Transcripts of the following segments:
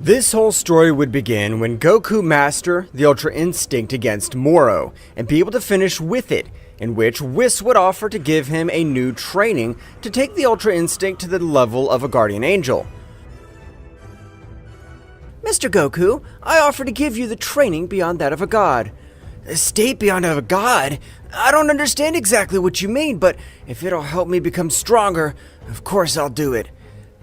This whole story would begin when Goku mastered the Ultra Instinct against Moro and be able to finish with it, in which Whis would offer to give him a new training to take the Ultra Instinct to the level of a Guardian Angel. Mr. Goku, I offer to give you the training beyond that of a god. A state beyond that of a god? I don't understand exactly what you mean, but if it'll help me become stronger, of course I'll do it.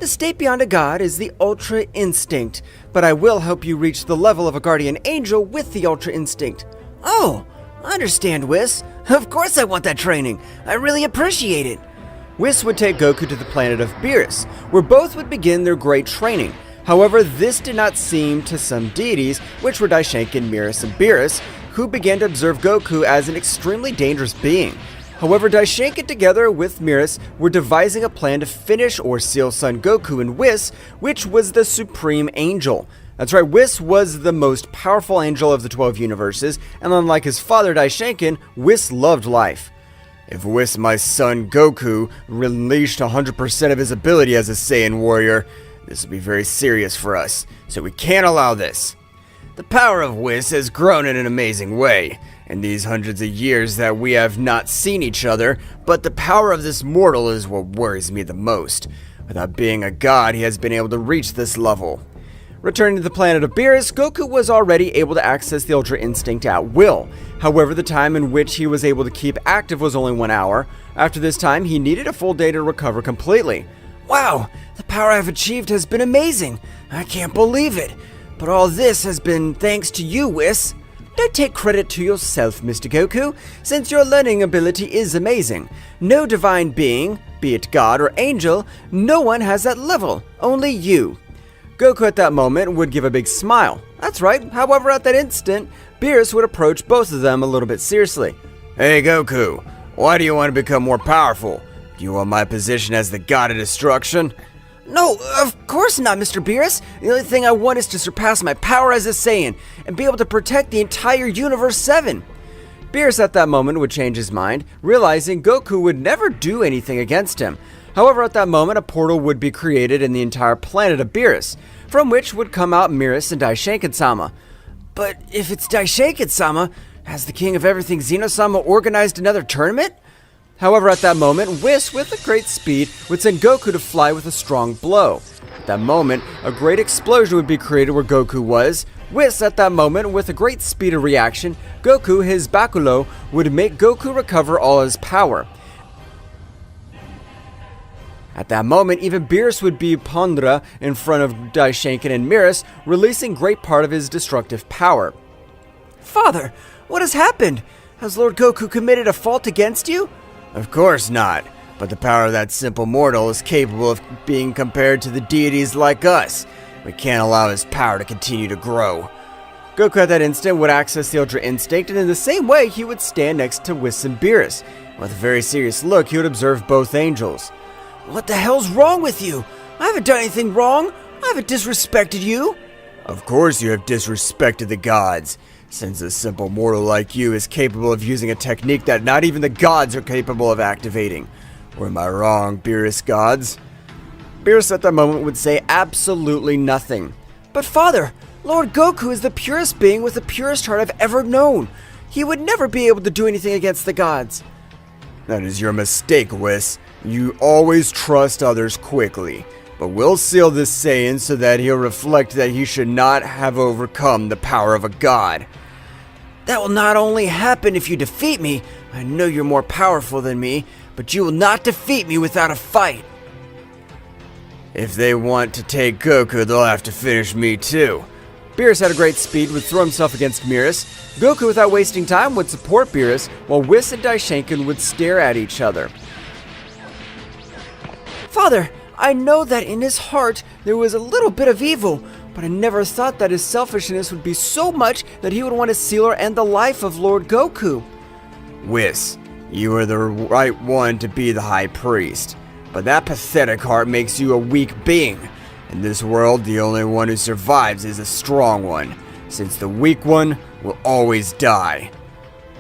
The state beyond a god is the Ultra Instinct, but I will help you reach the level of a Guardian Angel with the Ultra Instinct. Oh, I understand, Whis. Of course I want that training. I really appreciate it. Whis would take Goku to the planet of Beerus, where both would begin their great training. However, this did not seem to some deities, which were Daishenkin, Miris, and Beerus, who began to observe Goku as an extremely dangerous being. However, Daishenkin together with Miris were devising a plan to finish or seal Son Goku and Whis, which was the Supreme Angel. That's right, Whis was the most powerful angel of the 12 universes, and unlike his father Daishenkin, Whis loved life. If Whis, my son Goku, unleashed 100% of his ability as a Saiyan warrior, this would be very serious for us, so we can't allow this. The power of Whis has grown in an amazing way in these hundreds of years that we have not seen each other, but the power of this mortal is what worries me the most. Without being a god, he has been able to reach this level. Returning to the planet of Beerus, Goku was already able to access the Ultra Instinct at will. However, the time in which he was able to keep active was only 1 hour. After this time, he needed a full day to recover completely. Wow, the power I've achieved has been amazing. I can't believe it. But all this has been thanks to you, Whis. Don't take credit to yourself, Mr. Goku, since your learning ability is amazing. No divine being, be it god or angel, no one has that level, only you. Goku at that moment would give a big smile. That's right, however at that instant, Beerus would approach both of them a little bit seriously. Hey Goku, why do you want to become more powerful? Do you want my position as the god of destruction? No, of course not, Mr. Beerus. The only thing I want is to surpass my power as a Saiyan and be able to protect the entire Universe 7. Beerus at that moment would change his mind, realizing Goku would never do anything against him. However, at that moment, a portal would be created in the entire planet of Beerus, from which would come out Miris and Daishenkin-sama. But if it's Daishenkin-sama, has the king of everything Zeno-sama organized another tournament? However, at that moment, Whis, with a great speed, would send Goku to fly with a strong blow. At that moment, a great explosion would be created where Goku was. Whis, at that moment, with a great speed of reaction, Goku, his Bakulo, would make Goku recover all his power. At that moment, even Beerus would be Pondra in front of Daishenkin and Miris, releasing great part of his destructive power. Father, what has happened? Has Lord Goku committed a fault against you? Of course not, but the power of that simple mortal is capable of being compared to the deities like us. We can't allow his power to continue to grow. Goku at that instant would access the Ultra Instinct, and in the same way he would stand next to Whis and Beerus. With a very serious look, he would observe both angels. What the hell's wrong with you? I haven't done anything wrong. I haven't disrespected you. Of course you have disrespected the gods, since a simple mortal like you is capable of using a technique that not even the gods are capable of activating. Or am I wrong, Beerus gods? Beerus at that moment would say absolutely nothing. But father, Lord Goku is the purest being with the purest heart I've ever known. He would never be able to do anything against the gods. That is your mistake, Whis. You always trust others quickly. But we'll seal this Saiyan so that he'll reflect that he should not have overcome the power of a god. That will not only happen if you defeat me. I know you're more powerful than me, but you will not defeat me without a fight. If they want to take Goku, they'll have to finish me too. Beerus at a great speed would throw himself against Miris. Goku, without wasting time, would support Beerus, while Whis and Daishenkin would stare at each other. Father, I know that in his heart there was a little bit of evil, but I never thought that his selfishness would be so much that he would want to seal or end the life of Lord Goku. Whis, you are the right one to be the High Priest, but that pathetic heart makes you a weak being. In this world, the only one who survives is a strong one, since the weak one will always die.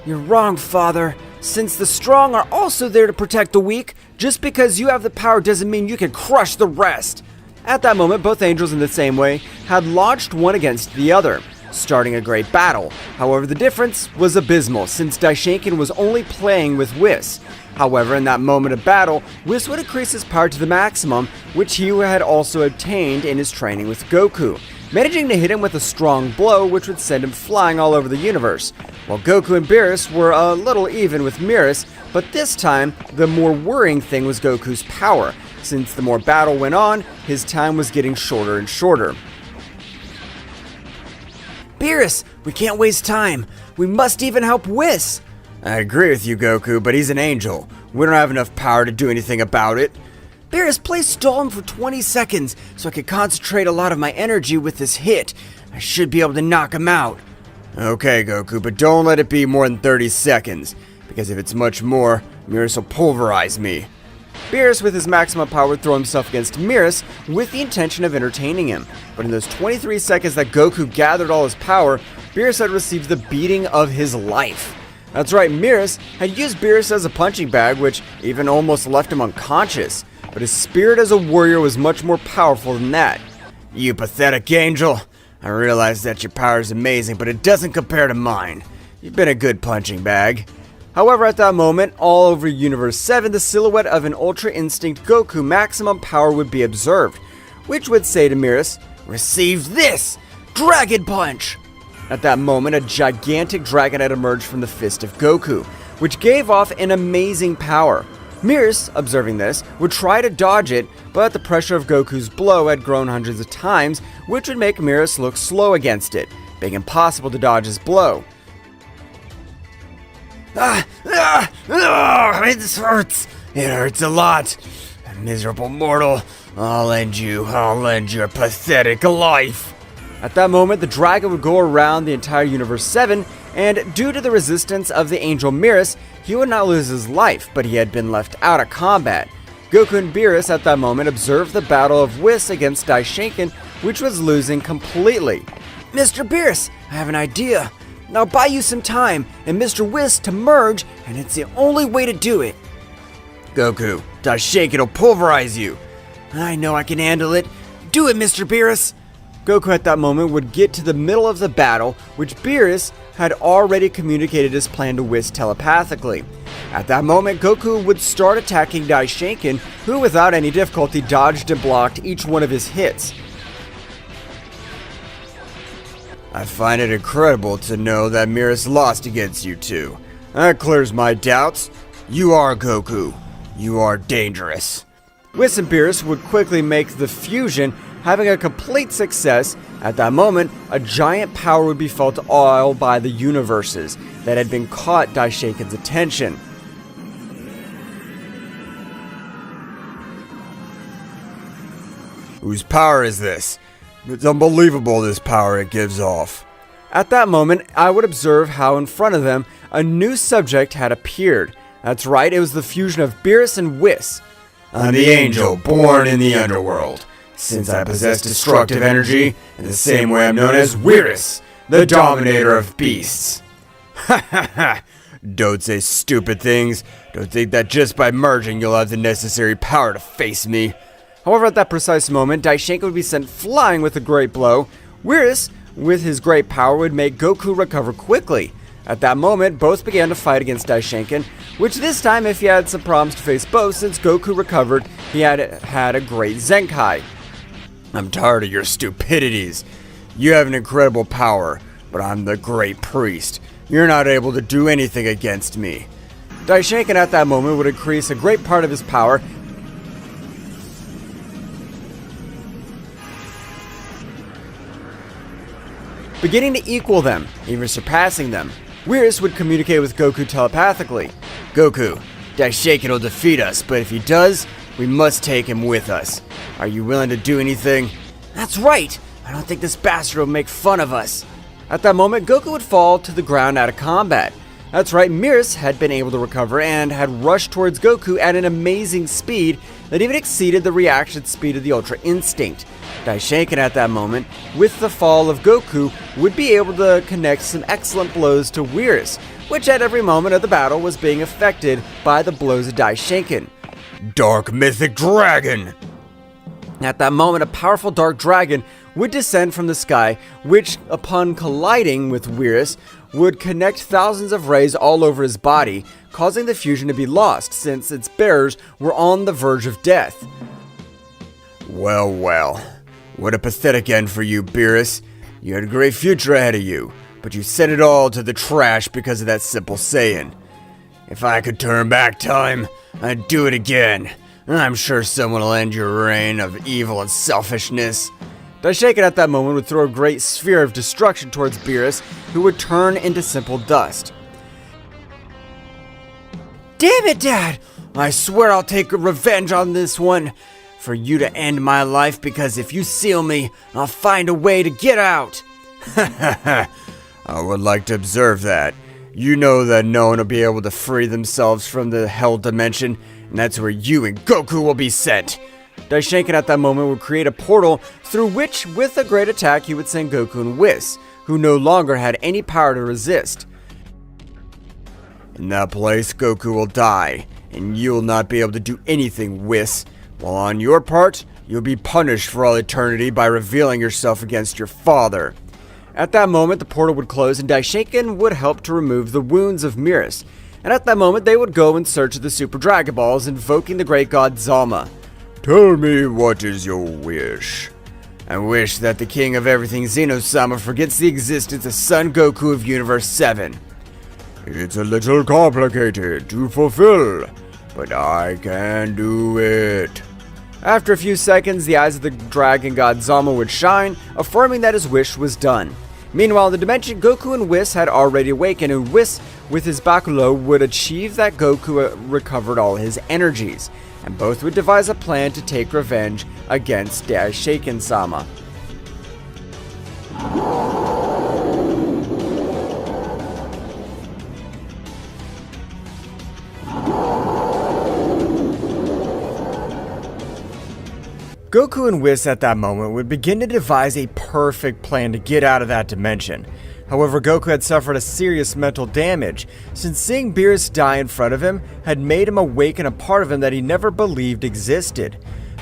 You're wrong, Father. Since the strong are also there to protect the weak, just because you have the power doesn't mean you can crush the rest. At that moment, both angels in the same way had launched one against the other, starting a great battle. However, the difference was abysmal since Daishinkan was only playing with Whis. However, in that moment of battle, Whis would increase his power to the maximum, which he had also obtained in his training with Goku, managing to hit him with a strong blow which would send him flying all over the universe. While Goku and Beerus were a little even with Mirrors, but this time, the more worrying thing was Goku's power. Since the more battle went on, his time was getting shorter and shorter. Beerus, we can't waste time. We must even help Whis. I agree with you, Goku, but he's an angel. We don't have enough power to do anything about it. Beerus, please stall him for 20 seconds so I can concentrate a lot of my energy with this hit. I should be able to knock him out. Okay, Goku, but don't let it be more than 30 seconds, because if it's much more, Mirrors will pulverize me. Beerus, with his maximum power, would throw himself against Mirrors with the intention of entertaining him. But in those 23 seconds that Goku gathered all his power, Beerus had received the beating of his life. That's right, Mirrors had used Beerus as a punching bag, which even almost left him unconscious. But his spirit as a warrior was much more powerful than that. You pathetic angel. I realize that your power is amazing, but it doesn't compare to mine. You've been a good punching bag. However, at that moment, all over Universe 7, the silhouette of an Ultra Instinct Goku maximum power would be observed, which would say to Mirrors, "Receive this! Dragon Punch!" At that moment, a gigantic dragon had emerged from the fist of Goku, which gave off an amazing power. Mirrors, observing this, would try to dodge it, but the pressure of Goku's blow had grown hundreds of times, which would make Mirrors look slow against it, being impossible to dodge his blow. It hurts. It hurts a lot. Miserable mortal. I'll end your pathetic life. At that moment, the dragon would go around the entire Universe 7, and due to the resistance of the angel Mirrors, he would not lose his life, but he had been left out of combat. Goku and Beerus at that moment observed the battle of Whis against Daishinkan, which was losing completely. Mr. Beerus, I have an idea. I'll buy you some time and Mr. Whis to merge, and it's the only way to do it. Goku, Daishinkan will pulverize you. I know I can handle it. Do it, Mr. Beerus. Goku at that moment would get to the middle of the battle, which Beerus had already communicated his plan to Whis telepathically. At that moment, Goku would start attacking Daishinkan, who without any difficulty dodged and blocked each one of his hits. I find it incredible to know that Mirrors lost against you two. That clears my doubts. You are Goku. You are dangerous. Whis and Beerus would quickly make the fusion, having a complete success. At that moment, a giant power would be felt all by the universes that had been caught Daishinkan's attention. Whose power is this? It's unbelievable, this power it gives off. At that moment, I would observe how in front of them, a new subject had appeared. That's right, it was the fusion of Beerus and Whis. I'm the angel born in the underworld. Since I possess destructive energy, in the same way I'm known as Whis, the dominator of beasts. Ha ha ha! Don't say stupid things. Don't think that just by merging you'll have the necessary power to face me. However, at that precise moment, Daishinkan would be sent flying with a great blow. Whis, with his great power, would make Goku recover quickly. At that moment, both began to fight against Daishinkan, which this time, if he had some problems to face both, since Goku recovered, he had a great Zenkai. I'm tired of your stupidities. You have an incredible power, but I'm the great priest. You're not able to do anything against me. Daishinkan at that moment would increase a great part of his power, beginning to equal them, even surpassing them. Whis would communicate with Goku telepathically. Goku, Daishinkan will defeat us, but if he does, we must take him with us. Are you willing to do anything? That's right. I don't think this bastard will make fun of us. At that moment, Goku would fall to the ground out of combat. That's right, Mirrors had been able to recover and had rushed towards Goku at an amazing speed that even exceeded the reaction speed of the Ultra Instinct. Daishinkan at that moment, with the fall of Goku, would be able to connect some excellent blows to Whis, which at every moment of the battle was being affected by the blows of Daishinkan. Dark Mythic Dragon! At that moment, a powerful dark dragon would descend from the sky, which, upon colliding with Whis, would connect thousands of rays all over his body, causing the fusion to be lost since its bearers were on the verge of death. Well, well. What a pathetic end for you, Beerus. You had a great future ahead of you, but you sent it all to the trash because of that simple saying. If I could turn back time, I'd do it again. I'm sure someone will end your reign of evil and selfishness. Daishaken at that moment would throw a great sphere of destruction towards Beerus, who would turn into simple dust. Damn it, Dad! I swear I'll take revenge on this one. For you to end my life, because if you seal me, I'll find a way to get out. I would like to observe that. You know that no one will be able to free themselves from the hell dimension, and that's where you and Goku will be sent. Daishaken at that moment would create a portal through which, with a great attack, he would send Goku and Whis, who no longer had any power to resist. In that place, Goku will die, and you'll not be able to do anything, Whis. While on your part, you'll be punished for all eternity by revealing yourself against your father. At that moment, the portal would close and Daishaken would help to remove the wounds of Beerus. And at that moment, they would go in search of the Super Dragon Balls, invoking the great god Zama. Tell me, what is your wish? I wish that the king of everything, Zeno-sama, forgets the existence of Son Goku of Universe 7. It's a little complicated to fulfill, but I can do it. After a few seconds, the eyes of the dragon god Zama would shine, affirming that his wish was done. Meanwhile, in the dimension, Goku and Whis had already awakened, and Whis, with his Bakulo, would achieve that Goku recovered all his energies, and both would devise a plan to take revenge against Daishaken-sama. Goku and Whis at that moment would begin to devise a perfect plan to get out of that dimension. However, Goku had suffered a serious mental damage, since seeing Beerus die in front of him had made him awaken a part of him that he never believed existed.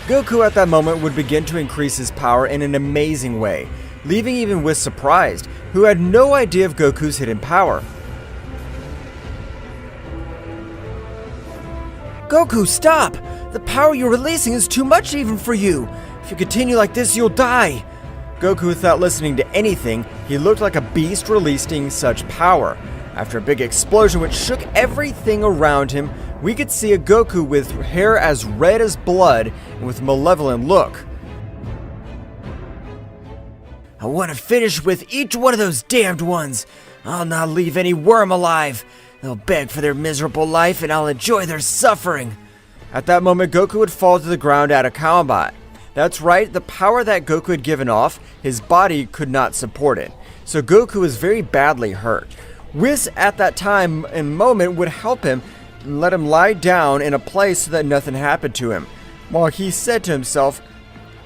Goku at that moment would begin to increase his power in an amazing way, leaving even Whis surprised, who had no idea of Goku's hidden power. Goku, stop! The power you're releasing is too much even for you. If you continue like this, you'll die. Goku, without listening to anything, he looked like a beast releasing such power. After a big explosion which shook everything around him, we could see a Goku with hair as red as blood and with a malevolent look. I want to finish with each one of those damned ones. I'll not leave any worm alive. They'll beg for their miserable life and I'll enjoy their suffering. At that moment, Goku would fall to the ground out of combat. That's right, the power that Goku had given off, his body could not support it. So Goku was very badly hurt. Whis at that time and moment would help him and let him lie down in a place so that nothing happened to him, while he said to himself,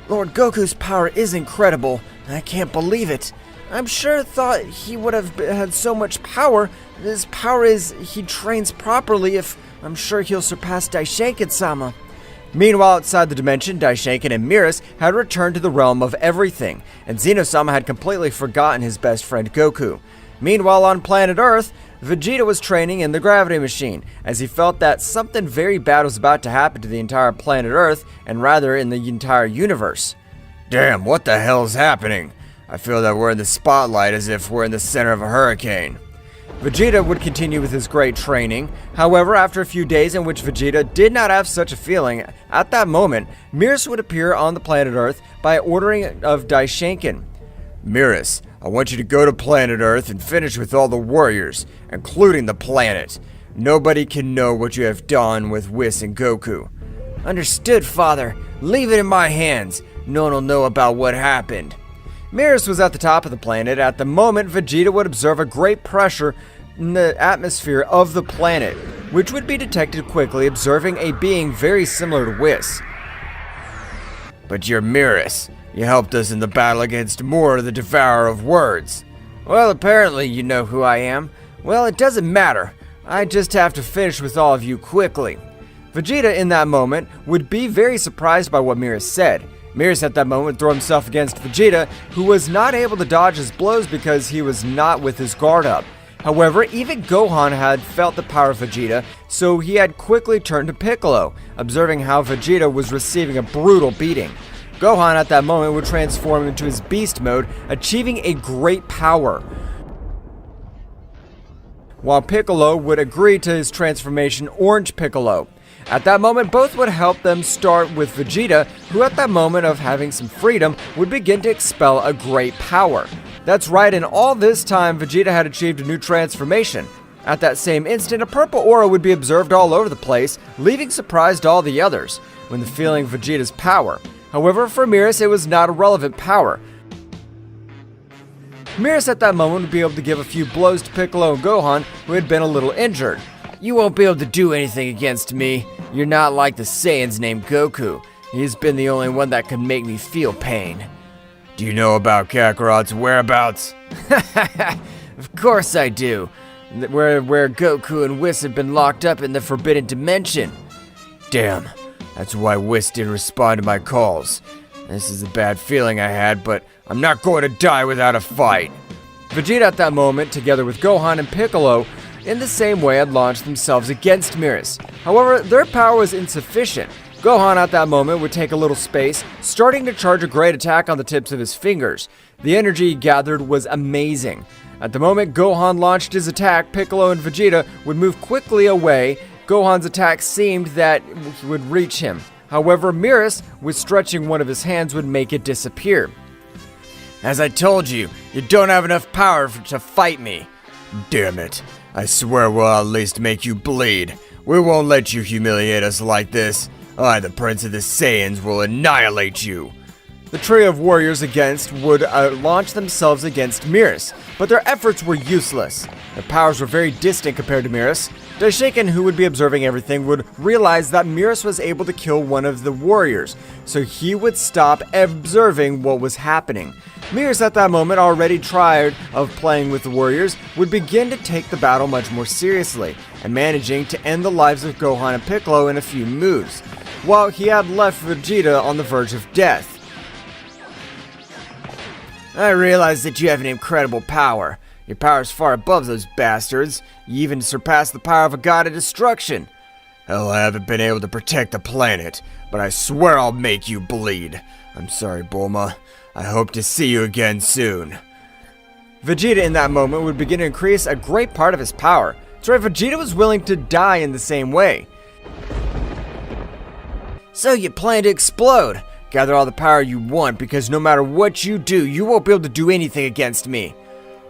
Lord Goku's power is incredible. I can't believe it. I'm sure thought he would have had so much power. His power is he trains properly. If I'm sure he'll surpass Daishaken-sama. Meanwhile, outside the dimension, Daishaken and Beerus had returned to the realm of everything, and Zeno-sama had completely forgotten his best friend Goku. Meanwhile, on planet Earth, Vegeta was training in the gravity machine, as he felt that something very bad was about to happen to the entire planet Earth, and rather in the entire universe. Damn, what the hell is happening? I feel that we're in the spotlight as if we're in the center of a hurricane. Vegeta would continue with his great training. However, after a few days in which Vegeta did not have such a feeling, at that moment, Beerus would appear on the planet Earth by ordering of Daishaken. Beerus, I want you to go to planet Earth and finish with all the warriors, including the planet. Nobody can know what you have done with Whis and Goku. Understood, Father. Leave it in my hands. No one will know about what happened. Beerus was at the top of the planet. At the moment, Vegeta would observe a great pressure in the atmosphere of the planet, which would be detected quickly, observing a being very similar to Whis. But you're Beerus. You helped us in the battle against Mor, the Devourer of Words. Well, apparently you know who I am. Well, it doesn't matter. I just have to finish with all of you quickly. Vegeta, in that moment, would be very surprised by what Beerus said. Meares at that moment would throw himself against Vegeta, who was not able to dodge his blows because he was not with his guard up. However, even Gohan had felt the power of Vegeta, so he had quickly turned to Piccolo, observing how Vegeta was receiving a brutal beating. Gohan at that moment would transform into his beast mode, achieving a great power, while Piccolo would agree to his transformation Orange Piccolo. At that moment, both would help them start with Vegeta, who at that moment of having some freedom would begin to expel a great power. That's right, and all this time, Vegeta had achieved a new transformation. At that same instant, a purple aura would be observed all over the place, leaving surprised all the others when feeling Vegeta's power. However, for Meares, it was not a relevant power. Meares at that moment would be able to give a few blows to Piccolo and Gohan, who had been a little injured. You won't be able to do anything against me. You're not like the Saiyans named Goku. He's been the only one that can make me feel pain. Do you know about Kakarot's whereabouts? Of course I do. Where Goku and Whis have been locked up in the Forbidden Dimension. Damn, that's why Whis didn't respond to my calls. This is a bad feeling I had, but I'm not going to die without a fight. Vegeta at that moment, together with Gohan and Piccolo, in the same way had launched themselves against Meares. However, their power was insufficient. Gohan at that moment would take a little space, starting to charge a great attack on the tips of his fingers. The energy he gathered was amazing. At the moment Gohan launched his attack, Piccolo and Vegeta would move quickly away. Gohan's attack seemed that it would reach him. However, Meares, with stretching one of his hands, would make it disappear. As I told you, you don't have enough power to fight me. Damn it. I swear we'll at least make you bleed. We won't let you humiliate us like this. I, the Prince of the Saiyans, will annihilate you. The trio of warriors would launch themselves against Meares, but their efforts were useless. Their powers were very distant compared to Meares. Daishinkan, who would be observing everything, would realize that Meares was able to kill one of the warriors, so he would stop observing what was happening. Meares at that moment, already tired of playing with the warriors, would begin to take the battle much more seriously, and managing to end the lives of Gohan and Piccolo in a few moves, while he had left Vegeta on the verge of death. I realize that you have an incredible power. Your power is far above those bastards. You even surpass the power of a god of destruction. Hell, I haven't been able to protect the planet, but I swear I'll make you bleed. I'm sorry, Bulma. I hope to see you again soon. Vegeta in that moment would begin to increase a great part of his power. So Vegeta was willing to die in the same way. So you plan to explode. Gather all the power you want, because no matter what you do, you won't be able to do anything against me.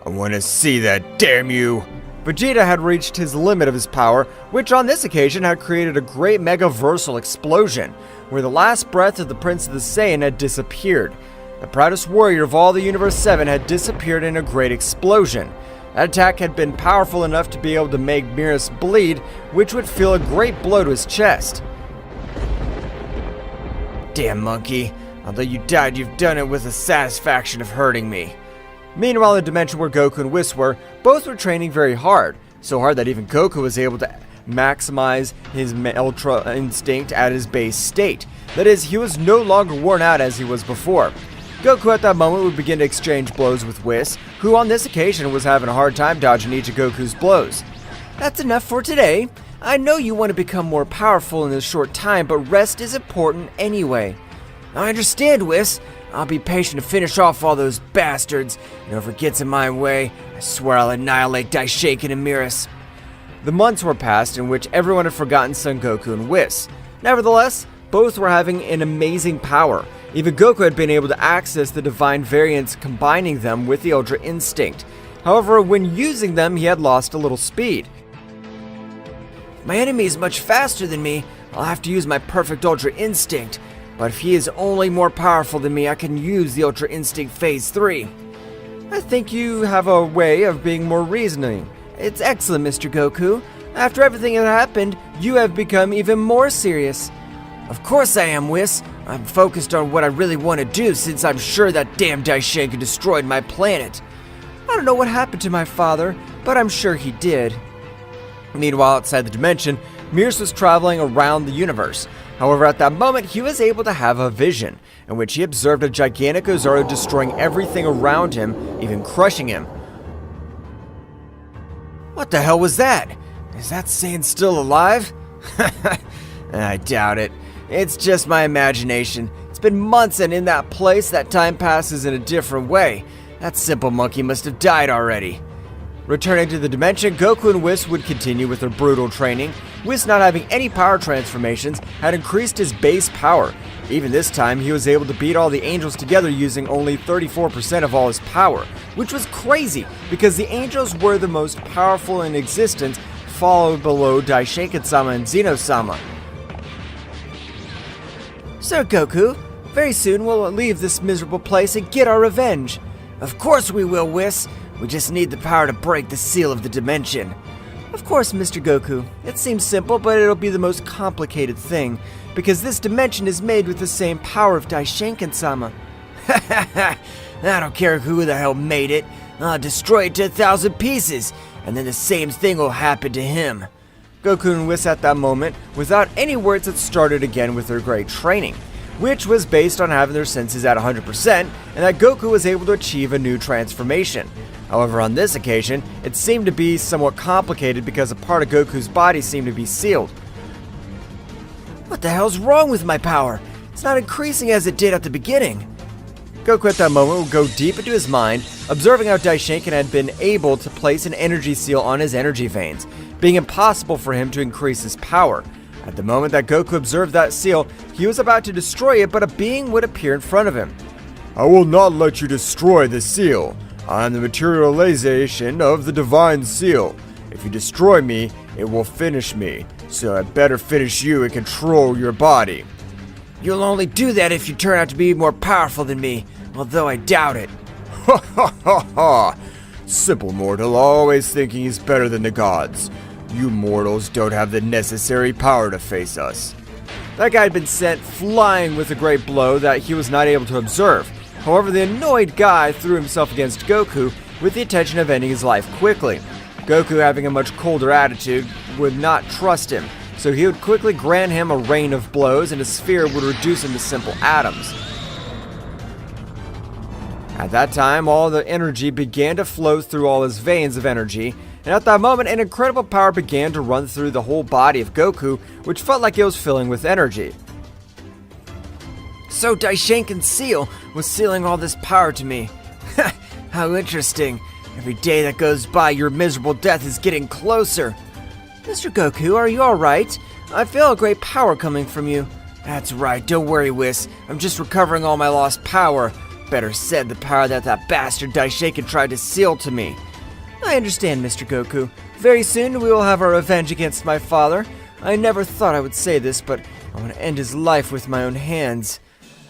I want to see that, damn you! Vegeta had reached his limit of his power, which on this occasion had created a great megaversal explosion, where the last breath of the Prince of the Saiyan had disappeared. The proudest warrior of all the Universe 7 had disappeared in a great explosion. That attack had been powerful enough to be able to make Meares bleed, which would feel a great blow to his chest. Damn monkey. Although you died, you've done it with the satisfaction of hurting me. Meanwhile, in the dimension where Goku and Whis were, both were training very hard. So hard that even Goku was able to maximize his Ultra Instinct at his base state. That is, he was no longer worn out as he was before. Goku at that moment would begin to exchange blows with Whis, who on this occasion was having a hard time dodging each of Goku's blows. That's enough for today. I know you want to become more powerful in this short time, but rest is important anyway. I understand, Whis. I'll be patient to finish off all those bastards, and if it gets in my way, I swear I'll annihilate Daishinkan and Meares. The months were passed in which everyone had forgotten Son Goku and Whis. Nevertheless, both were having an amazing power. Even Goku had been able to access the divine variants, combining them with the Ultra Instinct. However, when using them, he had lost a little speed. My enemy is much faster than me. I'll have to use my perfect Ultra Instinct. But if he is only more powerful than me, I can use the Ultra Instinct Phase 3. I think you have a way of being more reasoning. It's excellent, Mr. Goku. After everything that happened, you have become even more serious. Of course I am, Whis. I'm focused on what I really want to do, since I'm sure that damn Daishinkan destroyed my planet. I don't know what happened to my father, but I'm sure he did. Meanwhile, outside the dimension, Meares was traveling around the universe. However, at that moment, he was able to have a vision, in which he observed a gigantic Ozaru destroying everything around him, even crushing him. What the hell was that? Is that Saiyan still alive? I doubt it. It's just my imagination. It's been months, and in that place, that time passes in a different way. That simple monkey must have died already. Returning to the dimension, Goku and Whis would continue with their brutal training. Whis, not having any power transformations, had increased his base power. Even this time, he was able to beat all the angels together using only 34% of all his power, which was crazy because the angels were the most powerful in existence, followed below Daishinkan-sama and Zeno-sama. Sir Goku, very soon we'll leave this miserable place and get our revenge. Of course we will, Whis. We just need the power to break the seal of the dimension. Of course, Mr. Goku. It seems simple, but it'll be the most complicated thing, because this dimension is made with the same power of Daishinkan-sama. I don't care who the hell made it. I'll destroy it to 1,000 pieces, and then the same thing will happen to him. Goku and Whis at that moment, without any words, had started again with their great training, which was based on having their senses at 100%, and that Goku was able to achieve a new transformation. However, on this occasion, it seemed to be somewhat complicated because a part of Goku's body seemed to be sealed. What the hell's wrong with my power? It's not increasing as it did at the beginning. Goku at that moment would go deep into his mind, observing how Daishinkan had been able to place an energy seal on his energy veins, being impossible for him to increase his power. At the moment that Goku observed that seal, he was about to destroy it, but a being would appear in front of him. I will not let you destroy the seal. I am the materialization of the divine seal. If you destroy me, it will finish me. So I better finish you and control your body. You'll only do that if you turn out to be more powerful than me, although I doubt it. Ha ha ha ha! Simple mortal, always thinking he's better than the gods. You mortals don't have the necessary power to face us. That guy had been sent flying with a great blow that he was not able to observe. However, the annoyed guy threw himself against Goku with the intention of ending his life quickly. Goku, having a much colder attitude, would not trust him, so he would quickly grant him a rain of blows, and a sphere would reduce him to simple atoms. At that time, all the energy began to flow through all his veins of energy, and at that moment, an incredible power began to run through the whole body of Goku, which felt like it was filling with energy. So Daishinkan's seal was sealing all this power to me. How interesting. Every day that goes by, your miserable death is getting closer. Mr. Goku, are you alright? I feel a great power coming from you. That's right, don't worry, Whis. I'm just recovering all my lost power. Better said, the power that bastard Daishinkan tried to seal to me. I understand, Mr. Goku. Very soon we will have our revenge against my father. I never thought I would say this, but I want to end his life with my own hands.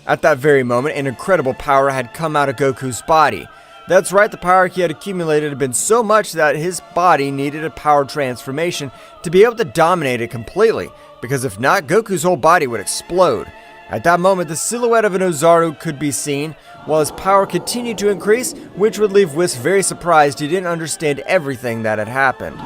At that very moment, an incredible power had come out of Goku's body. That's right, the power he had accumulated had been so much that his body needed a power transformation to be able to dominate it completely, because if not, Goku's whole body would explode. At that moment, the silhouette of an Ozaru could be seen, while his power continued to increase, which would leave Whis very surprised he didn't understand everything that had happened.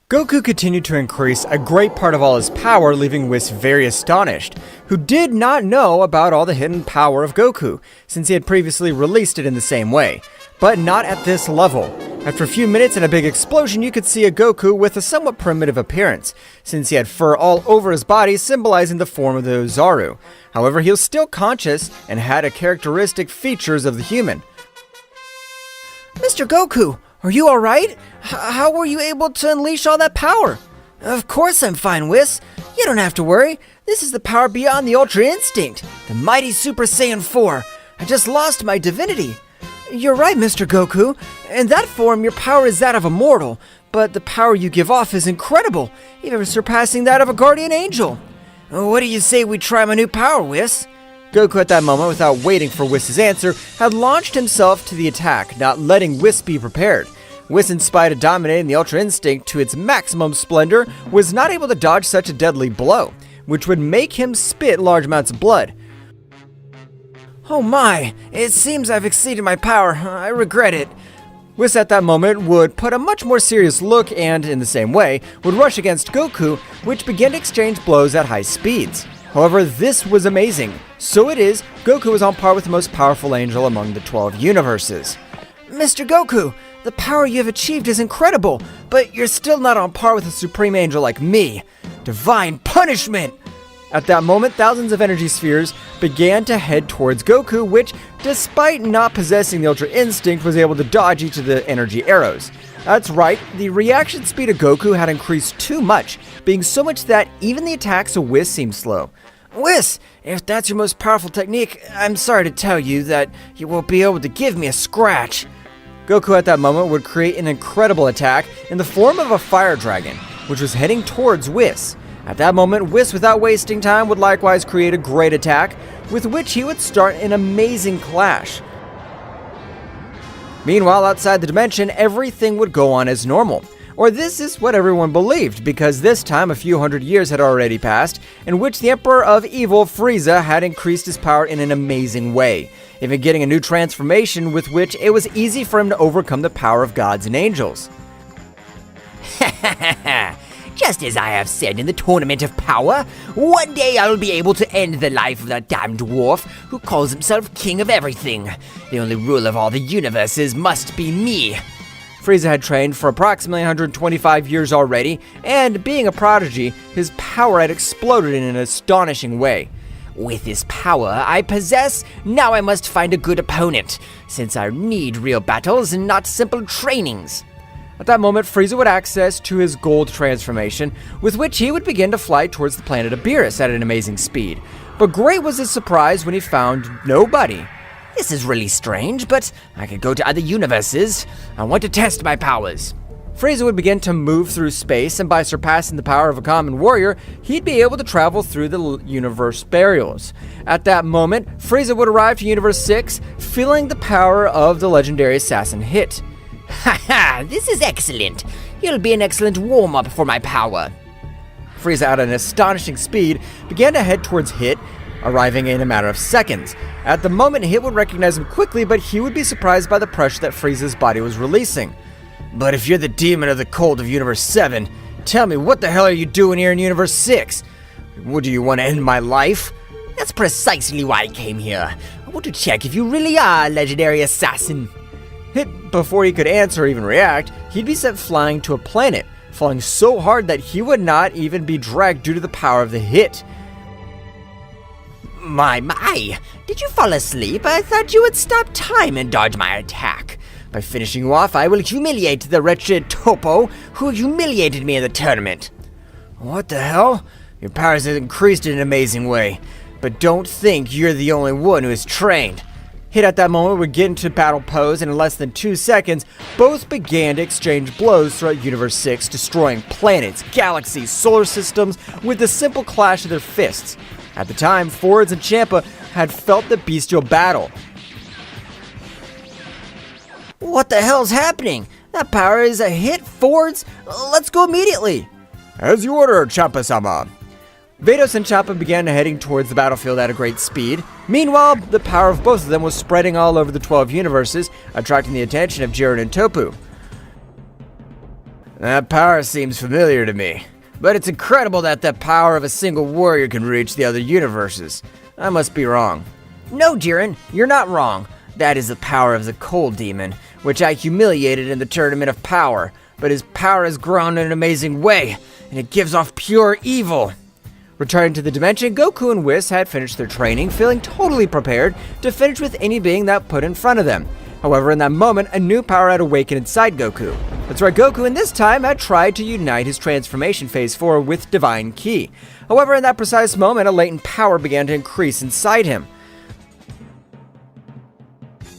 Goku continued to increase a great part of all his power, leaving Whis very astonished, who did not know about all the hidden power of Goku, since he had previously released it in the same way, but not at this level. After a few minutes and a big explosion, you could see a Goku with a somewhat primitive appearance, since he had fur all over his body symbolizing the form of the Ozaru. However, he was still conscious and had characteristic features of the human. Mr. Goku, are you alright? How were you able to unleash all that power? Of course I'm fine, Whis. You don't have to worry. This is the power beyond the Ultra Instinct, the mighty Super Saiyan 4. I just lost my divinity. You're right, Mr. Goku. In that form, your power is that of a mortal, but the power you give off is incredible, even surpassing that of a guardian angel. What do you say we try my new power, Whis? Goku at that moment, without waiting for Whis' answer, had launched himself to the attack, not letting Whis be prepared. Whis, in spite of dominating the Ultra Instinct to its maximum splendor, was not able to dodge such a deadly blow, which would make him spit large amounts of blood. Oh my, it seems I've exceeded my power. I regret it. Whis at that moment would put a much more serious look and, in the same way, would rush against Goku, which began to exchange blows at high speeds. However, this was amazing. So it is, Goku was on par with the most powerful angel among the 12 universes. Mr. Goku, the power you have achieved is incredible, but you're still not on par with a supreme angel like me. Divine punishment! At that moment, thousands of energy spheres began to head towards Goku, which, despite not possessing the Ultra Instinct, was able to dodge each of the energy arrows. That's right, the reaction speed of Goku had increased too much, being so much that even the attacks of Whis seemed slow. Whis, if that's your most powerful technique, I'm sorry to tell you that you won't be able to give me a scratch. Goku at that moment would create an incredible attack in the form of a fire dragon, which was heading towards Whis. At that moment, Whis, without wasting time, would likewise create a great attack, with which he would start an amazing clash. Meanwhile, outside the dimension, everything would go on as normal. Or this is what everyone believed, because this time a few hundred years had already passed, in which the Emperor of Evil, Frieza, had increased his power in an amazing way, even getting a new transformation with which it was easy for him to overcome the power of gods and angels. Just as I have said in the Tournament of Power, one day I will be able to end the life of that damned dwarf who calls himself king of everything. The only ruler of all the universes must be me. Frieza had trained for approximately 125 years already, and being a prodigy, his power had exploded in an astonishing way. With this power I possess, now I must find a good opponent, since I need real battles and not simple trainings. At that moment, Frieza would access to his gold transformation, with which he would begin to fly towards the planet of Beerus at an amazing speed. But great was his surprise when he found nobody. This is really strange, but I could go to other universes. I want to test my powers. Frieza would begin to move through space, and by surpassing the power of a common warrior, he'd be able to travel through the universe barriers. At that moment, Frieza would arrive to Universe 6, feeling the power of the legendary assassin Hit. Haha, this is excellent. You'll be an excellent warm-up for my power. Frieza, at an astonishing speed, began to head towards Hit, arriving in a matter of seconds. At the moment, Hit would recognize him quickly, but he would be surprised by the pressure that Frieza's body was releasing. But if you're the demon of the cold of Universe 7, tell me, what the hell are you doing here in Universe 6? What, do you want to end my life? That's precisely why I came here. I want to check if you really are a legendary assassin. Hit, before he could answer or even react, he'd be sent flying to a planet, falling so hard that he would not even be dragged due to the power of the Hit. My, did you fall asleep? I thought you would stop time and dodge my attack. By finishing you off, I will humiliate the wretched Topo who humiliated me in the tournament. What the hell? Your powers have increased in an amazing way, but don't think you're the only one who is trained. Hit at that moment would get into battle pose, and in less than 2 seconds, both began to exchange blows throughout Universe 6, destroying planets, galaxies, solar systems with the simple clash of their fists. At the time, Forwards and Champa had felt the bestial battle. What the hell's happening? That power is a Hit, Forwards. Let's go immediately. As you order, Champa-sama. Vados and Champa began heading towards the battlefield at a great speed. Meanwhile, the power of both of them was spreading all over the 12 universes, attracting the attention of Jiren and Toppo. That power seems familiar to me, but it's incredible that the power of a single warrior can reach the other universes. I must be wrong. No, Jiren, you're not wrong. That is the power of the Cold Demon, which I humiliated in the Tournament of Power, but his power has grown in an amazing way, and it gives off pure evil. Returning to the dimension, Goku and Whis had finished their training, feeling totally prepared to finish with any being that put in front of them. However, in that moment, a new power had awakened inside Goku. That's right, Goku in this time had tried to unite his transformation phase 4 with Divine Ki. However, in that precise moment, a latent power began to increase inside him.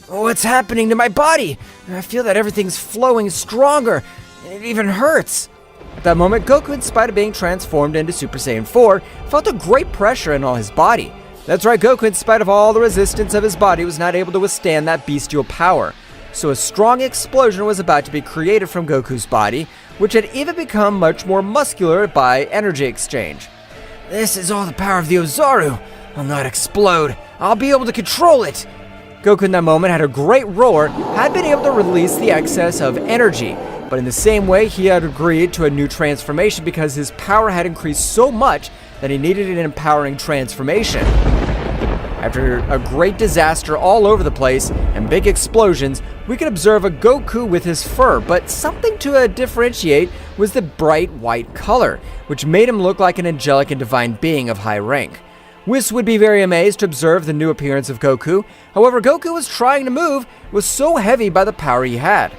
What's happening to my body? I feel that everything's flowing stronger. It even hurts. At that moment, Goku, in spite of being transformed into Super Saiyan 4, felt a great pressure in all his body. That's right, Goku, in spite of all the resistance of his body, was not able to withstand that bestial power. So a strong explosion was about to be created from Goku's body, which had even become much more muscular by energy exchange. This is all the power of the Ozaru. I'll not explode. I'll be able to control it. Goku in that moment had a great roar, had been able to release the excess of energy, but in the same way he had agreed to a new transformation because his power had increased so much that he needed an empowering transformation. After a great disaster all over the place and big explosions, we could observe a Goku with his fur, but something to differentiate was the bright white color, which made him look like an angelic and divine being of high rank. Whis would be very amazed to observe the new appearance of Goku. However, Goku was trying to move, was so heavy by the power he had.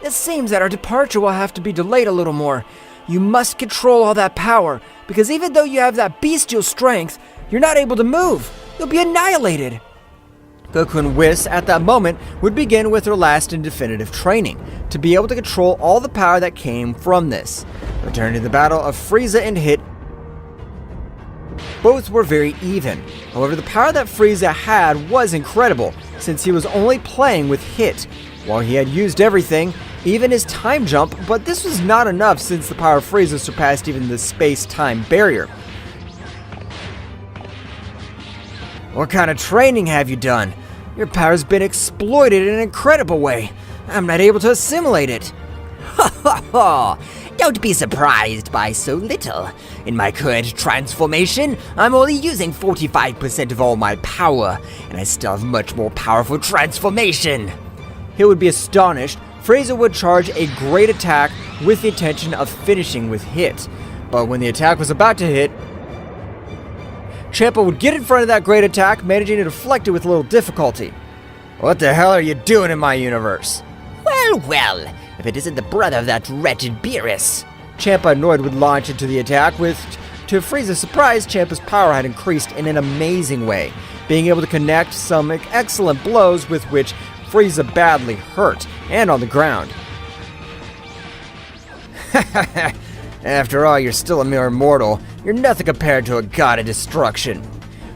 It seems that our departure will have to be delayed a little more. You must control all that power, because even though you have that bestial strength, you're not able to move. You'll be annihilated. Goku and Whis at that moment would begin with their last and definitive training, to be able to control all the power that came from this. Returning to the battle of Frieza and Hit, both were very even. However, the power that Frieza had was incredible, since he was only playing with Hit. While he had used everything, even his time jump, but this was not enough since the power of Frieza surpassed even the space-time barrier. What kind of training have you done? Your power's been exploited in an incredible way. I'm not able to assimilate it. Ha ha ha! Don't be surprised by so little. In my current transformation, I'm only using 45% of all my power, and I still have much more powerful transformation. He would be astonished. Frieza would charge a great attack with the intention of finishing with Hit. But when the attack was about to hit, Champa would get in front of that great attack, managing to deflect it with little difficulty. What the hell are you doing in my universe? Well, if it isn't the brother of that wretched Beerus. Champa, annoyed, would launch into the attack, to Frieza's surprise, Champa's power had increased in an amazing way, being able to connect some excellent blows with which Frieza badly hurt, and on the ground. After all, you're still a mere mortal. You're nothing compared to a god of destruction.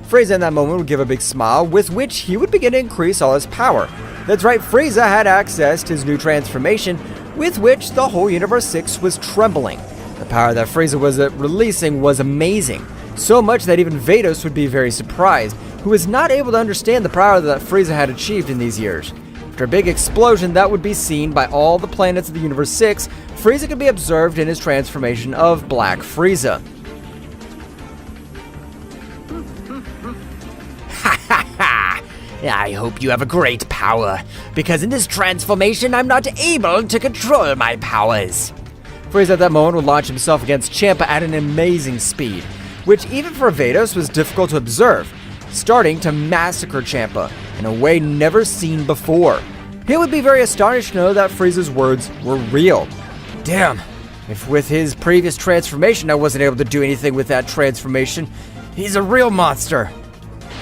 Frieza in that moment would give a big smile, with which he would begin to increase all his power. That's right, Frieza had accessed his new transformation, with which the whole Universe 6 was trembling. The power that Frieza was releasing was amazing, so much that even Vados would be very surprised, who was not able to understand the power that Frieza had achieved in these years. After a big explosion that would be seen by all the planets of the Universe 6, Frieza could be observed in his transformation of Black Frieza. I hope you have a great power, because in this transformation I'm not able to control my powers. Frieza at that moment would launch himself against Champa at an amazing speed, which even for Vados was difficult to observe, starting to massacre Champa in a way never seen before. He would be very astonished to know that Frieza's words were real. Damn, if with his previous transformation I wasn't able to do anything with that transformation, he's a real monster.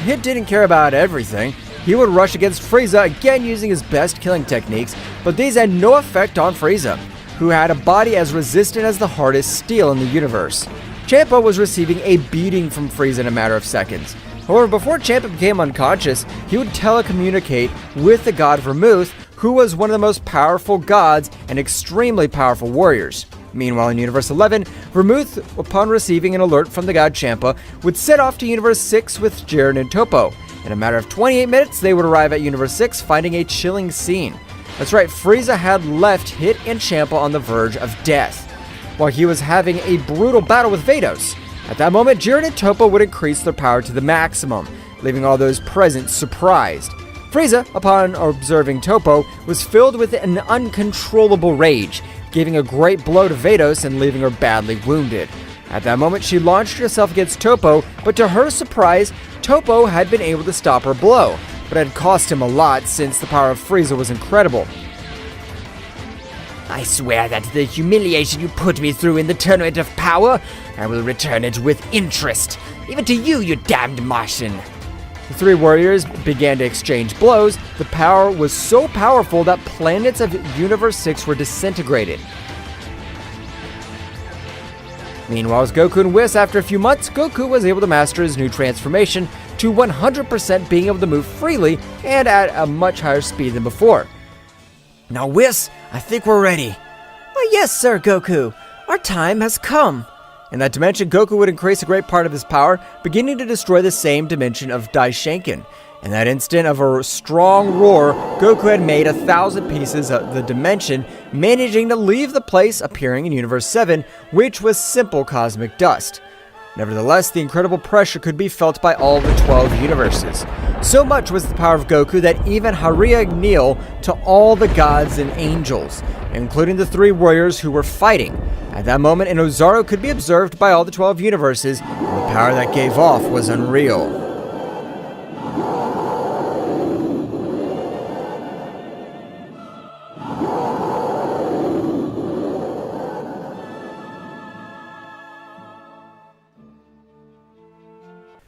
Hit didn't care about everything. He would rush against Frieza, again using his best killing techniques, but these had no effect on Frieza, who had a body as resistant as the hardest steel in the universe. Champa was receiving a beating from Frieza in a matter of seconds. However, before Champa became unconscious, he would telecommunicate with the god Vermouth, who was one of the most powerful gods and extremely powerful warriors. Meanwhile, in Universe 11, Vermouth, upon receiving an alert from the god Champa, would set off to Universe 6 with Jiren and Toppo. In a matter of 28 minutes, they would arrive at Universe 6, finding a chilling scene. That's right, Frieza had left Hit and Champa on the verge of death, while he was having a brutal battle with Vados. At that moment, Jiren and Toppo would increase their power to the maximum, leaving all those present surprised. Frieza, upon observing Toppo, was filled with an uncontrollable rage, giving a great blow to Vados and leaving her badly wounded. At that moment, she launched herself against Toppo, but to her surprise, Toppo had been able to stop her blow, but it had cost him a lot since the power of Frieza was incredible. I swear that the humiliation you put me through in the tournament of power, I will return it with interest, even to you, you damned Martian. The three warriors began to exchange blows. The power was so powerful that planets of Universe 6 were disintegrated. Meanwhile, as Goku and Whis, after a few months, Goku was able to master his new transformation to 100% being able to move freely and at a much higher speed than before. Now, Whis, I think we're ready. Why, yes, sir, Goku. Our time has come. In that dimension, Goku would increase a great part of his power, beginning to destroy the same dimension of Daishenkin. In that instant of a strong roar, Goku had made 1,000 pieces of the dimension, managing to leave the place appearing in Universe 7, which was simple cosmic dust. Nevertheless, the incredible pressure could be felt by all the 12 universes. So much was the power of Goku that even Hariya kneeled to all the gods and angels, including the 3 warriors who were fighting. At that moment, an Ozaru could be observed by all the 12 universes, and the power that gave off was unreal.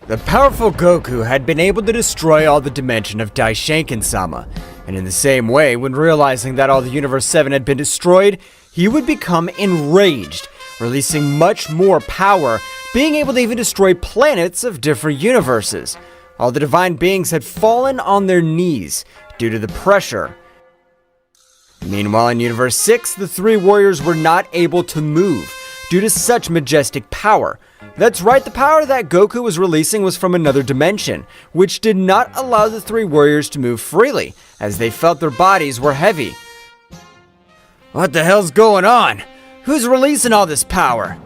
The powerful Goku had been able to destroy all the dimension of Daishenkin-sama, and in the same way, when realizing that all the Universe 7 had been destroyed, he would become enraged, releasing much more power, being able to even destroy planets of different universes. All the divine beings had fallen on their knees due to the pressure. Meanwhile, in Universe 6, the 3 warriors were not able to move due to such majestic power. That's right, the power that Goku was releasing was from another dimension, which did not allow the 3 warriors to move freely, as they felt their bodies were heavy. What the hell's going on? Who's releasing all this power?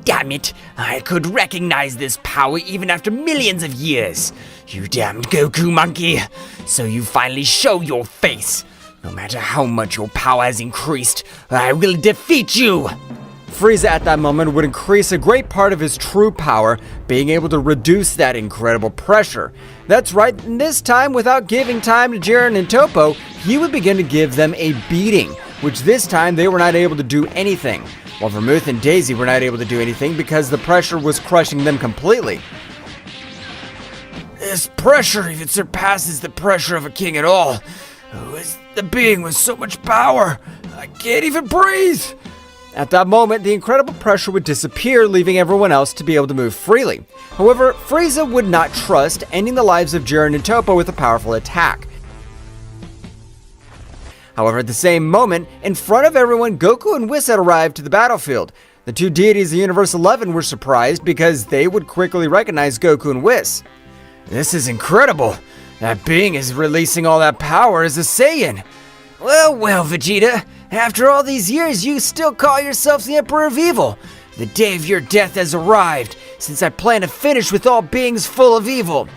Damn it, I could recognize this power even after millions of years. You damned Goku monkey. So you finally show your face. No matter how much your power has increased, I will defeat you. Frieza at that moment would increase a great part of his true power, being able to reduce that incredible pressure. That's right, and this time, without giving time to Jiren and Toppo, he would begin to give them a beating, which this time they were not able to do anything, while Vermouth and Daisy were not able to do anything because the pressure was crushing them completely. This pressure even surpasses the pressure of a king at all. Who is the being with so much power? I can't even breathe! At that moment, the incredible pressure would disappear, leaving everyone else to be able to move freely. However, Frieza would not trust ending the lives of Jiren and Toppo with a powerful attack. However, at the same moment, in front of everyone, Goku and Whis had arrived to the battlefield. The 2 deities of Universe 11 were surprised because they would quickly recognize Goku and Whis. This is incredible. That being is releasing all that power as a Saiyan. Well, Vegeta. After all these years, you still call yourself the Emperor of Evil. The day of your death has arrived, since I plan to finish with all beings full of evil.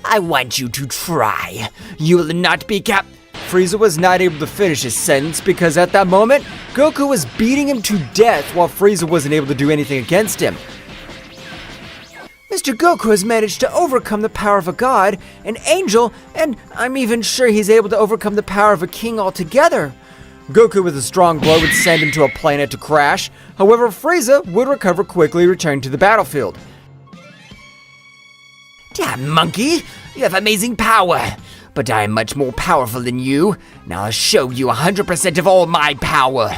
I want you to try. You will not be Frieza was not able to finish his sentence because at that moment, Goku was beating him to death while Frieza wasn't able to do anything against him. Mr. Goku has managed to overcome the power of a god, an angel, and I'm even sure he's able to overcome the power of a king altogether. Goku with a strong blow would send him to a planet to crash. However, Frieza would recover quickly, returning to the battlefield. Damn monkey, you have amazing power. But I am much more powerful than you. Now I'll show you 100% of all my power.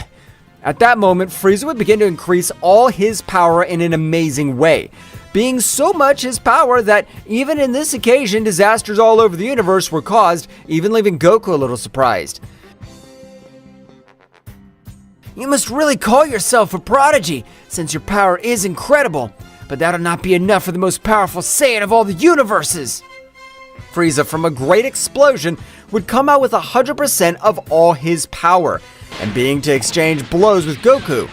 At that moment, Frieza would begin to increase all his power in an amazing way, being so much his power that even in this occasion, disasters all over the universe were caused, even leaving Goku a little surprised. You must really call yourself a prodigy, since your power is incredible. But that'll not be enough for the most powerful Saiyan of all the universes. Frieza, from a great explosion, would come out with 100% of all his power, and being to exchange blows with Goku.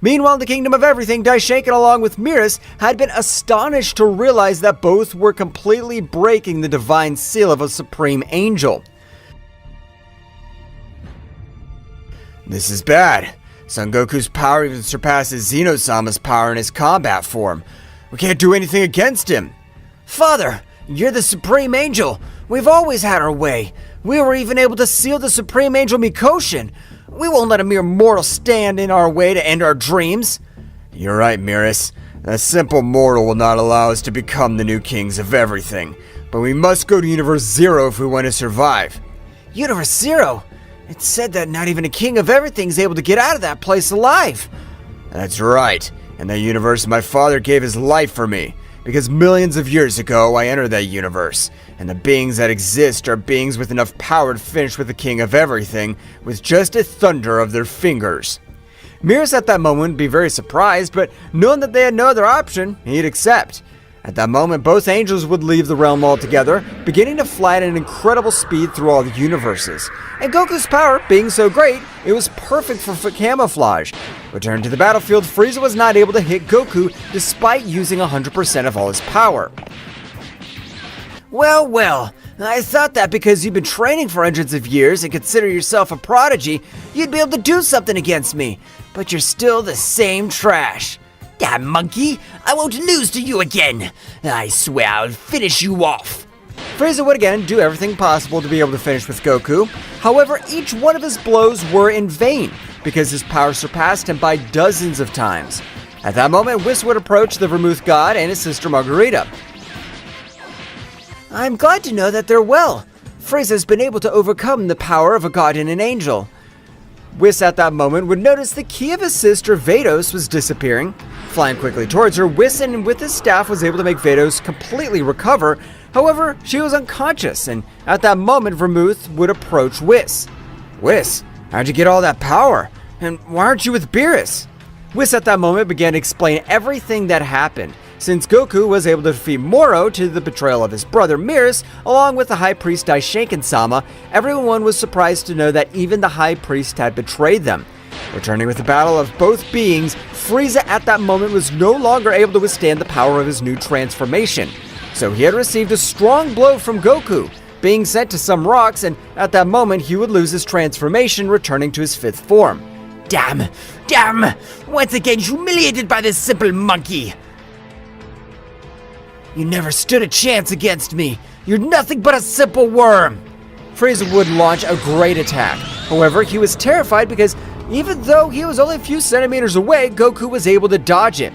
Meanwhile, in the Kingdom of Everything, Daishenkin along with Beerus had been astonished to realize that both were completely breaking the divine seal of a supreme angel. This is bad. Son Goku's power even surpasses Zeno-sama's power in his combat form. We can't do anything against him. Father, you're the Supreme Angel. We've always had our way. We were even able to seal the Supreme Angel Mikoshin. We won't let a mere mortal stand in our way to end our dreams. You're right, Beerus. A simple mortal will not allow us to become the new kings of everything. But we must go to Universe Zero if we want to survive. Universe Zero? It's said that not even a king of everything is able to get out of that place alive. That's right. In that universe, my father gave his life for me. Because millions of years ago, I entered that universe. And the beings that exist are beings with enough power to finish with the king of everything with just a thunder of their fingers. Mirrors at that moment would be very surprised, but knowing that they had no other option, he'd accept. At that moment, both angels would leave the realm altogether, beginning to fly at an incredible speed through all the universes. And Goku's power being so great, it was perfect for camouflage. Returned to the battlefield, Frieza was not able to hit Goku despite using 100% of all his power. Well, well, I thought that because you've been training for hundreds of years and consider yourself a prodigy, you'd be able to do something against me. But you're still the same trash. Damn monkey, I won't lose to you again. I swear I'll finish you off. Frieza would again do everything possible to be able to finish with Goku. However, each one of his blows were in vain because his power surpassed him by dozens of times. At that moment, Whis would approach the Vermouth God and his sister Margarita. I'm glad to know that they're well. Frieza's been able to overcome the power of a god and an angel. Whis at that moment would notice the key of his sister Vados was disappearing. Flying quickly towards her, Whis and with his staff was able to make Vados completely recover. However, she was unconscious, and at that moment Vermouth would approach Whis. Whis, how'd you get all that power? And why aren't you with Beerus? Whis at that moment began to explain everything that happened. Since Goku was able to defeat Moro to the betrayal of his brother Mirrors, along with the High Priest Daishinken-sama, everyone was surprised to know that even the High Priest had betrayed them. Returning with the battle of both beings, Frieza at that moment was no longer able to withstand the power of his new transformation. So he had received a strong blow from Goku, being sent to some rocks, and at that moment he would lose his transformation, returning to his fifth form. Damn! Once again humiliated by this simple monkey! You never stood a chance against me. You're nothing but a simple worm. Frieza would launch a great attack. However, he was terrified because even though he was only a few centimeters away, Goku was able to dodge it.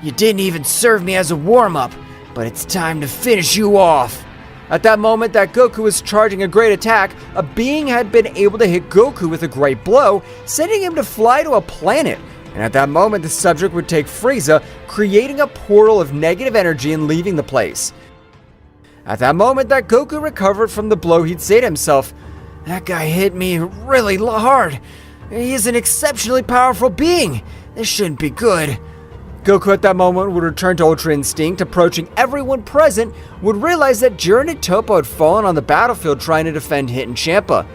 You didn't even serve me as a warm-up, but it's time to finish you off. At that moment that Goku was charging a great attack, a being had been able to hit Goku with a great blow, sending him to fly to a planet. And at that moment, the subject would take Frieza, creating a portal of negative energy and leaving the place. At that moment that Goku recovered from the blow, he'd say to himself, That guy hit me really hard. He is an exceptionally powerful being. This shouldn't be good. Goku at that moment would return to Ultra Instinct, approaching everyone present, would realize that Jiren and Toppo had fallen on the battlefield trying to defend Hit and Champa.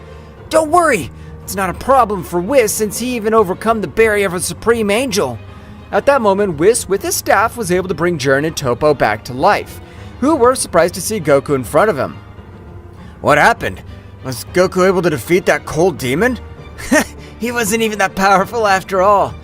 Don't worry, it's not a problem for Whis since he even overcome the barrier of a Supreme Angel. At that moment, Whis with his staff was able to bring Jiren and Toppo back to life, who were surprised to see Goku in front of him. What happened? Was Goku able to defeat that cold demon? He wasn't even that powerful after all.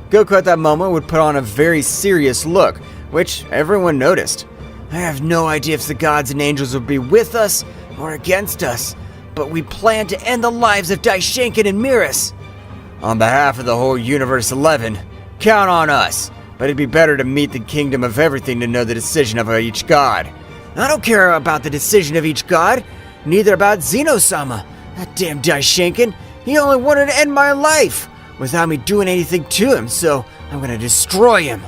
Goku at that moment would put on a very serious look, which everyone noticed. I have no idea if the gods and angels will be with us or against us, but we plan to end the lives of Daishinken and Mirrors. On behalf of the whole Universe 11, count on us. But it'd be better to meet the Kingdom of Everything to know the decision of each god. I don't care about the decision of each god, neither about Zeno-sama. That damn Daishinken, he only wanted to end my life without me doing anything to him, so I'm gonna destroy him.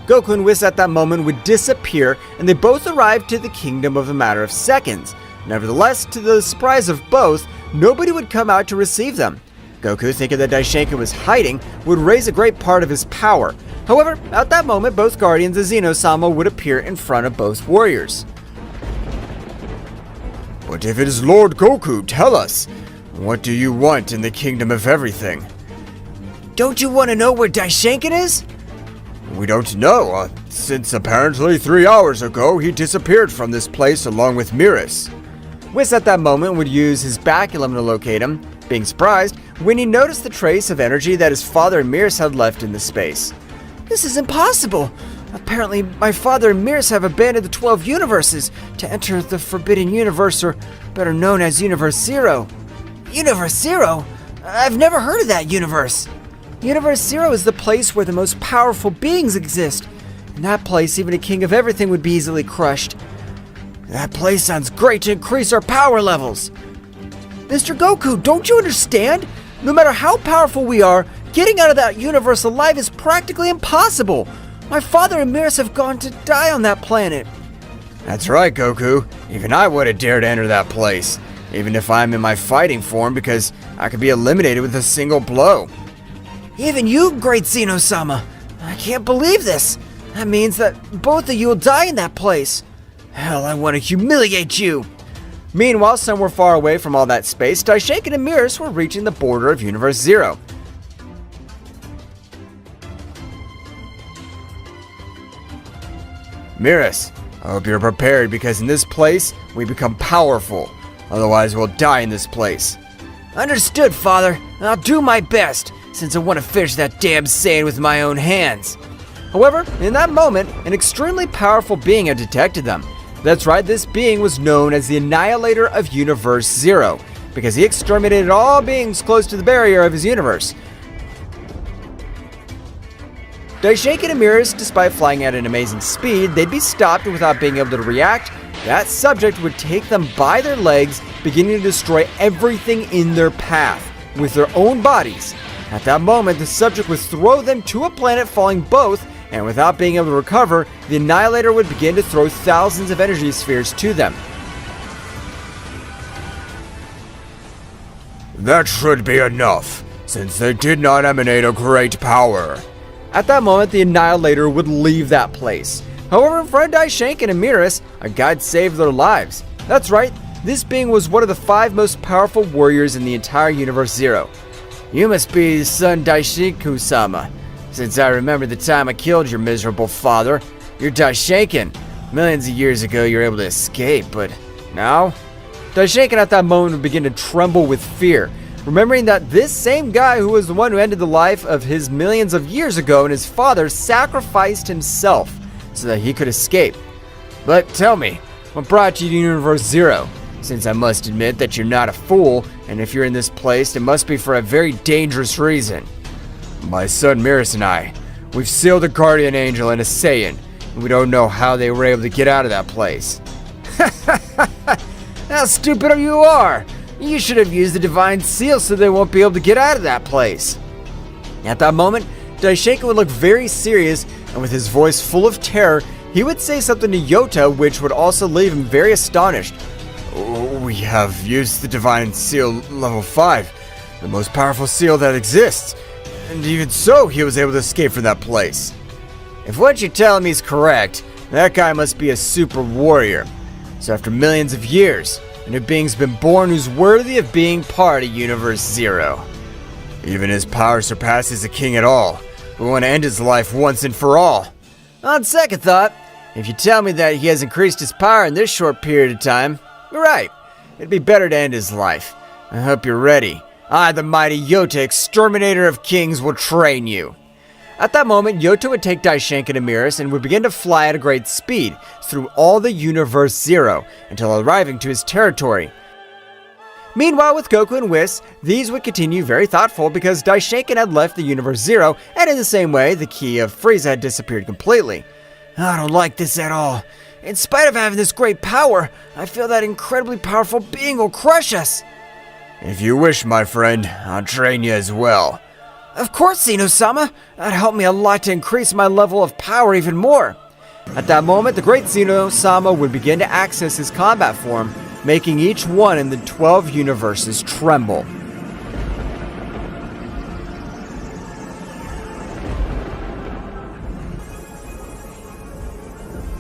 Goku and Whis at that moment would disappear, and they both arrived to the kingdom of a matter of seconds. Nevertheless, to the surprise of both, nobody would come out to receive them. Goku, thinking that Daishinken was hiding, would raise a great part of his power. However, at that moment, both guardians of Zeno-sama would appear in front of both warriors. But if it is Lord Goku, tell us, what do you want in the Kingdom of Everything? Don't you want to know where Daishinken is? We don't know, since apparently 3 hours ago he disappeared from this place along with Mirrors. Whis at that moment would use his baculum to locate him, being surprised when he noticed the trace of energy that his father and Mirrors had left in the space. This is impossible. Apparently, my father and Mirrors have abandoned the 12 universes to enter the Forbidden Universe, or better known as Universe Zero. Universe Zero? I've never heard of that universe. Universe Zero is the place where the most powerful beings exist. In that place, even a king of everything would be easily crushed. That place sounds great to increase our power levels. Mr. Goku, don't you understand? No matter how powerful we are, getting out of that universe alive is practically impossible. My father and Mirrors have gone to die on that planet. That's right, Goku. Even I would have dared to enter that place, even if I'm in my fighting form, because I could be eliminated with a single blow. Even you, great Zeno-sama. I can't believe this. That means that both of you will die in that place. Hell, I want to humiliate you. Meanwhile, somewhere far away from all that space, Daishinkan and Mirrors were reaching the border of Universe Zero. Mirrors, I hope you're prepared because in this place, we become powerful. Otherwise, we'll die in this place. Understood, Father. I'll do my best, since I want to finish that damn Saiyan with my own hands. However, in that moment, an extremely powerful being had detected them. That's right, this being was known as the Annihilator of Universe Zero, because he exterminated all beings close to the barrier of his universe. Daishinkan and Mirrors, despite flying at an amazing speed, they'd be stopped without being able to react. That subject would take them by their legs, beginning to destroy everything in their path with their own bodies. At that moment, the subject would throw them to a planet, falling both, and without being able to recover, the Annihilator would begin to throw thousands of energy spheres to them. That should be enough, since they did not emanate a great power. At that moment, the Annihilator would leave that place. However, in front of Daishinkan and Mirrors, a guide saved their lives. That's right, this being was one of the 5 most powerful warriors in the entire Universe Zero. You must be son Daishinkan-sama. Since I remember the time I killed your miserable father, you're Daishinkan. Millions of years ago, you were able to escape, but now? Daishinkan at that moment would begin to tremble with fear, remembering that this same guy who was the one who ended the life of his millions of years ago and his father sacrificed himself so that he could escape. But tell me, what brought you to Universe Zero? Since I must admit that you're not a fool, and if you're in this place, it must be for a very dangerous reason. My son Mirrors and I, we've sealed a guardian angel and a Saiyan, and we don't know how they were able to get out of that place. How stupid you are! You should have used the divine seal so they won't be able to get out of that place. At that moment, Daishinkan would look very serious, and with his voice full of terror, he would say something to Yota which would also leave him very astonished. We have used the divine seal level 5, the most powerful seal that exists. And even so, he was able to escape from that place. If what you're telling me is correct, that guy must be a super warrior. So after millions of years, a new being's been born who's worthy of being part of Universe Zero. Even his power surpasses a king at all. We want to end his life once and for all. On second thought, if you tell me that he has increased his power in this short period of time, you're right. It'd be better to end his life. I hope you're ready. I, the mighty Yota, exterminator of kings, will train you. At that moment, Yota would take Daishinkan and Mirrors and would begin to fly at a great speed through all the Universe Zero until arriving to his territory. Meanwhile, with Goku and Whis, these would continue very thoughtful because Daishinkan had left the Universe Zero, and in the same way, the key of Frieza had disappeared completely. I don't like this at all. In spite of having this great power, I feel that incredibly powerful being will crush us. If you wish, my friend, I'll train you as well. Of course, Zeno-sama. That'd help me a lot to increase my level of power even more. At that moment, the great Zeno-sama would begin to access his combat form, making each one in the 12 universes tremble.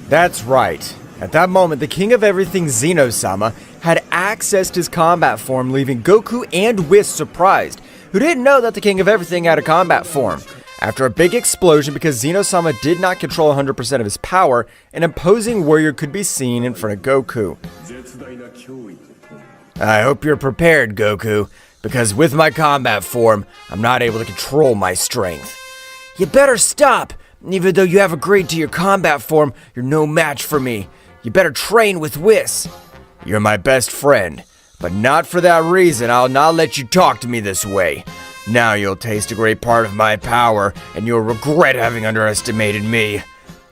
That's right. At that moment, the King of Everything, Zeno-sama, had accessed his combat form, leaving Goku and Whis surprised, who didn't know that the King of Everything had a combat form. After a big explosion, because Zeno-sama did not control 100% of his power, an imposing warrior could be seen in front of Goku. I hope you're prepared, Goku, because with my combat form, I'm not able to control my strength. You better stop! Even though you have agreed to your combat form, you're no match for me. You better train with Whis. You're my best friend, but not for that reason I'll not let you talk to me this way. Now you'll taste a great part of my power, and you'll regret having underestimated me.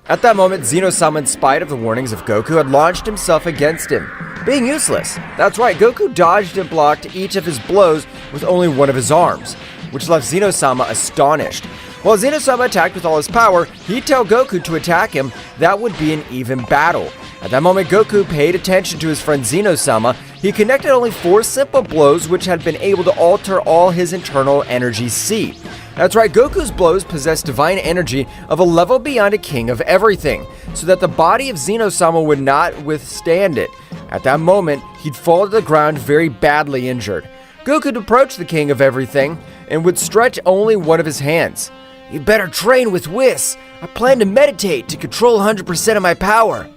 At that moment, Zeno-sama, in spite of the warnings of Goku, had launched himself against him, being useless. That's right, Goku dodged and blocked each of his blows with only one of his arms, which left Zeno-sama astonished. While Zeno-sama attacked with all his power, he'd tell Goku to attack him. That would be an even battle. At that moment, Goku paid attention to his friend Zeno-sama. He connected only 4 simple blows, which had been able to alter all his internal energy seed. That's right, Goku's blows possess divine energy of a level beyond a king of everything, so that the body of Zeno-sama would not withstand it. At that moment, he'd fall to the ground very badly injured. Goku would approach the king of everything and would stretch only one of his hands. You better train with Whis. I plan to meditate to control 100% of my power.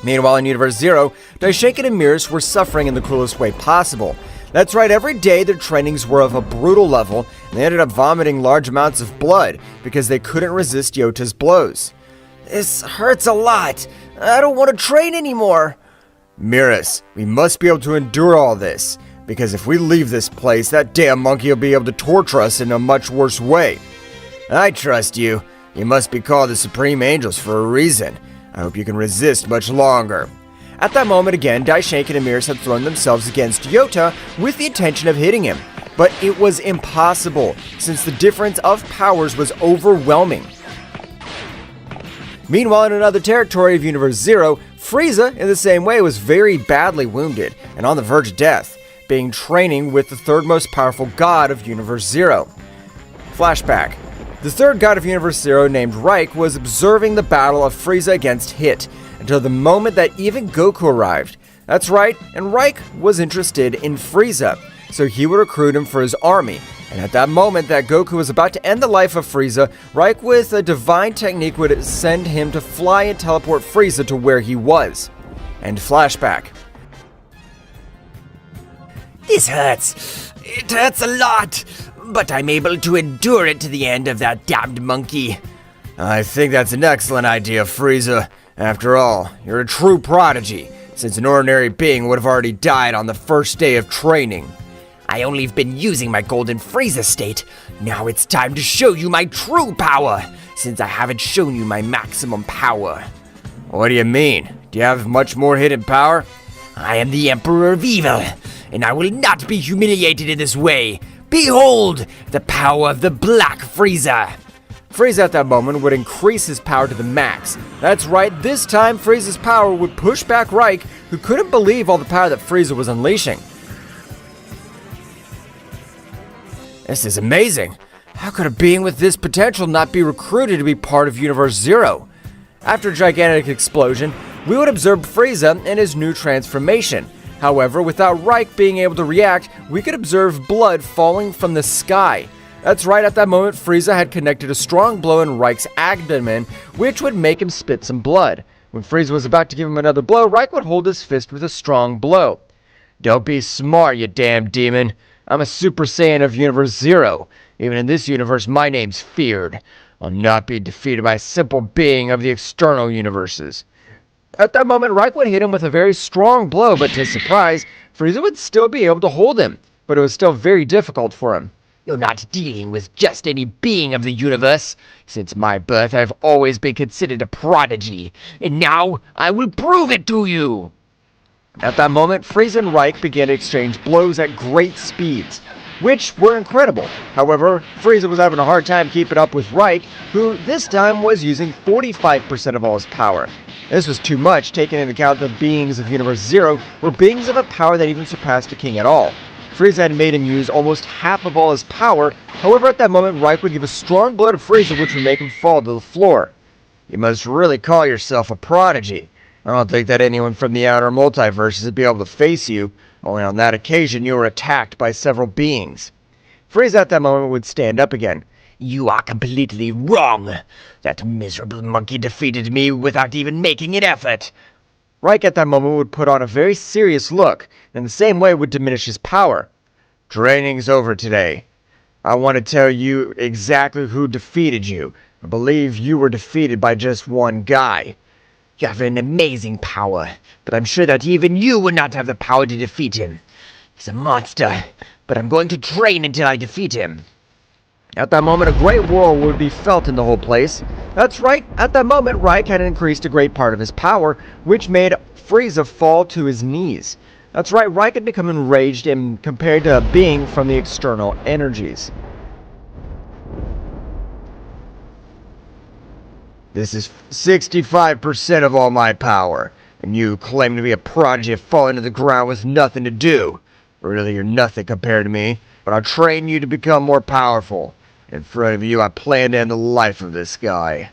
Meanwhile, in Universe Zero, Daishinkan and Beerus were suffering in the cruelest way possible. That's right, every day their trainings were of a brutal level, and they ended up vomiting large amounts of blood because they couldn't resist Yota's blows. This hurts a lot. I don't want to train anymore. Beerus, we must be able to endure all this, because if we leave this place, that damn monkey will be able to torture us in a much worse way. I trust you. You must be called the Supreme Angels for a reason. I hope you can resist much longer. At that moment again, Daishinkan and Beerus had thrown themselves against Yota with the intention of hitting him. But it was impossible, since the difference of powers was overwhelming. Meanwhile, in another territory of Universe Zero, Frieza, in the same way, was very badly wounded and on the verge of death, being training with the third most powerful god of Universe Zero. Flashback. The third god of Universe Zero, named Reich, was observing the battle of Frieza against Hit until the moment that even Goku arrived. That's right, and Reich was interested in Frieza, so he would recruit him for his army. And at that moment that Goku was about to end the life of Frieza, Reich with a divine technique would send him to fly and teleport Frieza to where he was. And flashback. This hurts. It hurts a lot. But I'm able to endure it to the end of that damned monkey. I think that's an excellent idea, Frieza. After all, you're a true prodigy, since an ordinary being would have already died on the first day of training. I only have been using my golden Frieza state. Now it's time to show you my true power, since I haven't shown you my maximum power. What do you mean? Do you have much more hidden power? I am the Emperor of Evil, and I will not be humiliated in this way. Behold, the power of the Black Frieza! Frieza at that moment would increase his power to the max. That's right, this time Frieza's power would push back Reich, who couldn't believe all the power that Frieza was unleashing. This is amazing. How could a being with this potential not be recruited to be part of Universe Zero? After a gigantic explosion, we would observe Frieza in his new transformation. However, without Reich being able to react, we could observe blood falling from the sky. That's right, at that moment, Frieza had connected a strong blow in Reich's abdomen, which would make him spit some blood. When Frieza was about to give him another blow, Reich would hold his fist with a strong blow. Don't be smart, you damn demon. I'm a Super Saiyan of Universe Zero. Even in this universe, my name's feared. I'll not be defeated by a simple being of the external universes. At that moment, Reich would hit him with a very strong blow, but to his surprise, Frieza would still be able to hold him, but it was still very difficult for him. You're not dealing with just any being of the universe. Since my birth, I've always been considered a prodigy, and now I will prove it to you! At that moment, Frieza and Reich began to exchange blows at great speeds, which were incredible. However, Frieza was having a hard time keeping up with Reich, who this time was using 45% of all his power. This was too much, taking into account the beings of Universe Zero were beings of a power that even surpassed a king at all. Frieza had made him use almost half of all his power. However, at that moment, Reich would give a strong blow to Frieza, which would make him fall to the floor. You must really call yourself a prodigy. I don't think that anyone from the outer multiverses would be able to face you. Only on that occasion, you were attacked by several beings. Frieza at that moment would stand up again. You are completely wrong. That miserable monkey defeated me without even making an effort. Reich at that moment would put on a very serious look, and in the same way would diminish his power. Training's over today. I want to tell you exactly who defeated you. I believe you were defeated by just one guy. You have an amazing power, but I'm sure that even you would not have the power to defeat him. He's a monster, but I'm going to train until I defeat him. At that moment, a great roar would be felt in the whole place. That's right, at that moment, Reich had increased a great part of his power, which made Frieza fall to his knees. That's right, Reich had become enraged and compared to a being from the external energies. This is 65% of all my power, and you claim to be a prodigy have fallen to the ground with nothing to do. Really, you're nothing compared to me, but I'll train you to become more powerful. In front of you, I plan to end the life of this guy.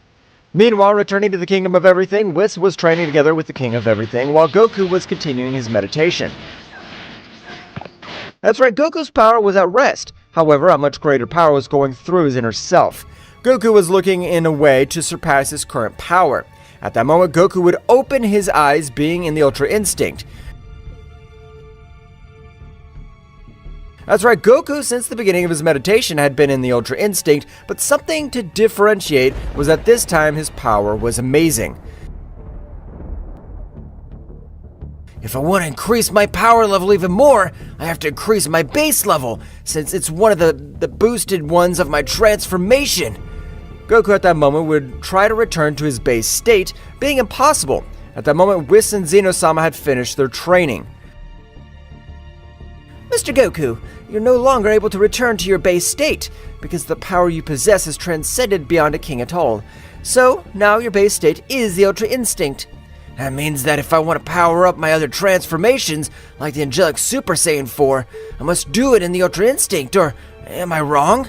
Meanwhile, returning to the Kingdom of Everything, Whis was training together with the King of Everything, while Goku was continuing his meditation. That's right, Goku's power was at rest. However, a much greater power was going through his inner self. Goku was looking in a way to surpass his current power. At that moment, Goku would open his eyes, being in the Ultra Instinct. That's right, Goku, since the beginning of his meditation, had been in the Ultra Instinct, but something to differentiate was that this time his power was amazing. If I want to increase my power level even more, I have to increase my base level, since it's one of the boosted ones of my transformation. Goku at that moment would try to return to his base state, being impossible. At that moment, Whis and Zeno-sama had finished their training. Mr. Goku, you're no longer able to return to your base state, because the power you possess has transcended beyond a king at all. So, now your base state is the Ultra Instinct. That means that if I want to power up my other transformations, like the Angelic Super Saiyan 4, I must do it in the Ultra Instinct, or am I wrong?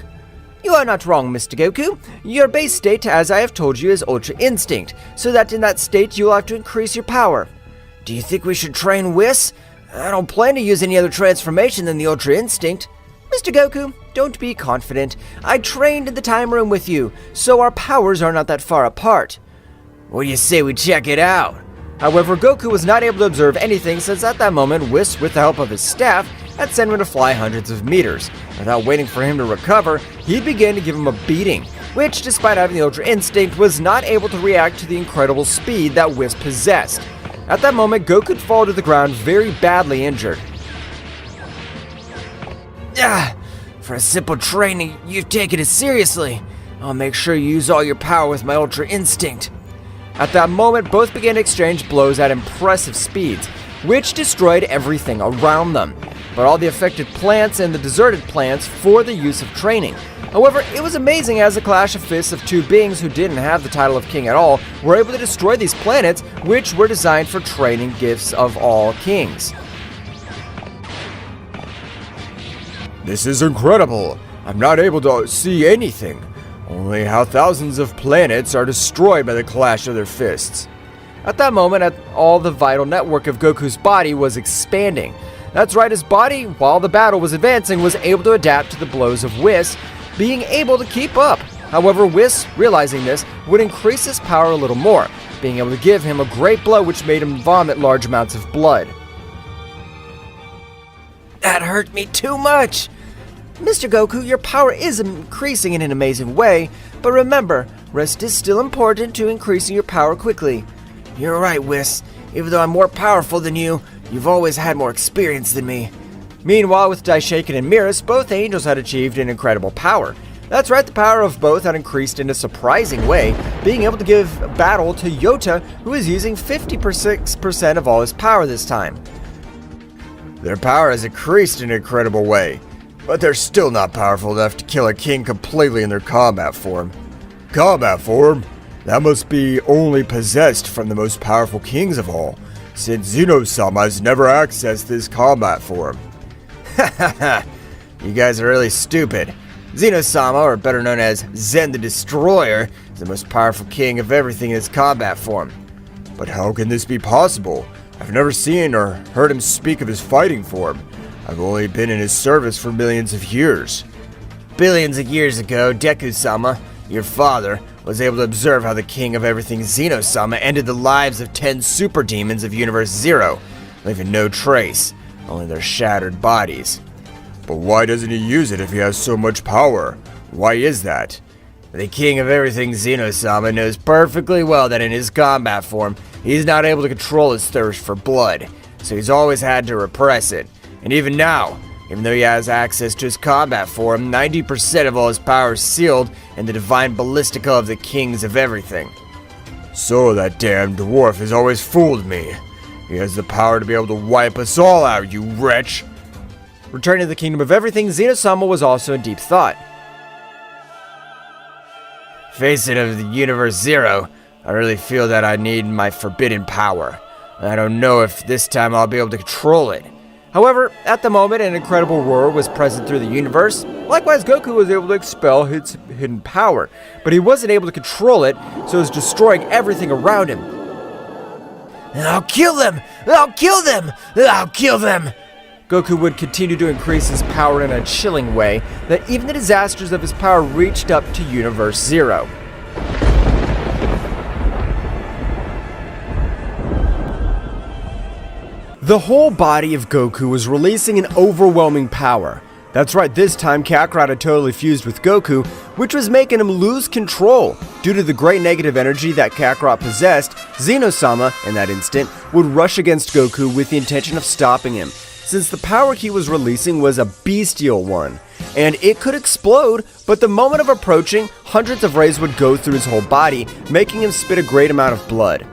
You are not wrong, Mr. Goku. Your base state, as I have told you, is Ultra Instinct, so that in that state you will have to increase your power. Do you think we should train Whis? I don't plan to use any other transformation than the Ultra Instinct. Mr. Goku, don't be confident. I trained in the time room with you, so our powers are not that far apart. What do you say we check it out? However, Goku was not able to observe anything since at that moment, Whis, with the help of his staff, had sent him to fly hundreds of meters. Without waiting for him to recover, he began to give him a beating, which, despite having the Ultra Instinct, was not able to react to the incredible speed that Whis possessed. At that moment, Goku would fall to the ground very badly injured. For a simple training, you've taken it seriously. I'll make sure you use all your power with my Ultra Instinct. At that moment, both began to exchange blows at impressive speeds, which destroyed everything around them, but all the affected plants and the deserted plants for the use of training. However, it was amazing as a clash of fists of two beings who didn't have the title of king at all were able to destroy these planets, which were designed for training gifts of all kings. This is incredible. I'm not able to see anything. Only how thousands of planets are destroyed by the clash of their fists. At that moment, all the vital network of Goku's body was expanding. That's right, his body, while the battle was advancing, was able to adapt to the blows of Whis, being able to keep up. However, Whis, realizing this, would increase his power a little more, being able to give him a great blow which made him vomit large amounts of blood. That hurt me too much! Mr. Goku, your power is increasing in an amazing way, but remember, rest is still important to increasing your power quickly. You're right, Whis. Even though I'm more powerful than you, you've always had more experience than me. Meanwhile, with Daishaken and Miras, both angels had achieved an incredible power. That's right, the power of both had increased in a surprising way, being able to give battle to Yota, who is using 56% of all his power this time. Their power has increased in an incredible way, but they're still not powerful enough to kill a king completely in their combat form. Combat form? That must be only possessed from the most powerful kings of all, since Zeno-sama has never accessed this combat form. Hahaha, you guys are really stupid. Zeno-sama, or better known as Zen the Destroyer, is the most powerful king of everything in his combat form. But how can this be possible? I've never seen or heard him speak of his fighting form. I've only been in his service for millions of years. Billions of years ago, Deku-sama, your father, was able to observe how the king of everything Zeno-sama ended the lives of 10 super demons of Universe Zero, leaving no trace, only their shattered bodies. But why doesn't he use it if he has so much power? Why is that? The king of everything Zeno-sama knows perfectly well that in his combat form, he's not able to control his thirst for blood, so he's always had to repress it. And even now, even though he has access to his combat form, 90% of all his power is sealed in the divine ballistica of the kings of everything. So that damn dwarf has always fooled me. He has the power to be able to wipe us all out, you wretch! Returning to the kingdom of everything, Zeno-sama was also in deep thought. Face it, of the Universe Zero, I really feel that I need my forbidden power. I don't know if this time I'll be able to control it. However, at the moment, an incredible roar was present through the universe. Likewise, Goku was able to expel his hidden power, but he wasn't able to control it, so it was destroying everything around him. I'll kill them! I'll kill them! I'll kill them! Goku would continue to increase his power in a chilling way that even the disasters of his power reached up to Universe Zero. The whole body of Goku was releasing an overwhelming power. That's right, this time Kakarot had totally fused with Goku, which was making him lose control. Due to the great negative energy that Kakarot possessed, Zeno-sama, in that instant, would rush against Goku with the intention of stopping him, since the power he was releasing was a bestial one. And it could explode, but the moment of approaching, hundreds of rays would go through his whole body, making him spit a great amount of blood.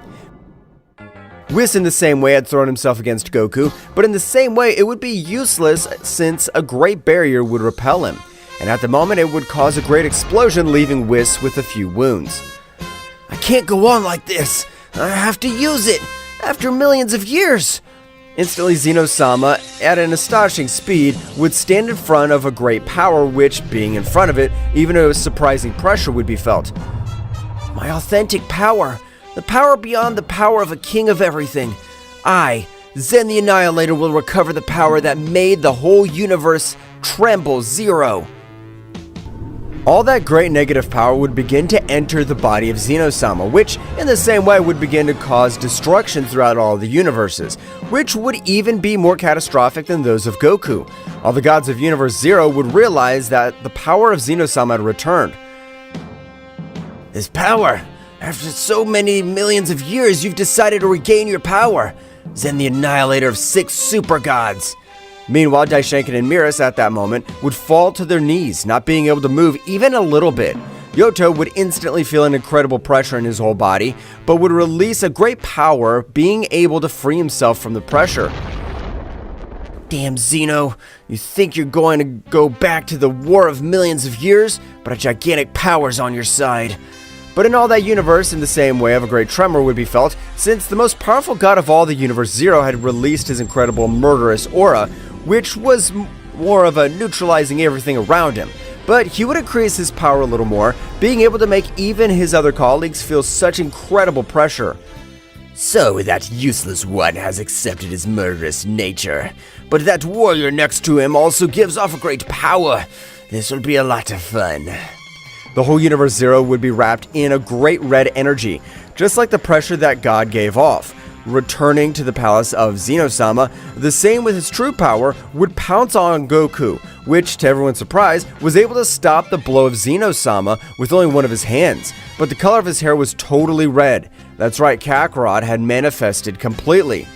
Whis in the same way had thrown himself against Goku, but in the same way it would be useless since a great barrier would repel him, and at the moment it would cause a great explosion, leaving Whis with a few wounds. I can't go on like this. I have to use it after millions of years. Instantly, Zeno-sama, at an astonishing speed, would stand in front of a great power which, being in front of it, even a surprising pressure would be felt. My authentic power. The power beyond the power of a king of everything. I, Zen the Annihilator, will recover the power that made the whole universe tremble zero. All that great negative power would begin to enter the body of Zeno-sama, which, in the same way, would begin to cause destruction throughout all the universes, which would even be more catastrophic than those of Goku. All the gods of Universe Zero would realize that the power of Zeno-sama had returned. This power! After so many millions of years, you've decided to regain your power. Zen the Annihilator of 6 super gods. Meanwhile, Daishinkan and Miras at that moment would fall to their knees, not being able to move even a little bit. Yoto would instantly feel an incredible pressure in his whole body, but would release a great power, being able to free himself from the pressure. Damn, Zeno. You think you're going to go back to the war of millions of years, but a gigantic power's on your side. But in all that universe, in the same way of a great tremor would be felt, since the most powerful god of all the Universe Zero had released his incredible murderous aura, which was more of a neutralizing everything around him. But he would increase his power a little more, being able to make even his other colleagues feel such incredible pressure. So that useless one has accepted his murderous nature, but that warrior next to him also gives off a great power. This will be a lot of fun. The whole Universe Zero would be wrapped in a great red energy, just like the pressure that God gave off. Returning to the palace of Zeno-sama, the same with his true power, would pounce on Goku, which, to everyone's surprise, was able to stop the blow of Zeno-sama with only one of his hands. But the color of his hair was totally red. That's right, Kakarot had manifested completely.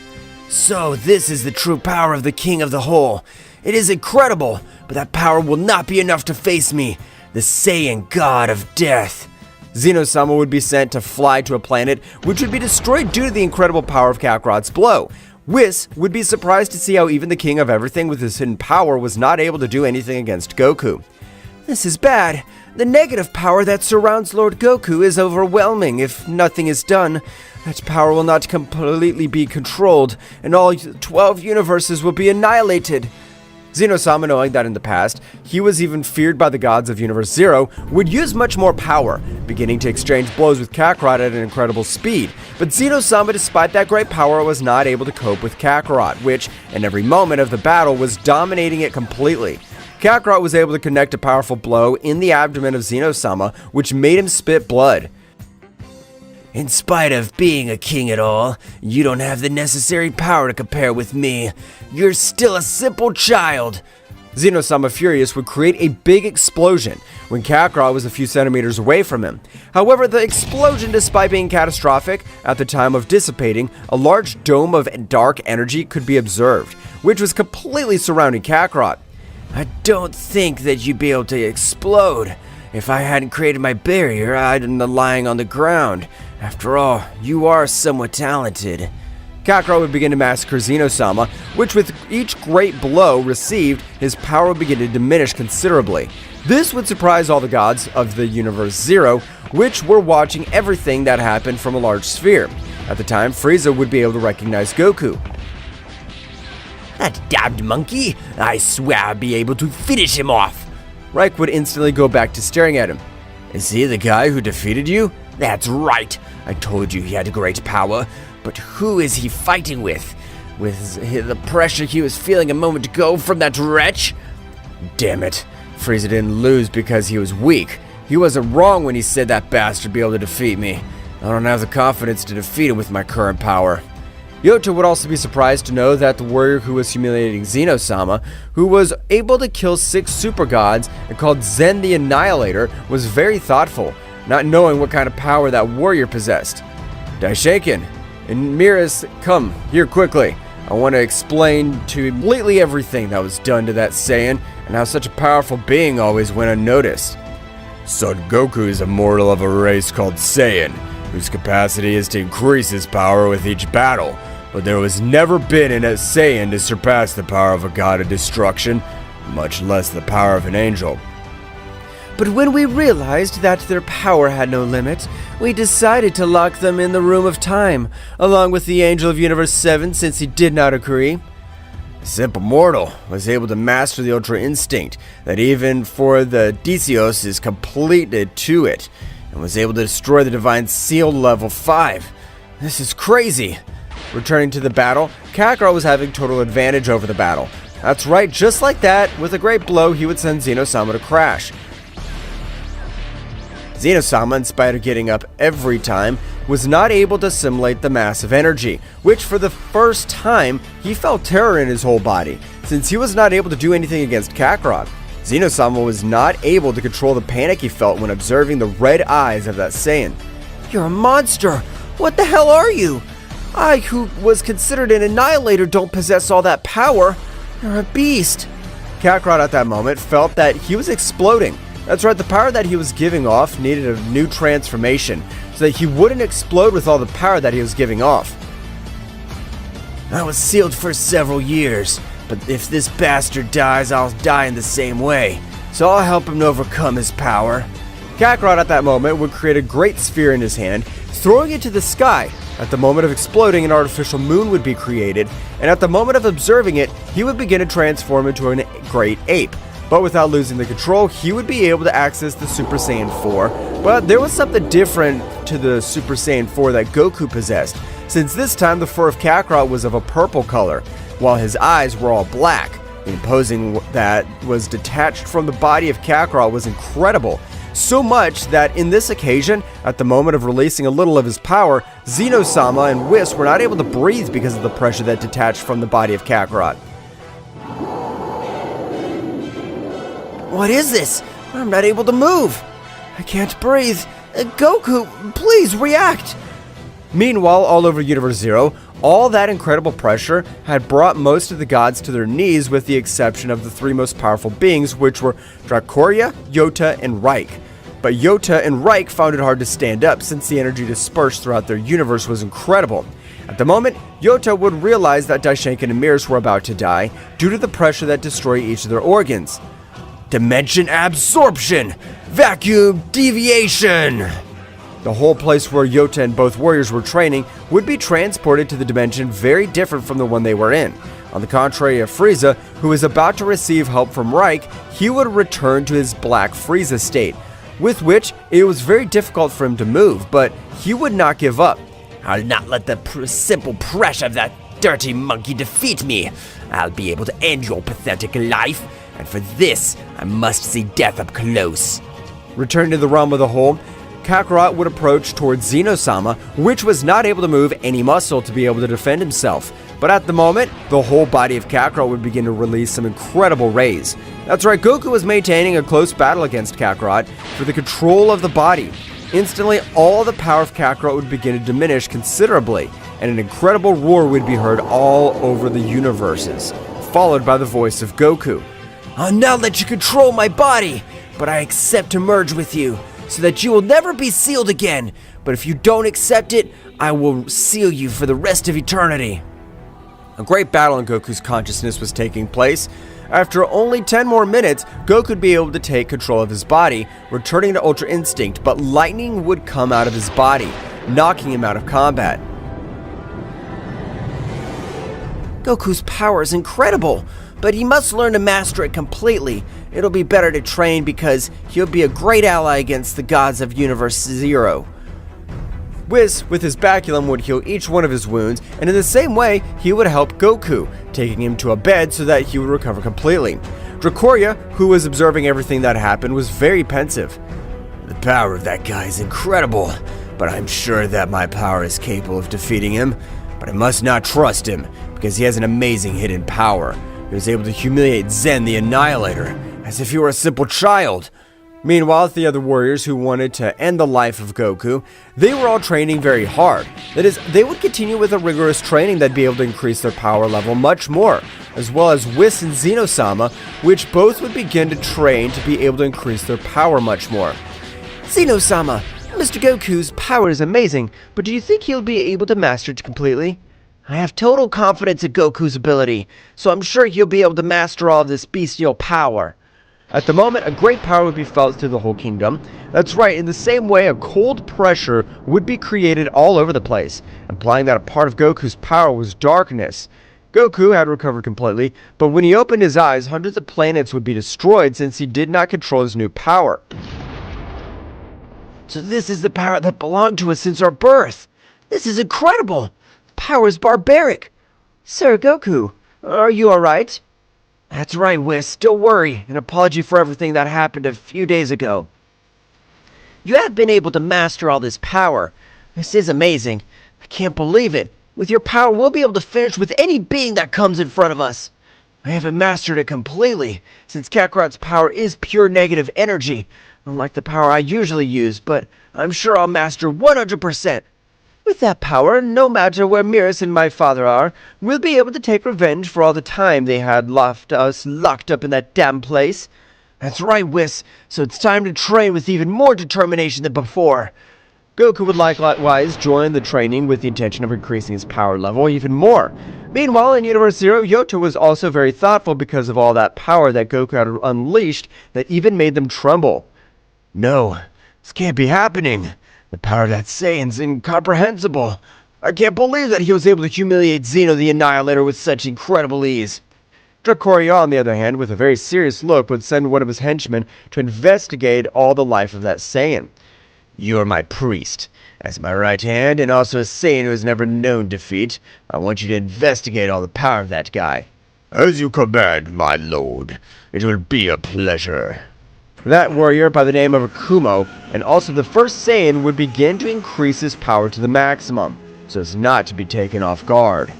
So this is the true power of the King of the Whole. It is incredible, but that power will not be enough to face me. The Saiyan God of Death. Zeno-sama would be sent to fly to a planet which would be destroyed due to the incredible power of Kakarot's blow. Whis would be surprised to see how even the king of everything with his hidden power was not able to do anything against Goku. This is bad. The negative power that surrounds Lord Goku is overwhelming. If nothing is done, that power will not completely be controlled, and all 12 universes will be annihilated. Zeno-sama, knowing that in the past, he was even feared by the gods of Universe Zero, would use much more power, beginning to exchange blows with Kakarot at an incredible speed. But Zeno-sama, despite that great power, was not able to cope with Kakarot, which, in every moment of the battle, was dominating it completely. Kakarot was able to connect a powerful blow in the abdomen of Zeno-sama, which made him spit blood. In spite of being a king at all, you don't have the necessary power to compare with me. You're still a simple child. Zeno-sama, furious, would create a big explosion when Kakarot was a few centimeters away from him. However, the explosion, despite being catastrophic, at the time of dissipating, a large dome of dark energy could be observed, which was completely surrounding Kakarot. I don't think that you'd be able to explode. If I hadn't created my barrier, I'd end up lying on the ground. After all, you are somewhat talented. Kakarot would begin to massacre Zeno-sama, which with each great blow received, his power would begin to diminish considerably. This would surprise all the gods of the Universe Zero, which were watching everything that happened from a large sphere. At the time, Frieza would be able to recognize Goku. That damned monkey! I swear I'll be able to finish him off! Reich would instantly go back to staring at him. Is he the guy who defeated you? That's right! I told you he had great power, but who is he fighting with? With the pressure he was feeling a moment ago from that wretch? Damn it. Frieza didn't lose because he was weak. He wasn't wrong when he said that bastard would be able to defeat me. I don't have the confidence to defeat him with my current power. Yota would also be surprised to know that the warrior who was humiliating Zeno-sama, who was able to kill 6 super gods and called Zen the Annihilator, was very thoughtful, not knowing what kind of power that warrior possessed. Daishaken and Miras, come here quickly. I want to explain to you completely everything that was done to that Saiyan and how such a powerful being always went unnoticed. Son Goku is a mortal of a race called Saiyan, whose capacity is to increase his power with each battle, but there was never been in a Saiyan to surpass the power of a god of destruction, much less the power of an angel. But when we realized that their power had no limit, we decided to lock them in the Room of Time, along with the Angel of Universe 7 since he did not agree. A simple mortal was able to master the Ultra Instinct that even for the Disios is completed to it, and was able to destroy the Divine Seal level 5. This is crazy. Returning to the battle, Kakarot was having total advantage over the battle. That's right, just like that, with a great blow he would send Zeno-sama to crash. Zeno-sama, in spite of getting up every time, was not able to assimilate the massive energy, which for the first time, he felt terror in his whole body, since he was not able to do anything against Kakarot. Zeno-sama was not able to control the panic he felt when observing the red eyes of that Saiyan. You're a monster! What the hell are you? I, who was considered an annihilator, don't possess all that power. You're a beast. Kakarot at that moment felt that he was exploding. That's right, the power that he was giving off needed a new transformation, so that he wouldn't explode with all the power that he was giving off. I was sealed for several years, but if this bastard dies, I'll die in the same way. So I'll help him to overcome his power. Kakarot at that moment would create a great sphere in his hand, throwing it to the sky. At the moment of exploding, an artificial moon would be created, and at the moment of observing it, he would begin to transform into a great ape. But without losing the control, he would be able to access the Super Saiyan 4. But there was something different to the Super Saiyan 4 that Goku possessed, since this time the fur of Kakarot was of a purple color, while his eyes were all black. The imposing that was detached from the body of Kakarot was incredible, so much that in this occasion, at the moment of releasing a little of his power, Zeno-sama and Whis were not able to breathe because of the pressure that detached from the body of Kakarot. What is this? I'm not able to move. I can't breathe. Goku, please react. Meanwhile, all over Universe Zero, all that incredible pressure had brought most of the gods to their knees with the exception of the 3 most powerful beings, which were Dracoria, Yota, and Reich. But Yota and Reich found it hard to stand up since the energy dispersed throughout their universe was incredible. At the moment, Yota would realize that Daishaken and Miras were about to die due to the pressure that destroyed each of their organs. Dimension absorption! Vacuum deviation! The whole place where Yota and both warriors were training would be transported to the dimension very different from the one they were in. On the contrary of Frieza, who was about to receive help from Reich, he would return to his Black Frieza state, with which it was very difficult for him to move, but he would not give up. I'll not let the simple pressure of that dirty monkey defeat me. I'll be able to end your pathetic life, and for this, I must see death up close. Returning to the realm of the whole, Kakarot would approach towards Zeno-sama, which was not able to move any muscle to be able to defend himself. But at the moment, the whole body of Kakarot would begin to release some incredible rays. That's right, Goku was maintaining a close battle against Kakarot for the control of the body. Instantly, all the power of Kakarot would begin to diminish considerably, and an incredible roar would be heard all over the universes, followed by the voice of Goku. I'll now let you control my body, but I accept to merge with you, so that you will never be sealed again. But if you don't accept it, I will seal you for the rest of eternity. A great battle in Goku's consciousness was taking place. After only 10 more minutes, Goku would be able to take control of his body, returning to Ultra Instinct, but lightning would come out of his body, knocking him out of combat. Goku's power is incredible, but he must learn to master it completely. It'll be better to train because he'll be a great ally against the gods of Universe Zero. Whis, with his baculum, would heal each one of his wounds, and in the same way, he would help Goku, taking him to a bed so that he would recover completely. Dracoria, who was observing everything that happened, was very pensive. The power of that guy is incredible, but I'm sure that my power is capable of defeating him. But I must not trust him, because he has an amazing hidden power. He was able to humiliate Zen the Annihilator, as if he were a simple child. Meanwhile, the other warriors who wanted to end the life of Goku, they were all training very hard. That is, they would continue with a rigorous training that'd be able to increase their power level much more, as well as Whis and Zeno-sama, which both would begin to train to be able to increase their power much more. Zeno-sama, Mr. Goku's power is amazing, but do you think he'll be able to master it completely? I have total confidence in Goku's ability, so I'm sure he'll be able to master all of this bestial power. At the moment, a great power would be felt through the whole kingdom. That's right, in the same way, a cold pressure would be created all over the place, implying that a part of Goku's power was darkness. Goku had recovered completely, but when he opened his eyes, hundreds of planets would be destroyed since he did not control his new power. So this is the power that belonged to us since our birth. This is incredible. Power is barbaric. Sir Goku, are you alright? That's right, Whis. Don't worry. An apology for everything that happened a few days ago. You have been able to master all this power. This is amazing. I can't believe it. With your power, we'll be able to finish with any being that comes in front of us. I haven't mastered it completely, since Kakarot's power is pure negative energy, unlike the power I usually use, but I'm sure I'll master 100%. With that power, no matter where Miras and my father are, we'll be able to take revenge for all the time they had left us locked up in that damn place. That's right, Whis, so it's time to train with even more determination than before. Goku would likewise join the training with the intention of increasing his power level even more. Meanwhile, in Universe Zero, Yoto was also very thoughtful because of all that power that Goku had unleashed that even made them tremble. No, this can't be happening. The power of that Saiyan's incomprehensible. I can't believe that he was able to humiliate Zeno the Annihilator with such incredible ease. Dracoria, on the other hand, with a very serious look, would send one of his henchmen to investigate all the life of that Saiyan. You are my priest. As my right hand, and also a Saiyan who has never known defeat, I want you to investigate all the power of that guy. As you command, my lord. It will be a pleasure. That warrior by the name of Akumo, and also the first Saiyan, would begin to increase his power to the maximum, so as not to be taken off guard.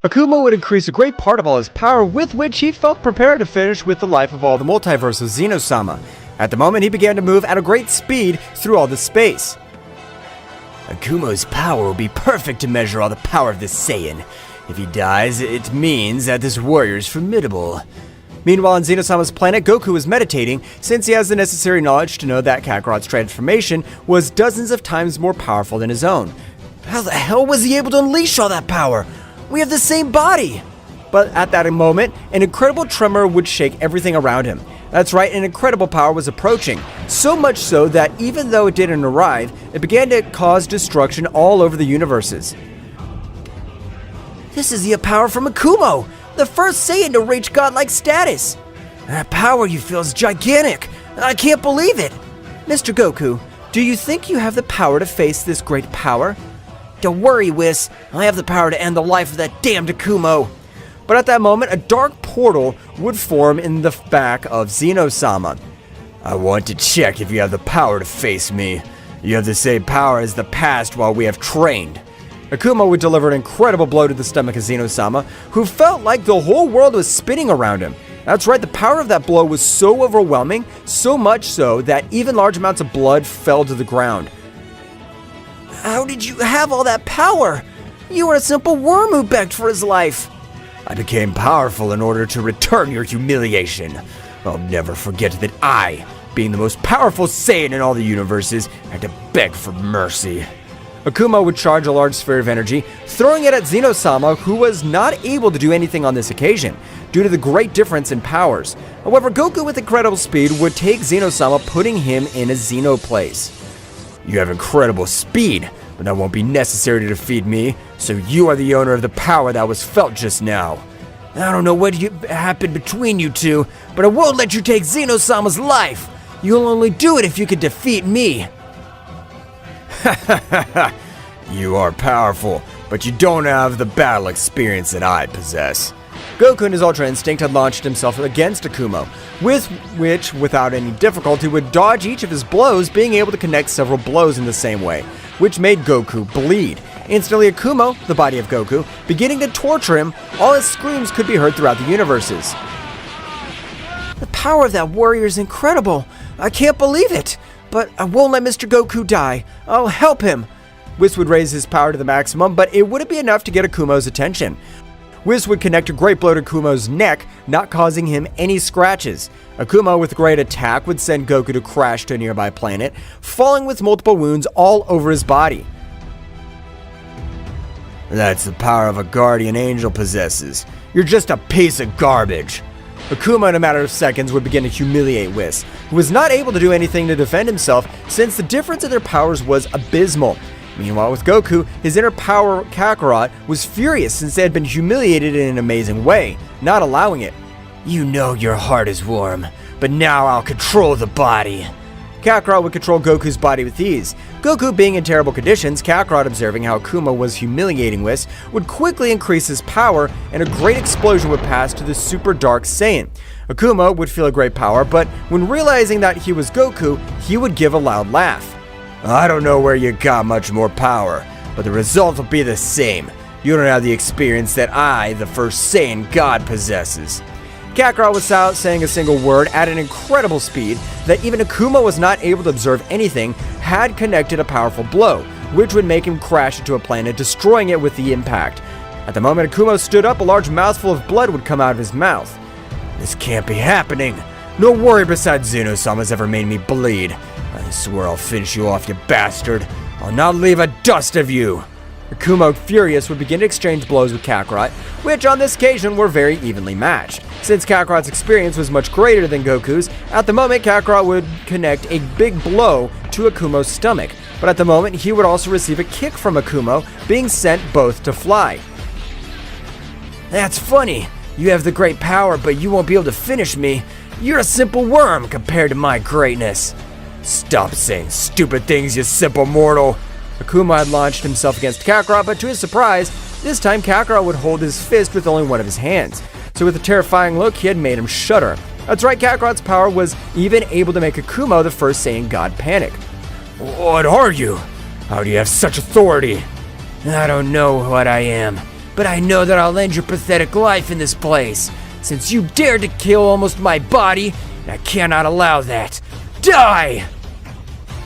Akuma would increase a great part of all his power, with which he felt prepared to finish with the life of all the multiverse of Zeno-sama. At the moment, he began to move at a great speed through all the space. Akumo's power will be perfect to measure all the power of this Saiyan. If he dies, it means that this warrior is formidable. Meanwhile, on Zeno-sama's planet, Goku was meditating, since he has the necessary knowledge to know that Kakarot's transformation was dozens of times more powerful than his own. How the hell was he able to unleash all that power? We have the same body! But at that moment, an incredible tremor would shake everything around him. That's right, an incredible power was approaching. So much so that even though it didn't arrive, it began to cause destruction all over the universes. This is the power from Akumo, the first Saiyan to reach godlike status. That power you feel is gigantic. I can't believe it. Mr. Goku, do you think you have the power to face this great power? Don't worry, Whis. I have the power to end the life of that damned Akumo. But at that moment, a dark portal would form in the back of Zeno-sama. I want to check if you have the power to face me. You have the same power as the past while we have trained. Akuma would deliver an incredible blow to the stomach of Zeno-sama, who felt like the whole world was spinning around him. That's right, the power of that blow was so overwhelming, so much so that even large amounts of blood fell to the ground. How did you have all that power? You were a simple worm who begged for his life. I became powerful in order to return your humiliation. I'll never forget that I, being the most powerful Saiyan in all the universes, had to beg for mercy. Akuma would charge a large sphere of energy, throwing it at Zeno-sama, who was not able to do anything on this occasion, due to the great difference in powers. However, Goku with incredible speed would take Zeno-sama, putting him in a Zeno place. You have incredible speed, but that won't be necessary to defeat me, so you are the owner of the power that was felt just now. I don't know what happened between you two, but I won't let you take Zeno-sama's life. You'll only do it if you can defeat me. You are powerful, but you don't have the battle experience that I possess. Goku in his Ultra Instinct had launched himself against Akuma, with which, without any difficulty, would dodge each of his blows, being able to connect several blows in the same way, which made Goku bleed. Instantly, Akuma, the body of Goku, beginning to torture him, all his screams could be heard throughout the universes. The power of that warrior is incredible. I can't believe it. But I won't let Mr. Goku die. I'll help him. Whis would raise his power to the maximum, but it wouldn't be enough to get Akuma's attention. Whis would connect a great blow to Akuma's neck, not causing him any scratches. Akuma, with a great attack, would send Goku to crash to a nearby planet, falling with multiple wounds all over his body. That's the power of a guardian angel possesses. You're just a piece of garbage. Akuma, in a matter of seconds, would begin to humiliate Whis, who was not able to do anything to defend himself since the difference in their powers was abysmal. Meanwhile, with Goku, his inner power Kakarot was furious since they had been humiliated in an amazing way, not allowing it. You know your heart is warm, but now I'll control the body. Kakarot would control Goku's body with ease. Goku being in terrible conditions, Kakarot, observing how Akuma was humiliating Whis, would quickly increase his power, and a great explosion would pass to the Super Dark Saiyan. Akuma would feel a great power, but when realizing that he was Goku, he would give a loud laugh. I don't know where you got much more power, but the result will be the same. You don't have the experience that I, the first Saiyan God, possesses. Kakarot, without saying a single word, at an incredible speed that even Akuma was not able to observe anything, had connected a powerful blow, which would make him crash into a planet, destroying it with the impact. At the moment Akuma stood up, a large mouthful of blood would come out of his mouth. This can't be happening. No warrior besides Zeno-sama's ever made me bleed. I swear I'll finish you off, you bastard. I'll not leave a dust of you. Akuma, furious, would begin to exchange blows with Kakarot, which on this occasion were very evenly matched. Since Kakarot's experience was much greater than Goku's, at the moment Kakarot would connect a big blow to Akuma's stomach, but at the moment he would also receive a kick from Akuma, being sent both to fly. That's funny. You have the great power, but you won't be able to finish me. You're a simple worm compared to my greatness. Stop saying stupid things, you simple mortal. Akuma had launched himself against Kakarot, but to his surprise, this time Kakarot would hold his fist with only one of his hands. So with a terrifying look, he had made him shudder. That's right, Kakarot's power was even able to make Akuma, the first Saiyan God, panic. What are you? How do you have such authority? I don't know what I am, but I know that I'll end your pathetic life in this place. Since you dared to kill almost my body, I cannot allow that. Die!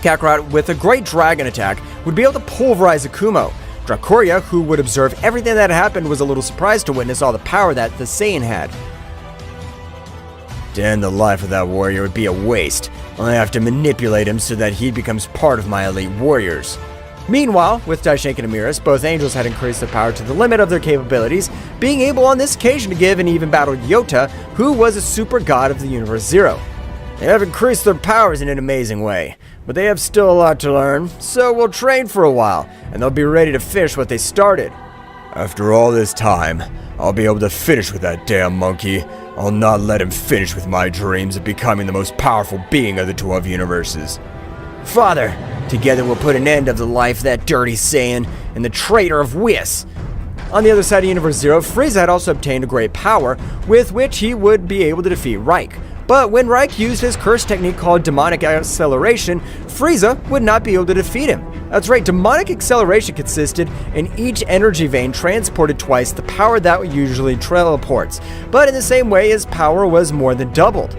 Kakarot, with a great dragon attack, would be able to pulverize Akuma. Dracoria, who would observe everything that happened, was a little surprised to witness all the power that the Saiyan had. To end the life of that warrior would be a waste. I have to manipulate him so that he becomes part of my elite warriors. Meanwhile, with Daishenkin and Emiris, both angels had increased their power to the limit of their capabilities, being able on this occasion to give an even battle to Yota, who was a super god of the Universe Zero. They have increased their powers in an amazing way, but they have still a lot to learn, so we'll train for a while, and they'll be ready to finish what they started. After all this time, I'll be able to finish with that damn monkey. I'll not let him finish with my dreams of becoming the most powerful being of the 12 universes. Father, together we'll put an end of the life of that dirty Saiyan and the traitor of Whis. On the other side of Universe Zero, Frieza had also obtained a great power, with which he would be able to defeat Reich. But when Reich used his curse technique called Demonic Acceleration, Frieza would not be able to defeat him. That's right, Demonic Acceleration consisted in each energy vein transported twice the power that usually teleports, but in the same way his power was more than doubled.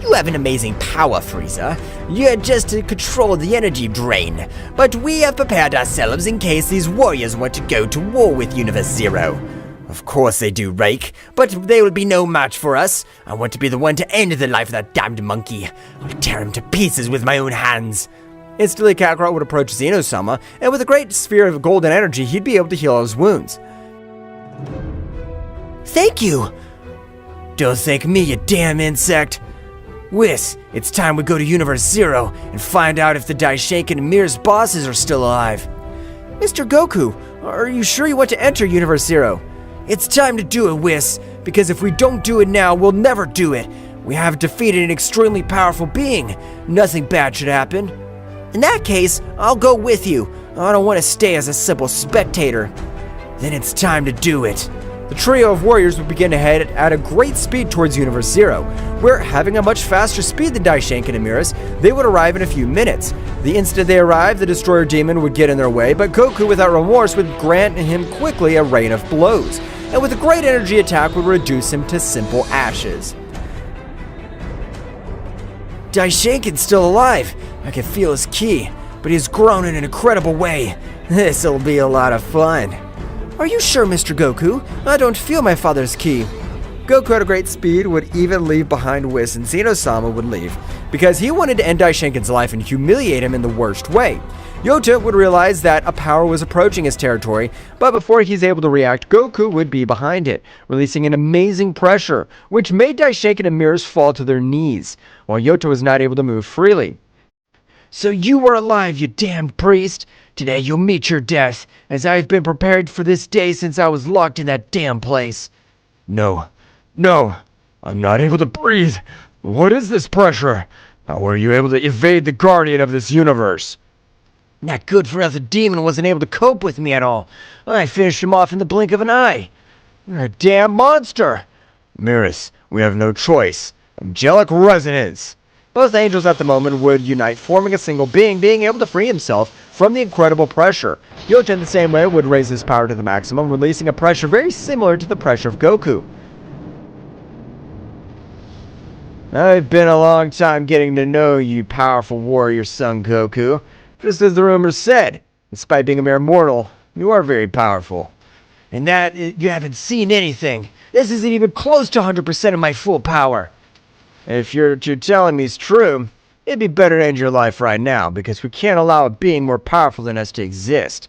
You have an amazing power, Frieza. You're just to control the energy drain. But we have prepared ourselves in case these warriors want to go to war with Universe Zero. Of course they do, Reich, but they will be no match for us. I want to be the one to end the life of that damned monkey. I'll tear him to pieces with my own hands. Instantly, Kakarot would approach Zeno-sama, and with a great sphere of golden energy, he'd be able to heal his wounds. Thank you! Don't thank me, you damn insect! Whis, it's time we go to Universe Zero and find out if the Daishinken and Mirror's bosses are still alive. Mr. Goku, are you sure you want to enter Universe Zero? It's time to do it, Whis, because if we don't do it now, we'll never do it. We have defeated an extremely powerful being. Nothing bad should happen. In that case, I'll go with you. I don't want to stay as a simple spectator. Then it's time to do it. The trio of warriors would begin to head at a great speed towards Universe Zero, where, having a much faster speed than Daishinken and Mirrors, they would arrive in a few minutes. The instant they arrived, the Destroyer Demon would get in their way, but Goku, without remorse, would grant him quickly a rain of blows, and with a great energy attack would reduce him to simple ashes. Daishinken's still alive. I can feel his ki, but he's grown in an incredible way. This'll be a lot of fun. Are you sure, Mr. Goku? I don't feel my father's ki. Goku at a great speed would even leave behind Whis, and Zeno-sama would leave, because he wanted to end Daishinken's life and humiliate him in the worst way. Yota would realize that a power was approaching his territory, but before he's able to react, Goku would be behind it, releasing an amazing pressure, which made Daishinken and Mirrors fall to their knees, while Yota was not able to move freely. So you were alive, you damned priest! Today you'll meet your death, as I've been prepared for this day since I was locked in that damn place. No, I'm not able to breathe. What is this pressure? How were you able to evade the guardian of this universe? That good-for-nothing demon wasn't able to cope with me at all. I finished him off in the blink of an eye. You're a damn monster! Mirrors, we have no choice. Angelic resonance. Both angels at the moment would unite, forming a single being able to free himself from the incredible pressure. Yota in the same way would raise his power to the maximum, releasing a pressure very similar to the pressure of Goku. I've been a long time getting to know you, powerful warrior son Goku. Just as the rumors said, despite being a mere mortal, you are very powerful. And that, you haven't seen anything. This isn't even close to 100% of my full power. If you're telling me is true, it'd be better to end your life right now, because we can't allow a being more powerful than us to exist.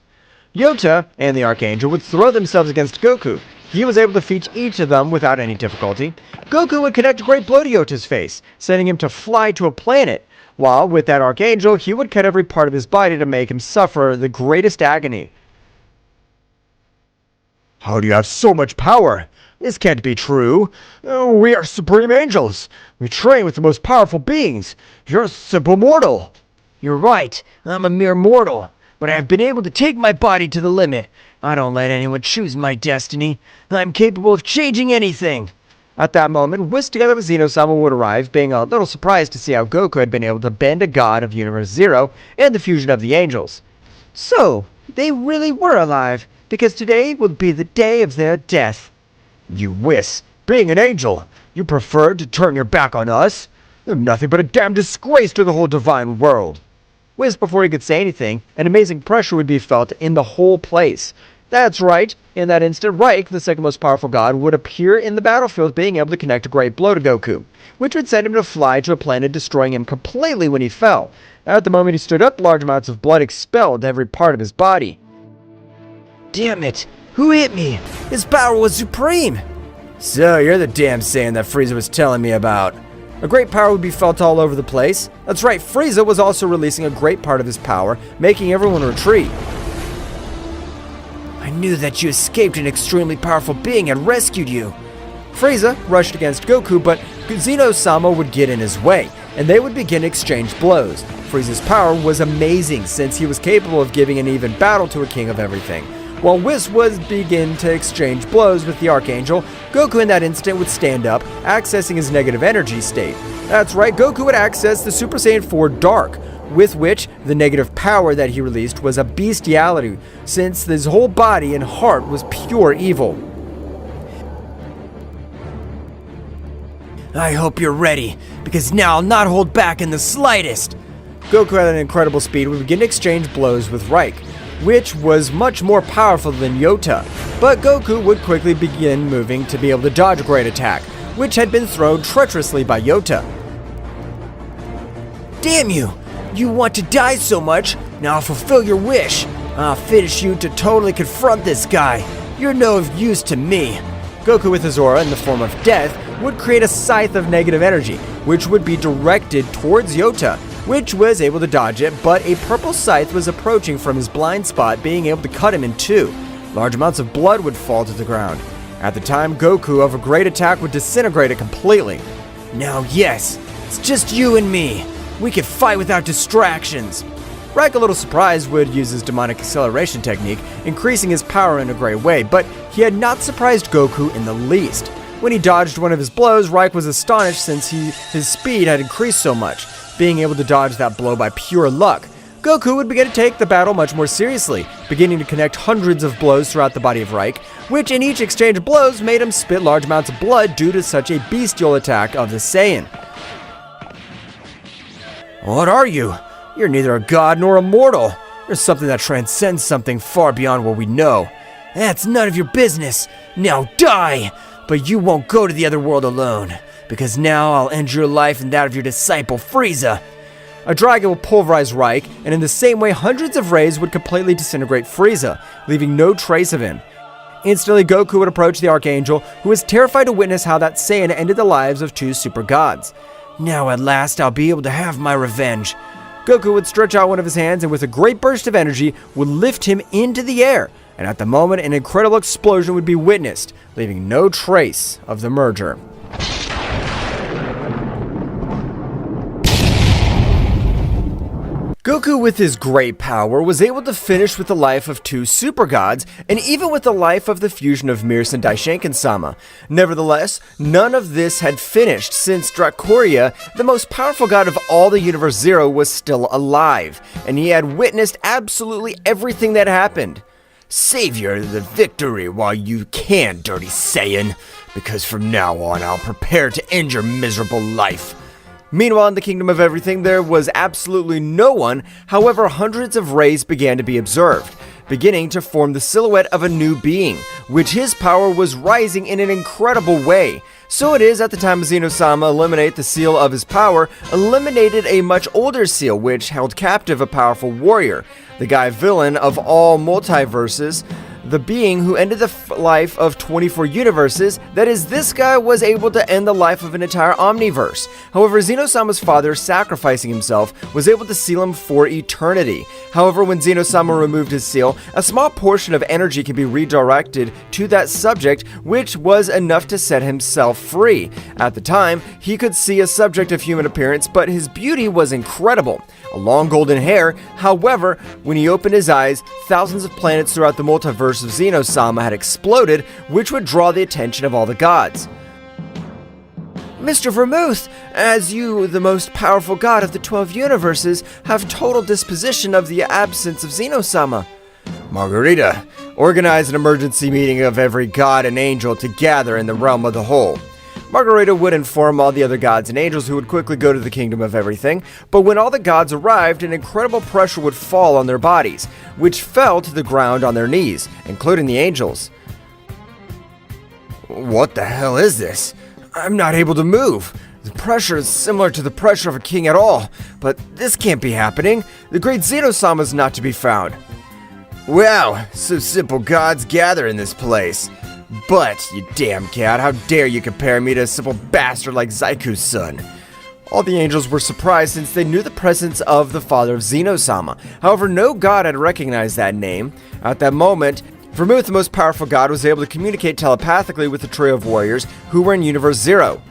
Yota and the Archangel would throw themselves against Goku. He was able to defeat each of them without any difficulty. Goku would connect a great blow to Yota's face, sending him to fly to a planet, while with that Archangel, he would cut every part of his body to make him suffer the greatest agony. How do you have so much power? This can't be true. We are supreme angels. We train with the most powerful beings. You're a simple mortal. You're right. I'm a mere mortal. But I have been able to take my body to the limit. I don't let anyone choose my destiny. I'm capable of changing anything. At that moment, Whis together with Zeno-sama would arrive, being a little surprised to see how Goku had been able to bend a god of Universe Zero and the fusion of the angels. So, they really were alive, because today would be the day of their death. You Whis, being an angel, you preferred to turn your back on us? You're nothing but a damn disgrace to the whole divine world. Whis, before he could say anything, an amazing pressure would be felt in the whole place. That's right, in that instant, Reich, the second most powerful god, would appear in the battlefield, being able to connect a great blow to Goku, which would send him to fly to a planet, destroying him completely when he fell. At the moment he stood up, large amounts of blood expelled every part of his body. Damn it! Who hit me? His power was supreme! So, you're the damn Saiyan that Frieza was telling me about. A great power would be felt all over the place. That's right, Frieza was also releasing a great part of his power, making everyone retreat. I knew that you escaped an extremely powerful being and rescued you. Frieza rushed against Goku, but Zeno-sama would get in his way, and they would begin to exchange blows. Frieza's power was amazing, since he was capable of giving an even battle to a king of everything. While Whis would begin to exchange blows with the Archangel, Goku in that instant would stand up, accessing his negative energy state. That's right, Goku would access the Super Saiyan 4 Dark, with which the negative power that he released was a bestiality, since his whole body and heart was pure evil. I hope you're ready, because now I'll not hold back in the slightest. Goku at an incredible speed would begin to exchange blows with Reich, which was much more powerful than Yota, but Goku would quickly begin moving to be able to dodge a great attack, which had been thrown treacherously by Yota. Damn you! You want to die so much? Now I'll fulfill your wish. I'll finish you to totally confront this guy. You're no use to me. Goku with his aura in the form of death would create a scythe of negative energy, which would be directed towards Yota, which was able to dodge it, but a purple scythe was approaching from his blind spot, being able to cut him in two. Large amounts of blood would fall to the ground. At the time, Goku of a great attack would disintegrate it completely. Now yes, it's just you and me. We could fight without distractions. Reich, a little surprised, would use his demonic acceleration technique, increasing his power in a great way, but he had not surprised Goku in the least. When he dodged one of his blows, Reich was astonished since his speed had increased so much, being able to dodge that blow by pure luck. Goku would begin to take the battle much more seriously, beginning to connect hundreds of blows throughout the body of Reich, which in each exchange of blows made him spit large amounts of blood due to such a bestial attack of the Saiyan. What are you? You're neither a god nor a mortal. You're something that transcends something far beyond what we know. That's none of your business. Now die! But you won't go to the other world alone, because now I'll end your life and that of your disciple Frieza. A dragon will pulverize Reich, and in the same way, hundreds of rays would completely disintegrate Frieza, leaving no trace of him. Instantly, Goku would approach the Archangel, who was terrified to witness how that Saiyan ended the lives of two super gods. Now at last I'll be able to have my revenge. Goku would stretch out one of his hands and with a great burst of energy would lift him into the air, and at the moment an incredible explosion would be witnessed, leaving no trace of the merger. Goku, with his great power, was able to finish with the life of two super gods, and even with the life of the fusion of Whis and Daishinkan-sama. Nevertheless, none of this had finished, since Dracoria, the most powerful god of all the Universe Zero, was still alive, and he had witnessed absolutely everything that happened. Savor the victory while you can, dirty Saiyan, because from now on I'll prepare to end your miserable life. Meanwhile, in the Kingdom of Everything, there was absolutely no one. However, hundreds of rays began to be observed, beginning to form the silhouette of a new being, which his power was rising in an incredible way. So it is, at the time of Zeno-sama eliminate the seal of his power, eliminated a much older seal which held captive a powerful warrior, the guy villain of all multiverses, the being who ended the life of 24 universes. That is, this guy was able to end the life of an entire omniverse. However, Zeno-sama's father, sacrificing himself, was able to seal him for eternity. However, when Zeno-sama removed his seal, a small portion of energy can be redirected to that subject, which was enough to set himself free. At the time, he could see a subject of human appearance, but his beauty was incredible. A long golden hair. However, when he opened his eyes, thousands of planets throughout the multiverse of Zeno-sama had exploded, which would draw the attention of all the gods. Mr. Vermouth, as you, the most powerful god of the 12 universes, have total disposition of the absence of Zeno-sama. Margarita, organize an emergency meeting of every god and angel to gather in the realm of the whole. Margarita would inform all the other gods and angels, who would quickly go to the Kingdom of Everything, but when all the gods arrived, an incredible pressure would fall on their bodies, which fell to the ground on their knees, including the angels. What the hell is this? I'm not able to move. The pressure is similar to the pressure of a king at all, but this can't be happening. The great Zeno-sama is not to be found. Wow, so simple gods gather in this place. But, you damn cat, how dare you compare me to a simple bastard like Zaiku's son? All the angels were surprised since they knew the presence of the father of Zeno-sama. However, no god had recognized that name. At that moment, Vermouth, the most powerful god, was able to communicate telepathically with the trio of warriors who were in Universe Zero.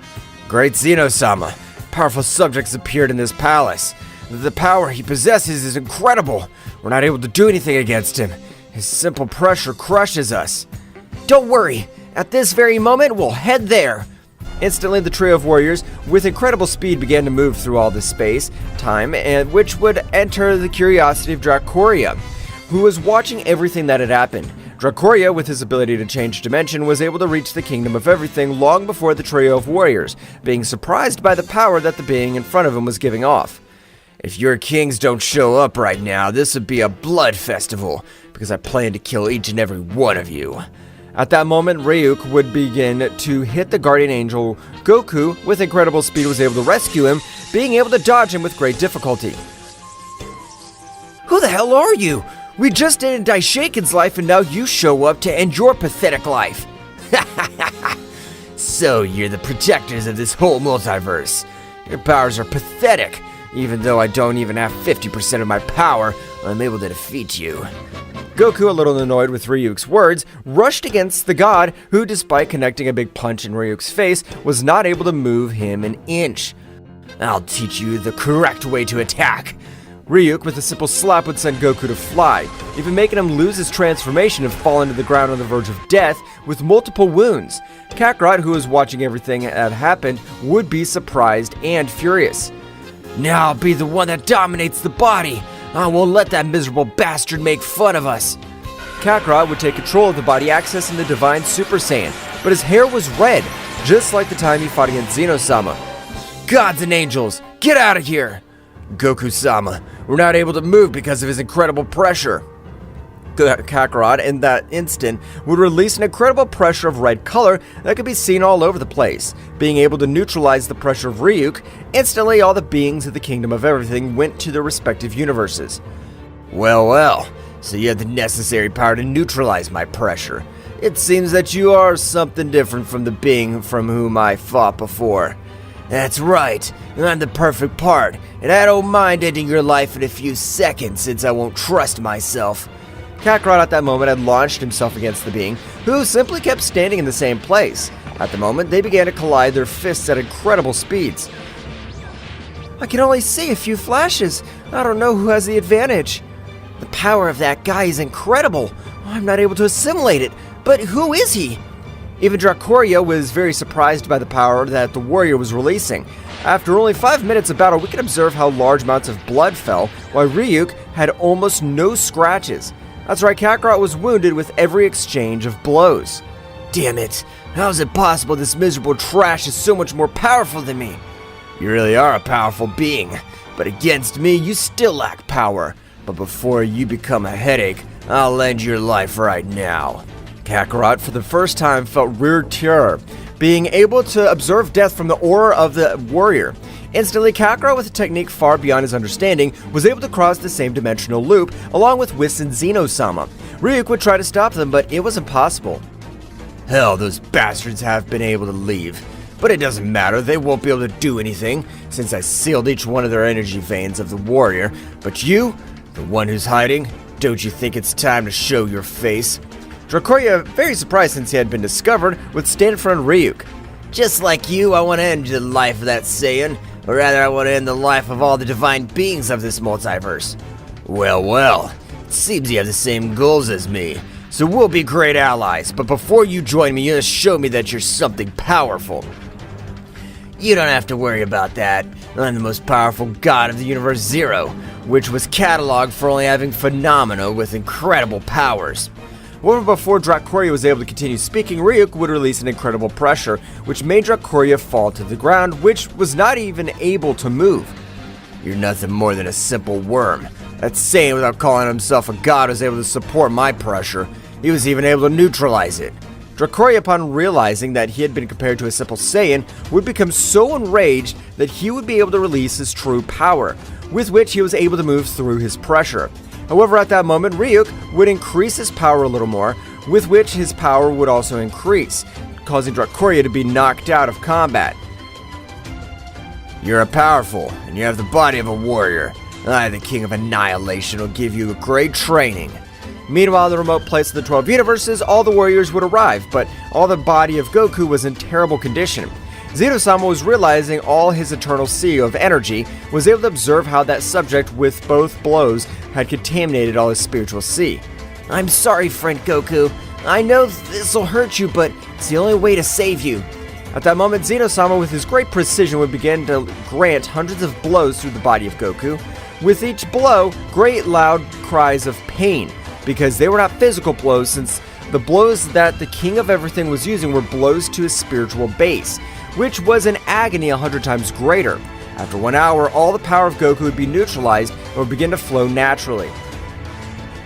Great Zeno-sama, powerful subjects appeared in this palace. The power he possesses is incredible. We're not able to do anything against him. His simple pressure crushes us. Don't worry, at this very moment we'll head there. Instantly, the trio of warriors, with incredible speed, began to move through all this space, time, and which would enter the curiosity of Dracoria, who was watching everything that had happened. Dracoria, with his ability to change dimension, was able to reach the Kingdom of Everything long before the trio of warriors, being surprised by the power that the being in front of him was giving off. If your kings don't show up right now, this would be a blood festival, because I plan to kill each and every one of you. At that moment, Ryuk would begin to hit the guardian angel. Goku, with incredible speed, was able to rescue him, being able to dodge him with great difficulty. Who the hell are you? We just ended Daishaken's life and now you show up to end your pathetic life. So you're the protectors of this whole multiverse. Your powers are pathetic. Even though I don't even have 50% of my power, I'm able to defeat you. Goku, a little annoyed with Ryuk's words, rushed against the god who, despite connecting a big punch in Ryuk's face, was not able to move him an inch. I'll teach you the correct way to attack. Ryuk, with a simple slap, would send Goku to fly, even making him lose his transformation and fall into the ground on the verge of death with multiple wounds. Kakarot, who was watching everything that happened, would be surprised and furious. Now I'll be the one that dominates the body. I won't let that miserable bastard make fun of us. Kakarot would take control of the body, accessing the Divine Super Saiyan, but his hair was red, just like the time he fought against Zeno-sama. Gods and angels, get out of here! Goku-sama, we're not able to move because of his incredible pressure. Kakarot, in that instant, would release an incredible pressure of red color that could be seen all over the place. Being able to neutralize the pressure of Ryuk, instantly all the beings of the Kingdom of Everything went to their respective universes. Well, so you have the necessary power to neutralize my pressure. It seems that you are something different from the being from whom I fought before. That's right, I'm the perfect part, and I don't mind ending your life in a few seconds since I won't trust myself. Kakarot at that moment had launched himself against the being, who simply kept standing in the same place. At the moment, they began to collide their fists at incredible speeds. I can only see a few flashes. I don't know who has the advantage. The power of that guy is incredible. I'm not able to assimilate it, but who is he? Even Dracoria was very surprised by the power that the warrior was releasing. After only 5 minutes of battle, we can observe how large amounts of blood fell, while Ryuk had almost no scratches. That's right, Kakarot was wounded with every exchange of blows. Damn it, how is it possible this miserable trash is so much more powerful than me? You really are a powerful being, but against me you still lack power. But before you become a headache, I'll end your life right now. Kakarot, for the first time, felt real terror, being able to observe death from the aura of the warrior. Instantly, Kakarot, with a technique far beyond his understanding, was able to cross the same dimensional loop, along with Whis and Zeno-sama. Ryuk would try to stop them, but it was impossible. Hell, those bastards have been able to leave. But it doesn't matter, they won't be able to do anything, since I sealed each one of their energy veins of the warrior. But you, the one who's hiding, don't you think it's time to show your face? Dracoria, very surprised since he had been discovered, would stand in front of Ryuk. Just like you, I want to end the life of that Saiyan. Or rather, I want to end the life of all the divine beings of this multiverse. Well, it seems you have the same goals as me. So we'll be great allies, but before you join me, you must show me that you're something powerful. You don't have to worry about that. I'm the most powerful god of the universe Zero, which was cataloged for only having phenomena with incredible powers. However, before Dracoria was able to continue speaking, Ryuk would release an incredible pressure, which made Dracoria fall to the ground, which was not even able to move. You're nothing more than a simple worm. That Saiyan, without calling himself a god, was able to support my pressure. He was even able to neutralize it. Dracoria, upon realizing that he had been compared to a simple Saiyan, would become so enraged that he would be able to release his true power, with which he was able to move through his pressure. However, at that moment, Ryuk would increase his power a little more, with which his power would also increase, causing Dracoria to be knocked out of combat. You're a powerful, and you have the body of a warrior. I, the King of Annihilation, will give you a great training. Meanwhile, in the remote place of the 12 universes, all the warriors would arrive, but all the body of Goku was in terrible condition. Zeno-sama was realizing all his eternal sea of energy, was able to observe how that subject with both blows had contaminated all his spiritual sea. I'm sorry, friend Goku. I know this'll hurt you, but it's the only way to save you. At that moment, Zeno-sama, with his great precision, would begin to grant hundreds of blows through the body of Goku. With each blow, great loud cries of pain, because they were not physical blows, since the blows that the King of Everything was using were blows to his spiritual base, which was an agony 100 times greater. After 1 hour, all the power of Goku would be neutralized and would begin to flow naturally.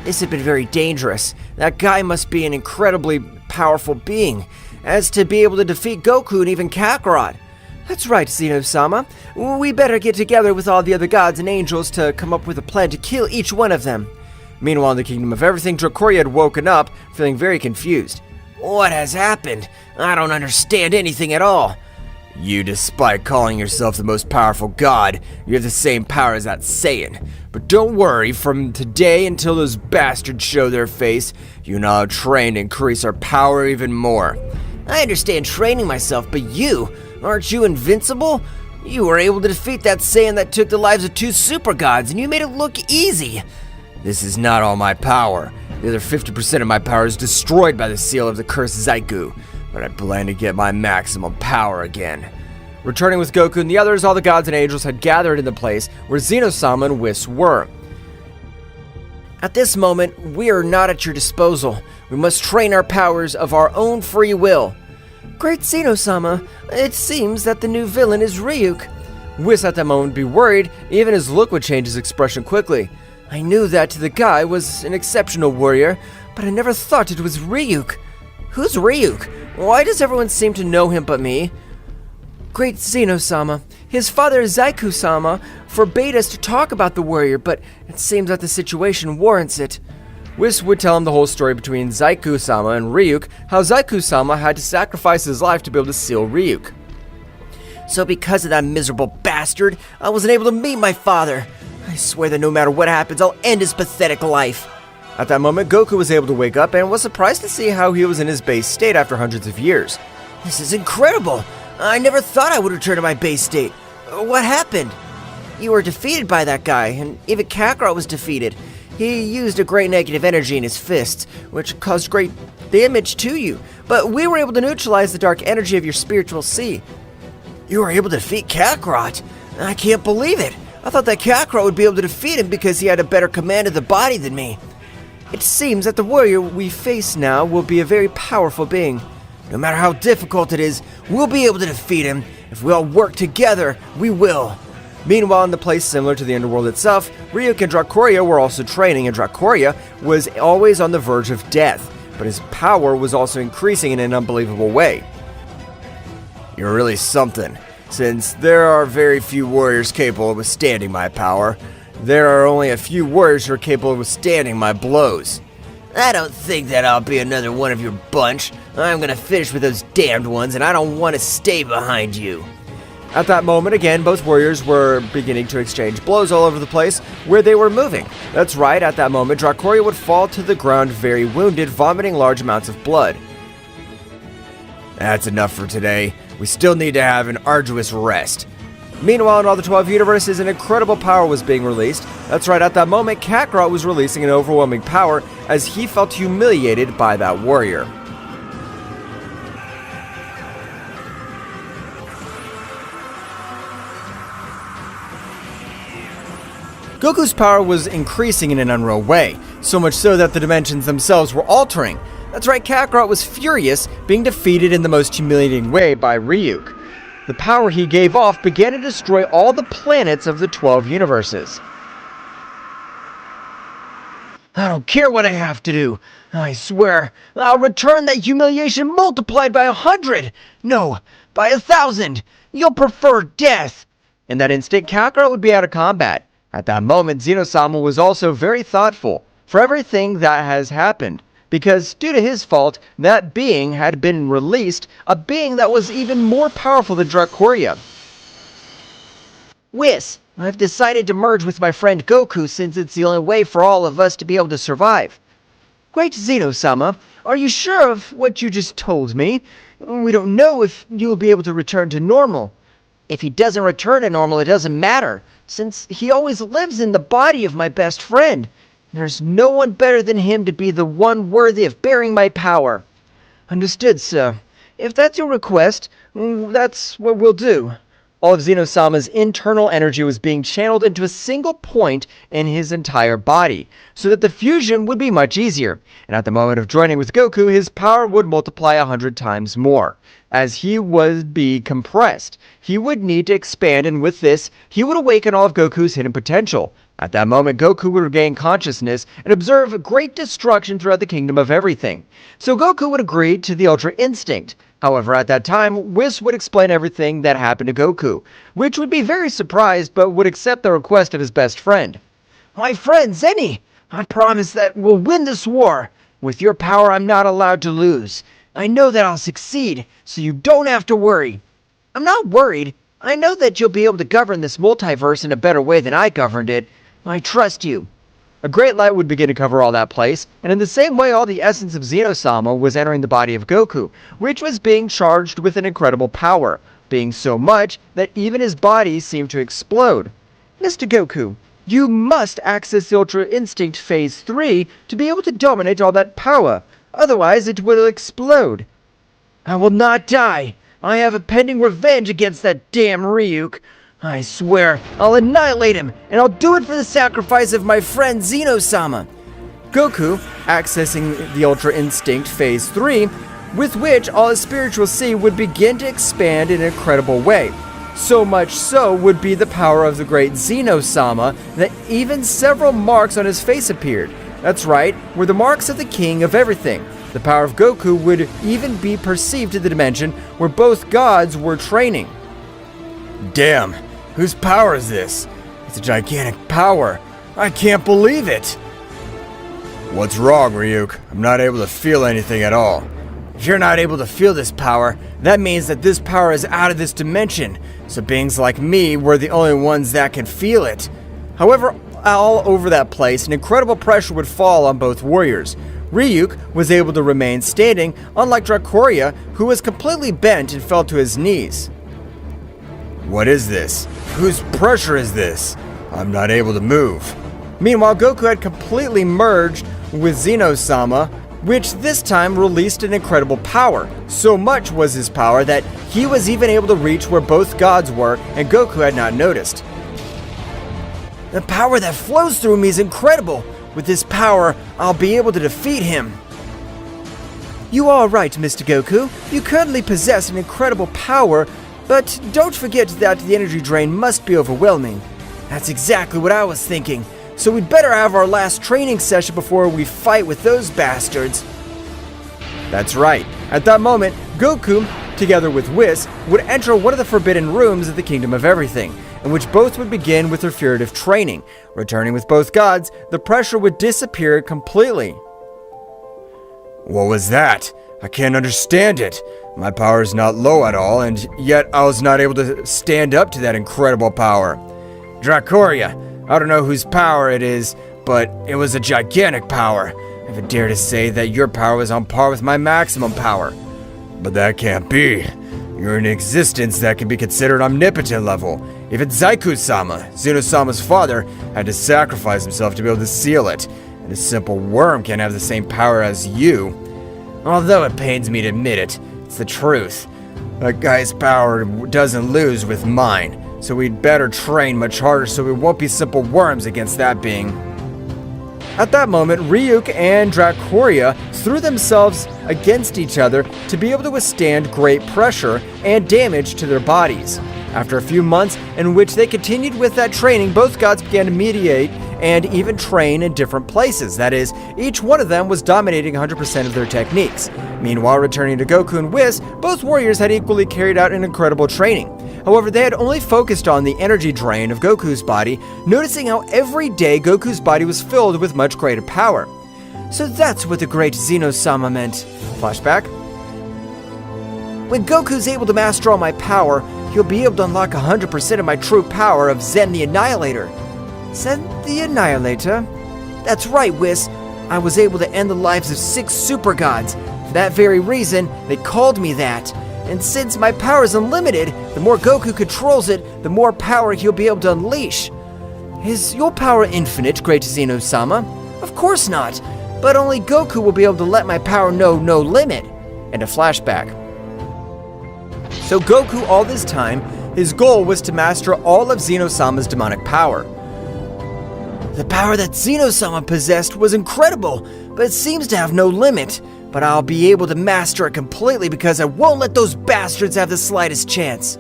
This had been very dangerous. That guy must be an incredibly powerful being, as to be able to defeat Goku and even Kakarot. That's right, Zeno-sama. We better get together with all the other gods and angels to come up with a plan to kill each one of them. Meanwhile, in the Kingdom of Everything, Dracoria had woken up, feeling very confused. What has happened? I don't understand anything at all. You, despite calling yourself the most powerful god, you have the same power as that Saiyan. But don't worry, from today until those bastards show their face, you and I will train to increase our power even more. I understand training myself, but aren't you invincible? You were able to defeat that Saiyan that took the lives of 2 super gods, and you made it look easy. This is not all my power. The other 50% of my power is destroyed by the seal of the cursed Zaiku, but I plan to get my maximum power again. Returning with Goku and the others, all the gods and angels had gathered in the place where Zeno-sama and Whis were. At this moment, we are not at your disposal. We must train our powers of our own free will. Great Zeno-sama, it seems that the new villain is Ryuk. Whis at that moment would be worried, even his look would change his expression quickly. I knew that the guy was an exceptional warrior, but I never thought it was Ryuk. Who's Ryuk? Why does everyone seem to know him but me? Great Zeno-sama, his father Zaiku-sama forbade us to talk about the warrior, but it seems that the situation warrants it. Whis would tell him the whole story between Zaiku-sama and Ryuk, how Zaiku-sama had to sacrifice his life to be able to seal Ryuk. So because of that miserable bastard, I wasn't able to meet my father. I swear that no matter what happens, I'll end his pathetic life. At that moment, Goku was able to wake up and was surprised to see how he was in his base state after hundreds of years. This is incredible! I never thought I would return to my base state. What happened? You were defeated by that guy, and even Kakarot was defeated. He used a great negative energy in his fists, which caused great damage to you. But we were able to neutralize the dark energy of your spiritual sea. You were able to defeat Kakarot? I can't believe it. I thought that Kakarot would be able to defeat him because he had a better command of the body than me. It seems that the warrior we face now will be a very powerful being. No matter how difficult it is, we'll be able to defeat him. If we all work together, we will. Meanwhile, in the place similar to the underworld itself, Ryuk and Dracoria were also training, and Dracoria was always on the verge of death, but his power was also increasing in an unbelievable way. You're really something. Since there are very few warriors capable of withstanding my power, there are only a few warriors who are capable of withstanding my blows. I don't think that I'll be another one of your bunch. I'm gonna finish with those damned ones, and I don't want to stay behind you. At that moment, again, both warriors were beginning to exchange blows all over the place where they were moving. That's right, at that moment, Dracoria would fall to the ground very wounded, vomiting large amounts of blood. That's enough for today. We still need to have an arduous rest. Meanwhile, in all the 12 universes, an incredible power was being released. That's right, at that moment, Kakarot was releasing an overwhelming power as he felt humiliated by that warrior. Goku's power was increasing in an unreal way, so much so that the dimensions themselves were altering. That's right, Kakarot was furious, being defeated in the most humiliating way by Ryuk. The power he gave off began to destroy all the planets of the 12 universes. I don't care what I have to do. I swear, I'll return that humiliation multiplied by 100. No, by 1,000. You'll prefer death. In that instant, Kakarot would be out of combat. At that moment, Zeno-sama was also very thoughtful for everything that has happened, because due to his fault, that being had been released, a being that was even more powerful than Dracoria. Whis, I've decided to merge with my friend Goku since it's the only way for all of us to be able to survive. Great Zeno-sama, are you sure of what you just told me? We don't know if you'll be able to return to normal. If he doesn't return to normal, it doesn't matter, since he always lives in the body of my best friend. There's no one better than him to be the one worthy of bearing my power. Understood, sir. If that's your request, that's what we'll do. All of Zeno-sama's internal energy was being channeled into a single point in his entire body, so that the fusion would be much easier, and at the moment of joining with Goku, his power would multiply 100 times more. As he would be compressed, he would need to expand, and with this, he would awaken all of Goku's hidden potential. At that moment, Goku would regain consciousness and observe great destruction throughout the Kingdom of Everything. So Goku would agree to the Ultra Instinct. However, at that time, Whis would explain everything that happened to Goku, which would be very surprised but would accept the request of his best friend. My friend, Zenny, I promise that we'll win this war. With your power, I'm not allowed to lose. I know that I'll succeed, so you don't have to worry. I'm not worried. I know that you'll be able to govern this multiverse in a better way than I governed it. I trust you. A great light would begin to cover all that place, and in the same way all the essence of Zeno-sama was entering the body of Goku, which was being charged with an incredible power, being so much that even his body seemed to explode. Mr. Goku, you must access the Ultra Instinct Phase 3 to be able to dominate all that power. Otherwise, it will explode. I will not die. I have a pending revenge against that damn Ryuk. I swear, I'll annihilate him, and I'll do it for the sacrifice of my friend Zeno-sama. Goku, accessing the Ultra Instinct Phase 3, with which all his spiritual sea would begin to expand in an incredible way. So much so would be the power of the great Zeno-sama that even several marks on his face appeared. That's right, were the marks of the king of everything. The power of Goku would even be perceived in the dimension where both gods were training. Damn, whose power is this? It's a gigantic power. I can't believe it. What's wrong, Ryuk? I'm not able to feel anything at all. If you're not able to feel this power, that means that this power is out of this dimension. So beings like me were the only ones that can feel it. However, all over that place, an incredible pressure would fall on both warriors. Ryuk was able to remain standing, unlike Dracoria, who was completely bent and fell to his knees. What is this? Whose pressure is this? I'm not able to move. Meanwhile, Goku had completely merged with Zeno-sama, which this time released an incredible power. So much was his power that he was even able to reach where both gods were, and Goku had not noticed. The power that flows through me is incredible. With this power, I'll be able to defeat him. You are right, Mr. Goku. You currently possess an incredible power, but don't forget that the energy drain must be overwhelming. That's exactly what I was thinking. So we'd better have our last training session before we fight with those bastards. That's right. At that moment, Goku, together with Whis, would enter one of the forbidden rooms of the Kingdom of Everything, in which both would begin with their furtive training. Returning with both gods, the pressure would disappear completely. What was that? I can't understand it. My power is not low at all, and yet I was not able to stand up to that incredible power. Dracoria, I don't know whose power it is, but it was a gigantic power. I would dare to say that your power was on par with my maximum power. But that can't be. You're an existence that can be considered omnipotent level. Even Zaiku-sama, Zeno-sama's father, had to sacrifice himself to be able to seal it. And a simple worm can't have the same power as you. Although it pains me to admit it, it's the truth. That guy's power doesn't lose with mine, so we'd better train much harder so we won't be simple worms against that being. At that moment, Ryuk and Dracoria threw themselves against each other to be able to withstand great pressure and damage to their bodies. After a few months in which they continued with that training, both gods began to mediate and even train in different places. That is, each one of them was dominating 100% of their techniques. Meanwhile, returning to Goku and Whis, both warriors had equally carried out an incredible training. However, they had only focused on the energy drain of Goku's body, noticing how every day Goku's body was filled with much greater power. So that's what the great Zeno-sama meant. Flashback. When Goku's able to master all my power, he'll be able to unlock 100% of my true power of Zen the Annihilator. Zen the Annihilator? That's right, Whis. I was able to end the lives of 6 super gods. For that very reason, they called me that. And since my power is unlimited, the more Goku controls it, the more power he'll be able to unleash. Is your power infinite, great Zeno-sama? Of course not. But only Goku will be able to let my power know no limit. And a flashback. So Goku, all this time, his goal was to master all of Zeno-sama's demonic power. The power that Zeno-sama possessed was incredible, but it seems to have no limit. But I'll be able to master it completely because I won't let those bastards have the slightest chance.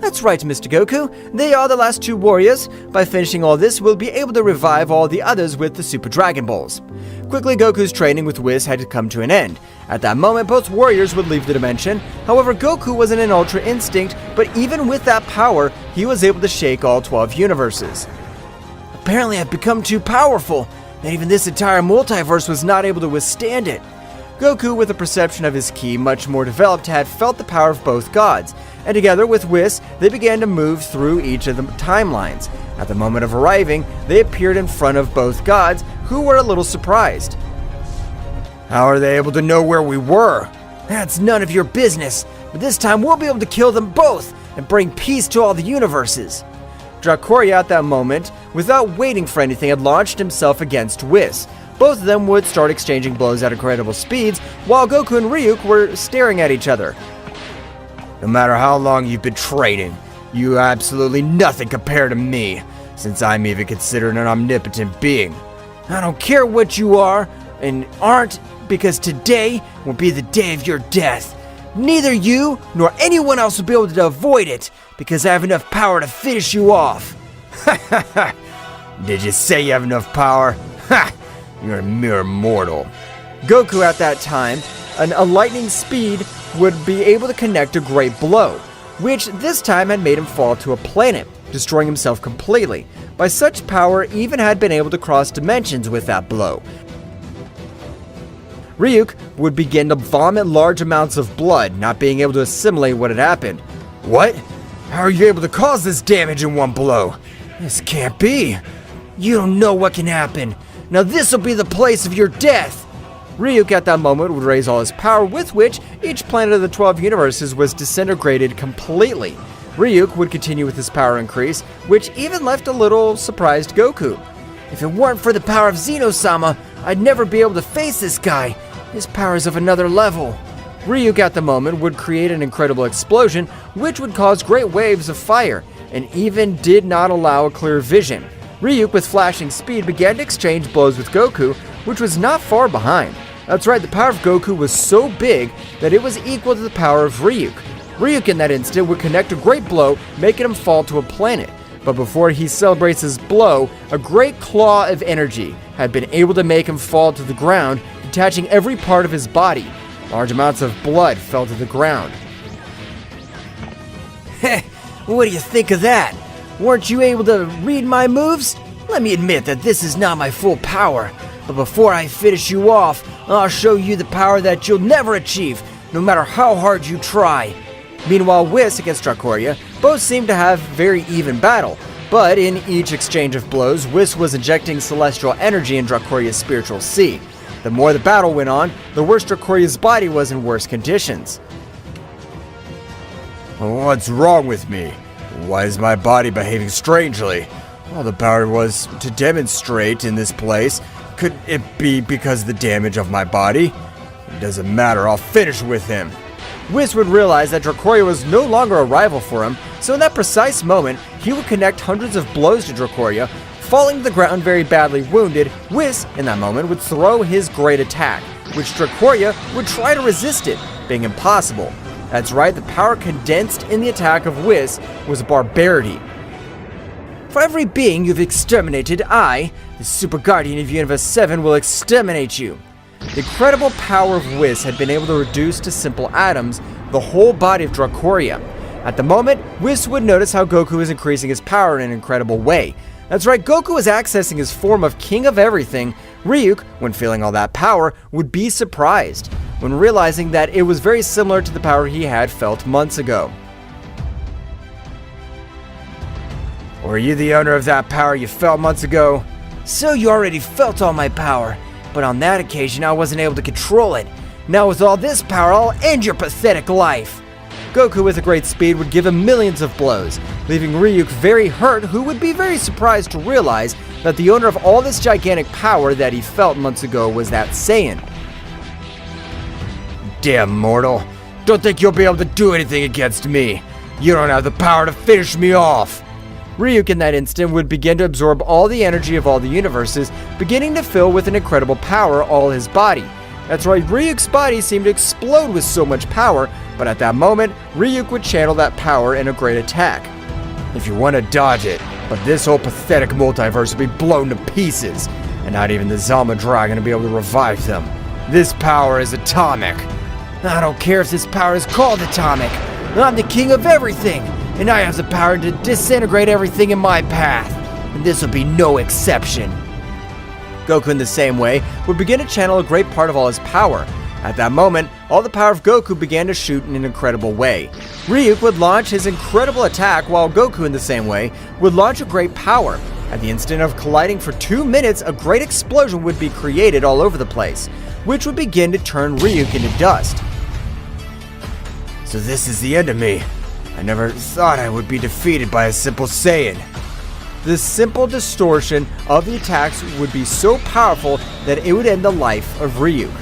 That's right, Mr. Goku. They are the last two warriors. By finishing all this, we'll be able to revive all the others with the Super Dragon Balls. Quickly, Goku's training with Whis had to come to an end. At that moment, both warriors would leave the dimension. However, Goku wasn't an Ultra Instinct, but even with that power, he was able to shake all 12 universes. Apparently, I've become too powerful, and even this entire multiverse was not able to withstand it. Goku, with a perception of his ki much more developed, had felt the power of both gods, and together with Whis, they began to move through each of the timelines. At the moment of arriving, they appeared in front of both gods, who were a little surprised. How are they able to know where we were? That's none of your business, but this time we'll be able to kill them both and bring peace to all the universes. Dracoria at that moment, without waiting for anything, had launched himself against Whis. Both of them would start exchanging blows at incredible speeds, while Goku and Ryuk were staring at each other. No matter how long you've been training, you are absolutely nothing compared to me, since I'm even considered an omnipotent being. I don't care what you are and aren't, because today will be the day of your death. Neither you nor anyone else will be able to avoid it, because I have enough power to finish you off. Did you say you have enough power? Ha! You're a mere mortal. Goku at that time, a lightning speed, would be able to connect a great blow, which this time had made him fall to a planet, destroying himself completely. By such power, even had been able to cross dimensions with that blow. Ryuk would begin to vomit large amounts of blood, not being able to assimilate what had happened. What? How are you able to cause this damage in one blow? This can't be. You don't know what can happen. Now this'll be the place of your death. Ryuk at that moment would raise all his power, with which each planet of the 12 universes was disintegrated completely. Ryuk would continue with his power increase, which even left a little surprised Goku. If it weren't for the power of Zeno-sama, I'd never be able to face this guy. His power is of another level. Ryuk at the moment would create an incredible explosion, which would cause great waves of fire, and even did not allow a clear vision. Ryuk, with flashing speed, began to exchange blows with Goku, which was not far behind. That's right, the power of Goku was so big that it was equal to the power of Ryuk. Ryuk in that instant would connect a great blow, making him fall to a planet. But before he celebrates his blow, a great claw of energy had been able to make him fall to the ground, detaching every part of his body. Large amounts of blood fell to the ground. Heh, what do you think of that? Weren't you able to read my moves? Let me admit that this is not my full power, but before I finish you off, I'll show you the power that you'll never achieve, no matter how hard you try. Meanwhile, Whis against Dracoria both seemed to have very even battle, but in each exchange of blows, Whis was injecting celestial energy in Dracoria's spiritual sea. The more the battle went on, the worse Dracoria's body was in worse conditions. What's wrong with me? Why is my body behaving strangely? All the power was to demonstrate in this place. Could it be because of the damage of my body? It doesn't matter, I'll finish with him. Whis would realize that Dracoria was no longer a rival for him, so in that precise moment, he would connect hundreds of blows to Dracoria. Falling to the ground very badly wounded, Whis, in that moment, would throw his great attack, which Dracoria would try to resist it, being impossible. That's right, the power condensed in the attack of Whis was a barbarity. For every being you've exterminated, I, the Super Guardian of Universe 7, will exterminate you. The incredible power of Whis had been able to reduce to simple atoms the whole body of Dracoria. At the moment, Whis would notice how Goku is increasing his power in an incredible way. That's right, Goku was accessing his form of King of Everything. Ryuk, when feeling all that power, would be surprised when realizing that it was very similar to the power he had felt months ago. Were you the owner of that power you felt months ago? So you already felt all my power, but on that occasion I wasn't able to control it. Now with all this power, I'll end your pathetic life. Goku with a great speed would give him millions of blows, leaving Ryuk very hurt, who would be very surprised to realize that the owner of all this gigantic power that he felt months ago was that Saiyan. Damn mortal, don't think you'll be able to do anything against me. You don't have the power to finish me off. Ryuk in that instant would begin to absorb all the energy of all the universes, beginning to fill with an incredible power all his body. That's right, Ryuk's body seemed to explode with so much power, but at that moment, Ryuk would channel that power in a great attack. If you want to dodge it, but this whole pathetic multiverse will be blown to pieces, and not even the Zama Dragon will be able to revive them. This power is atomic. I don't care if this power is called atomic. I'm the king of everything, and I have the power to disintegrate everything in my path. And this will be no exception. Goku, in the same way, would begin to channel a great part of all his power. At that moment, all the power of Goku began to shoot in an incredible way. Ryuk would launch his incredible attack, while Goku, in the same way, would launch a great power. At the instant of colliding for 2 minutes, a great explosion would be created all over the place, which would begin to turn Ryuk into dust. So this is the end of me. I never thought I would be defeated by a simple Saiyan. The simple distortion of the attacks would be so powerful that it would end the life of Ryuk.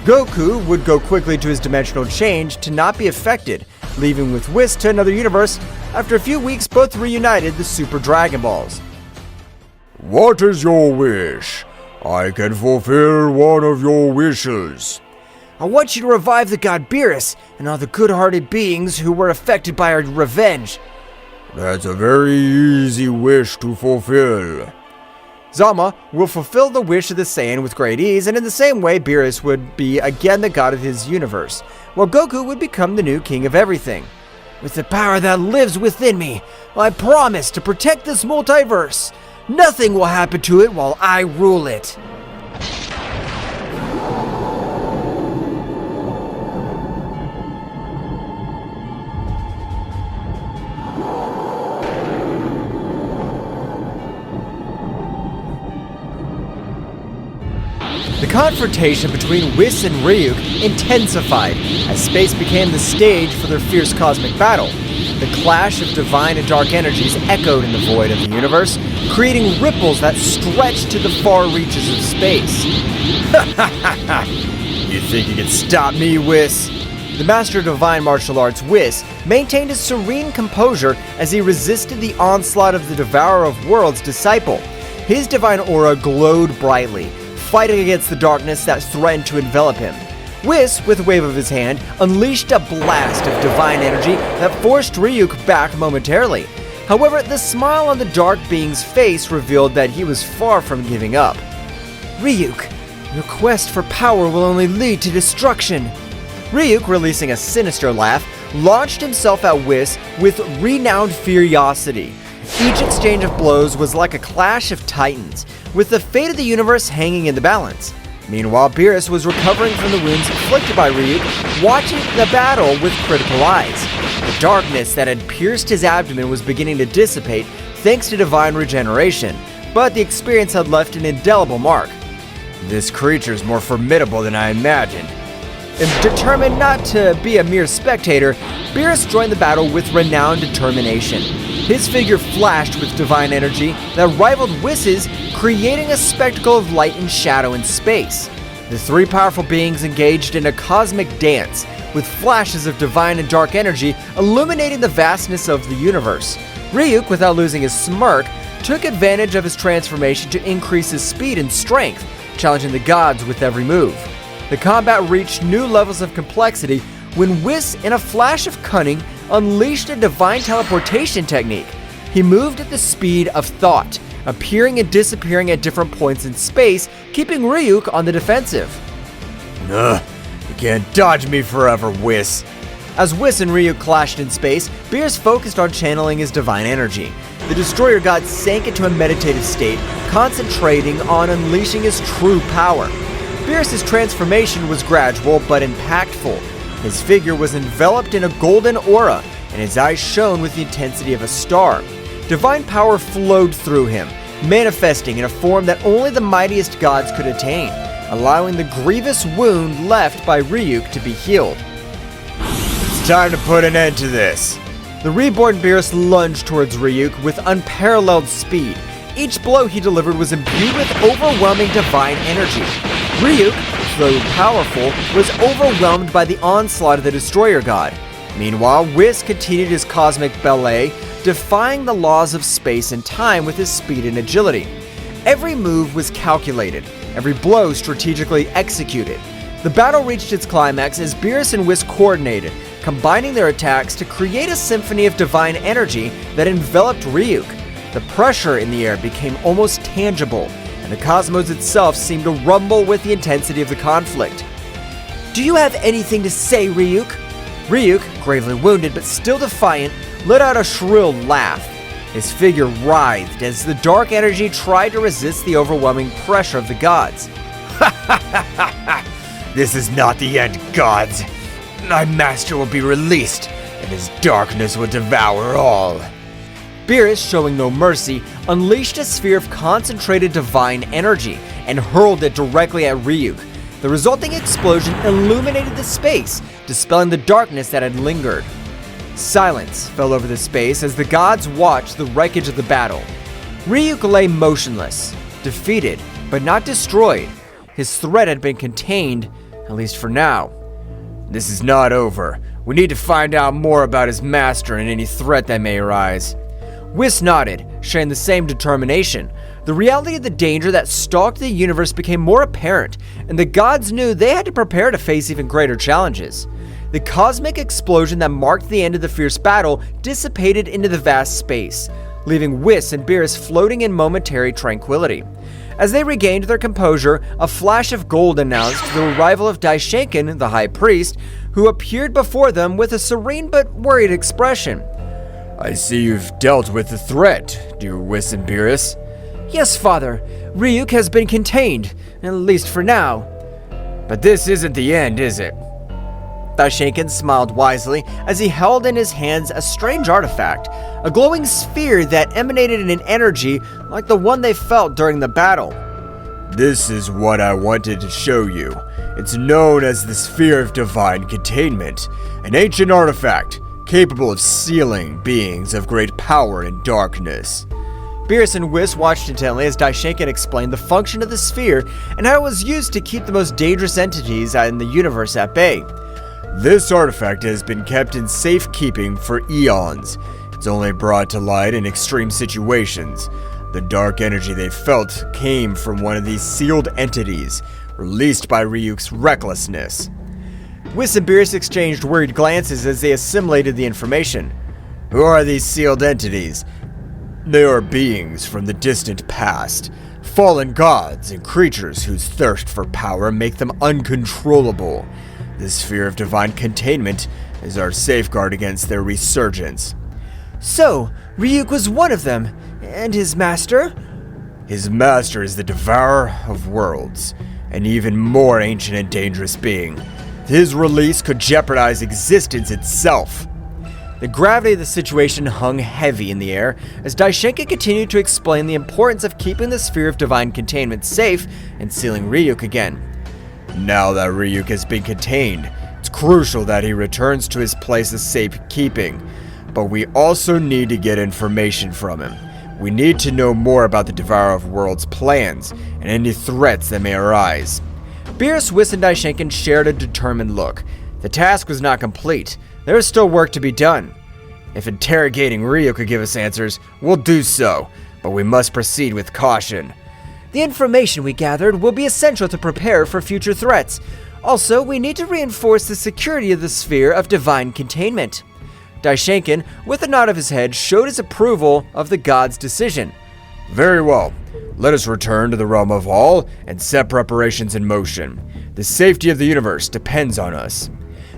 Goku would go quickly to his dimensional change to not be affected, leaving with Whis to another universe. After a few weeks, both reunited the Super Dragon Balls. What is your wish? I can fulfill one of your wishes. I want you to revive the god Beerus and all the good-hearted beings who were affected by our revenge. That's a very easy wish to fulfill. Zama will fulfill the wish of the Saiyan with great ease, and in the same way, Beerus would be again the god of his universe, while Goku would become the new king of everything. With the power that lives within me, I promise to protect this multiverse. Nothing will happen to it while I rule it. The confrontation between Whis and Ryuk intensified as space became the stage for their fierce cosmic battle. The clash of divine and dark energies echoed in the void of the universe, creating ripples that stretched to the far reaches of space. You think you can stop me, Whis? The master of divine martial arts, Whis, maintained his serene composure as he resisted the onslaught of the Devourer of Worlds disciple. His divine aura glowed brightly, fighting against the darkness that threatened to envelop him. Whis, with a wave of his hand, unleashed a blast of divine energy that forced Ryuk back momentarily. However, the smile on the dark being's face revealed that he was far from giving up. Ryuk, your quest for power will only lead to destruction. Ryuk, releasing a sinister laugh, launched himself at Whis with renowned furiosity. Each exchange of blows was like a clash of titans, with the fate of the universe hanging in the balance. Meanwhile, Beerus was recovering from the wounds inflicted by Ryuk, watching the battle with critical eyes. The darkness that had pierced his abdomen was beginning to dissipate thanks to divine regeneration, but the experience had left an indelible mark. This creature's more formidable than I imagined. And determined not to be a mere spectator, Beerus joined the battle with renowned determination. His figure flashed with divine energy that rivaled Whis's, creating a spectacle of light and shadow in space. The three powerful beings engaged in a cosmic dance, with flashes of divine and dark energy illuminating the vastness of the universe. Ryuk, without losing his smirk, took advantage of his transformation to increase his speed and strength, challenging the gods with every move. The combat reached new levels of complexity when Whis, in a flash of cunning, unleashed a divine teleportation technique. He moved at the speed of thought, appearing and disappearing at different points in space, keeping Ryuk on the defensive. You can't dodge me forever, Whis. As Whis and Ryuk clashed in space, Beerus focused on channeling his divine energy. The Destroyer God sank into a meditative state, concentrating on unleashing his true power. Beerus' transformation was gradual but impactful. His figure was enveloped in a golden aura, and his eyes shone with the intensity of a star. Divine power flowed through him, manifesting in a form that only the mightiest gods could attain, allowing the grievous wound left by Ryuk to be healed. It's time to put an end to this. The reborn Beerus lunged towards Ryuk with unparalleled speed. Each blow he delivered was imbued with overwhelming divine energy. Ryuk, though powerful, was overwhelmed by the onslaught of the Destroyer God. Meanwhile, Whis continued his cosmic ballet, defying the laws of space and time with his speed and agility. Every move was calculated, every blow strategically executed. The The battle reached its climax as Beerus and Whis coordinated, combining their attacks to create a symphony of divine energy that enveloped Ryuk. The pressure in the air became almost tangible, and the cosmos itself seemed to rumble with the intensity of the conflict. Do you have anything to say, Ryuk? Ryuk, gravely wounded but still defiant, let out a shrill laugh. His figure writhed as the dark energy tried to resist the overwhelming pressure of the gods. This is not the end, gods. My master will be released, and his darkness will devour all. Beerus, showing no mercy, unleashed a sphere of concentrated divine energy and hurled it directly at Ryuk. The resulting explosion illuminated the space, dispelling the darkness that had lingered. Silence fell over the space as the gods watched the wreckage of the battle. Ryuk lay motionless, defeated, but not destroyed. His threat had been contained, at least for now. This is not over. We need to find out more about his master and any threat that may arise. Whis nodded, sharing the same determination. The reality of the danger that stalked the universe became more apparent, and the gods knew they had to prepare to face even greater challenges. The cosmic explosion that marked the end of the fierce battle dissipated into the vast space, leaving Whis and Beerus floating in momentary tranquility. As they regained their composure, a flash of gold announced the arrival of Daishinkan, the High Priest, who appeared before them with a serene but worried expression. I see you've dealt with the threat, dear Whis and Beerus. Yes, Father. Ryuk has been contained, at least for now. But this isn't the end, is it? Daishinkan smiled wisely as he held in his hands a strange artifact, a glowing sphere that emanated an energy like the one they felt during the battle. This is what I wanted to show you. It's known as the Sphere of Divine Containment, an ancient artifact capable of sealing beings of great power and darkness. Beerus and Whis watched intently as Daishinkan explained the function of the sphere and how it was used to keep the most dangerous entities in the universe at bay. This artifact has been kept in safekeeping for eons. It's only brought to light in extreme situations. The dark energy they felt came from one of these sealed entities, released by Ryuk's recklessness. Whis and Beerus exchanged worried glances as they assimilated the information. Who are these sealed entities? They are beings from the distant past, fallen gods and creatures whose thirst for power make them uncontrollable. This sphere of divine containment is our safeguard against their resurgence. So, Ryuk was one of them, and his master? His master is the Devourer of Worlds, an even more ancient and dangerous being. His release could jeopardize existence itself. The gravity of the situation hung heavy in the air as Daishinkan continued to explain the importance of keeping the sphere of divine containment safe and sealing Ryuk again. Now that Ryuk has been contained, it's crucial that he returns to his place of safekeeping. But we also need to get information from him. We need to know more about the Devourer of Worlds' plans and any threats that may arise. Beerus, Whis, and Daishinkan shared a determined look. The task was not complete. There is still work to be done. If interrogating Ryuk could give us answers, we'll do so, but we must proceed with caution. The information we gathered will be essential to prepare for future threats. Also, we need to reinforce the security of the sphere of divine containment. Daishinkan, with a nod of his head, showed his approval of the god's decision. Very well. Let us return to the realm of all and set preparations in motion. The safety of the universe depends on us.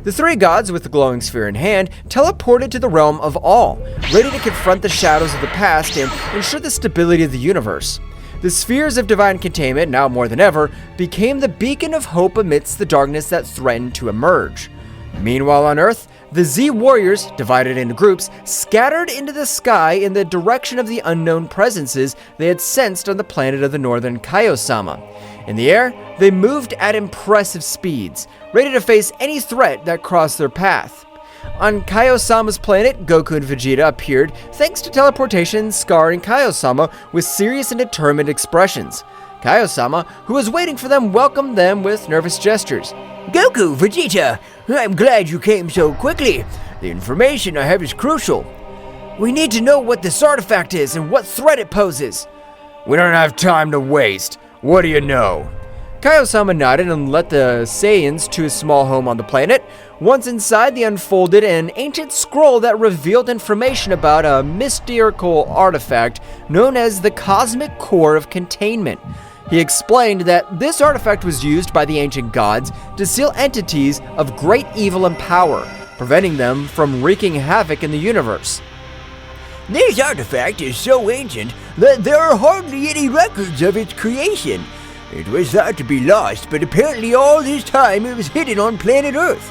The three gods, with the glowing sphere in hand, teleported to the realm of all, ready to confront the shadows of the past and ensure the stability of the universe. The spheres of divine containment, now more than ever, became the beacon of hope amidst the darkness that threatened to emerge. Meanwhile on Earth, the Z warriors, divided into groups, scattered into the sky in the direction of the unknown presences they had sensed on the planet of the northern Zeno-sama. In the air, they moved at impressive speeds, ready to face any threat that crossed their path. On Kaio-sama's planet, Goku and Vegeta appeared thanks to teleportation, scarring Kaio-sama with serious and determined expressions. Kaio-sama, who was waiting for them, welcomed them with nervous gestures. Goku, Vegeta, I'm glad you came so quickly. The information I have is crucial. We need to know what this artifact is and what threat it poses. We don't have time to waste. What do you know? Kaio-sama nodded and led the Saiyans to his small home on the planet. Once inside, they unfolded an ancient scroll that revealed information about a mystical artifact known as the Cosmic Core of Containment. He explained that this artifact was used by the ancient gods to seal entities of great evil and power, preventing them from wreaking havoc in the universe. This artifact is so ancient that there are hardly any records of its creation. It was thought to be lost, but apparently all this time it was hidden on planet Earth.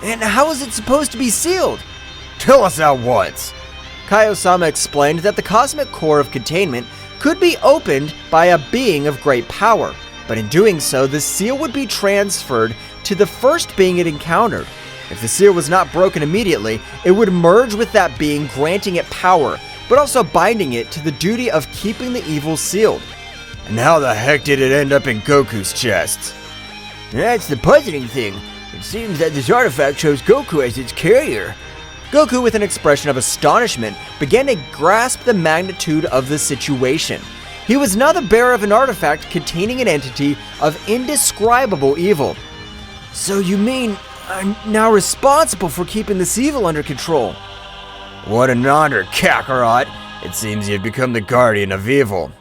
And how is it supposed to be sealed? Tell us at once. Kaio-sama explained that the Cosmic Core of Containment could be opened by a being of great power, but in doing so, the seal would be transferred to the first being it encountered. If the seal was not broken immediately, it would merge with that being, granting it power, but also binding it to the duty of keeping the evil sealed. And how the heck did it end up in Goku's chest? That's the puzzling thing. It seems that this artifact chose Goku as its carrier. Goku, with an expression of astonishment, began to grasp the magnitude of the situation. He was now the bearer of an artifact containing an entity of indescribable evil. So you mean I'm now responsible for keeping this evil under control? What an honor, Kakarot! It seems you've become the guardian of evil.